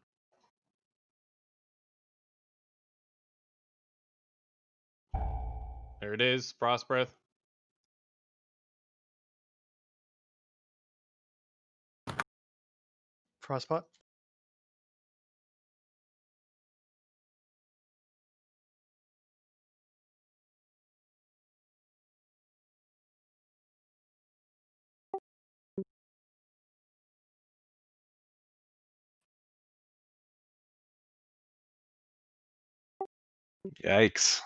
There it is, Frost Breath. Frostbot. Yikes.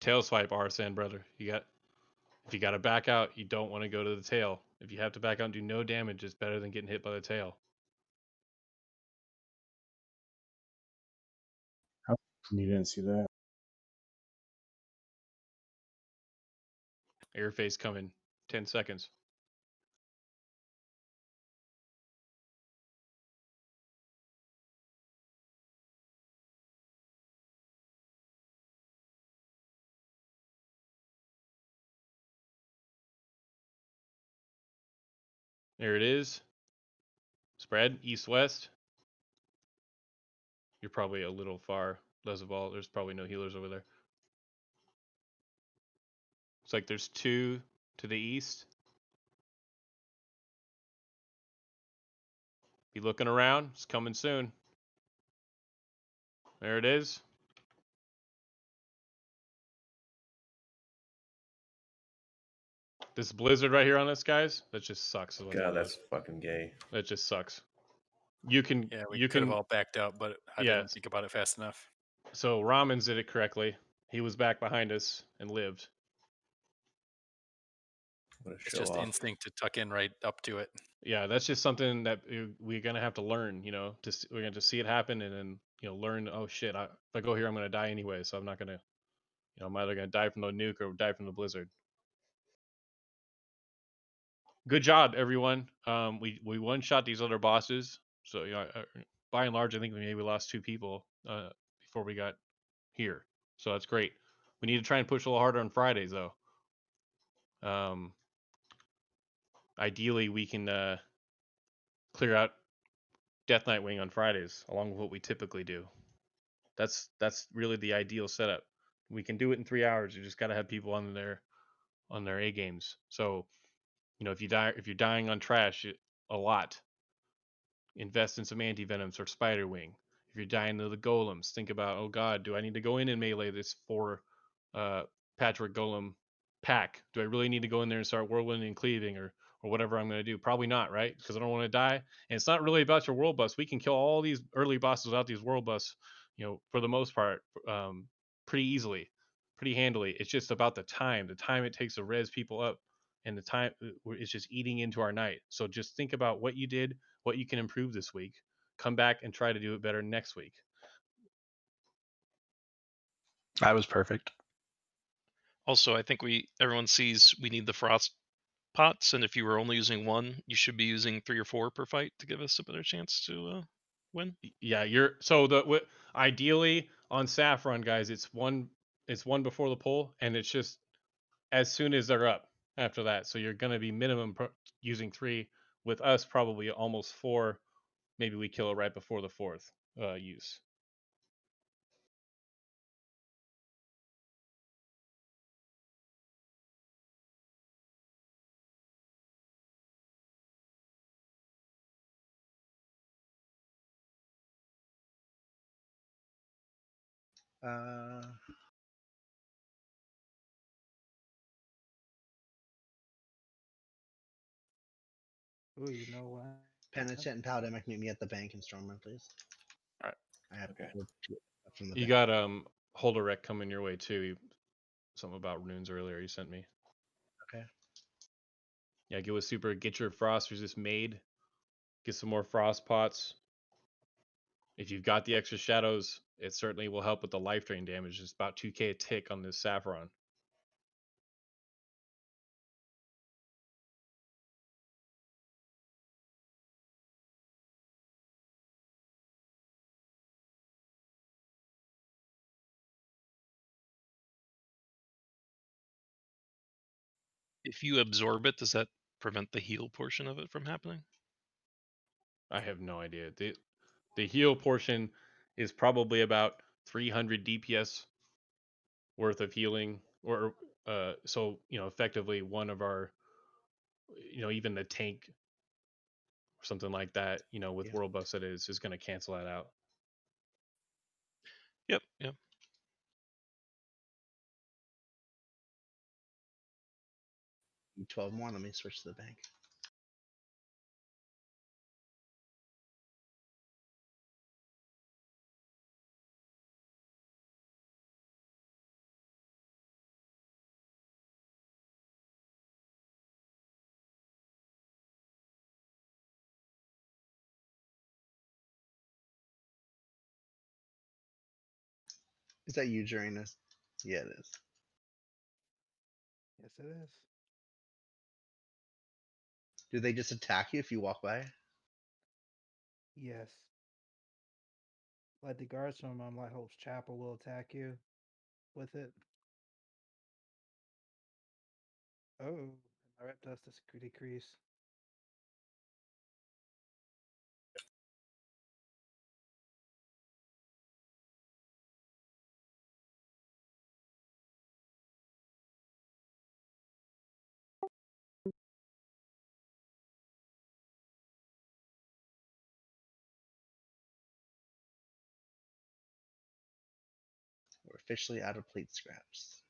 Tail swipe, Arsene, brother. If you got to back out, you don't want to go to the tail. If you have to back out and do no damage, it's better than getting hit by the tail. You didn't see that. Air phase coming. 10 seconds. There it is. Spread east-west. You're probably a little far. Lesavall, there's probably no healers over there. Looks like there's two to the east. Be looking around. It's coming soon. There it is. This blizzard right here on us, guys, that just sucks. God, that's fucking gay. That just sucks. You can Yeah, we you could have can all backed out, but I yeah. didn't think about it fast enough. So Ramens did it correctly. He was back behind us and lived. It's just instinct to tuck in right up to it. Yeah, that's just something that we're gonna have to learn. You know, we're gonna just see it happen and then learn. Oh shit! If I go here, I'm gonna die anyway. So I'm not gonna. I'm either gonna die from the nuke or die from the blizzard. Good job, everyone. We one shot these other bosses. So by and large, I think we maybe lost 2 people before we got here. So that's great. We need to try and push a little harder on Fridays, though. Ideally, we can clear out Death Knight Wing on Fridays, along with what we typically do. That's really the ideal setup. We can do it in 3 hours. You just got to have people on their A games. So, if you're dying on trash a lot, invest in some anti-venoms or spider wing. If you're dying to the golems, think about, oh god, do I need to go in and melee this 4 patchwork golem pack? Do I really need to go in there and start whirlwinding and cleaving or whatever I'm going to do? Probably not, right? Because I don't want to die. And it's not really about your world bus. We can kill all these early bosses without these world bus, for the most part, pretty easily, pretty handily. It's just about the time it takes to res people up, and the time it's just eating into our night. So just think about what you did, what you can improve this week. Come back and try to do it better next week. I was perfect. Also, I think everyone sees we need the frost pots, and if you were only using one, you should be using 3 or 4 per fight to give us a better chance to win. Yeah, ideally on Saffron, guys, it's one before the pull, and it's just as soon as they're up after that. So you're going to be minimum using 3, with us probably almost 4. Maybe we kill it right before the 4th use. Ooh, you know what? Penitent and Palademic, meet me at the bank in Stormwind, please. All right. I have Okay. from the You bank. got Holderek coming your way too. Something about runes earlier you sent me. Okay. Yeah, get your frost resist made. Get some more frost pots. If you've got the extra shadows, it certainly will help with the life drain damage. It's about 2k a tick on this Saffron. If you absorb it, does that prevent the heal portion of it from happening? I have no idea. The heal portion is probably about 300 DPS worth of healing, or so effectively one of our, even the tank or something like that, with world buffs that is going to cancel that out. Yep. 12 more. Let me switch to the bank. Is that you, Jorinus? Yeah, it is. Yes, it is. Do they just attack you if you walk by? Yes. Like the guards from Light Hope's Chapel will attack you with it. Oh, my rep does decrease. We're officially out of plate scraps.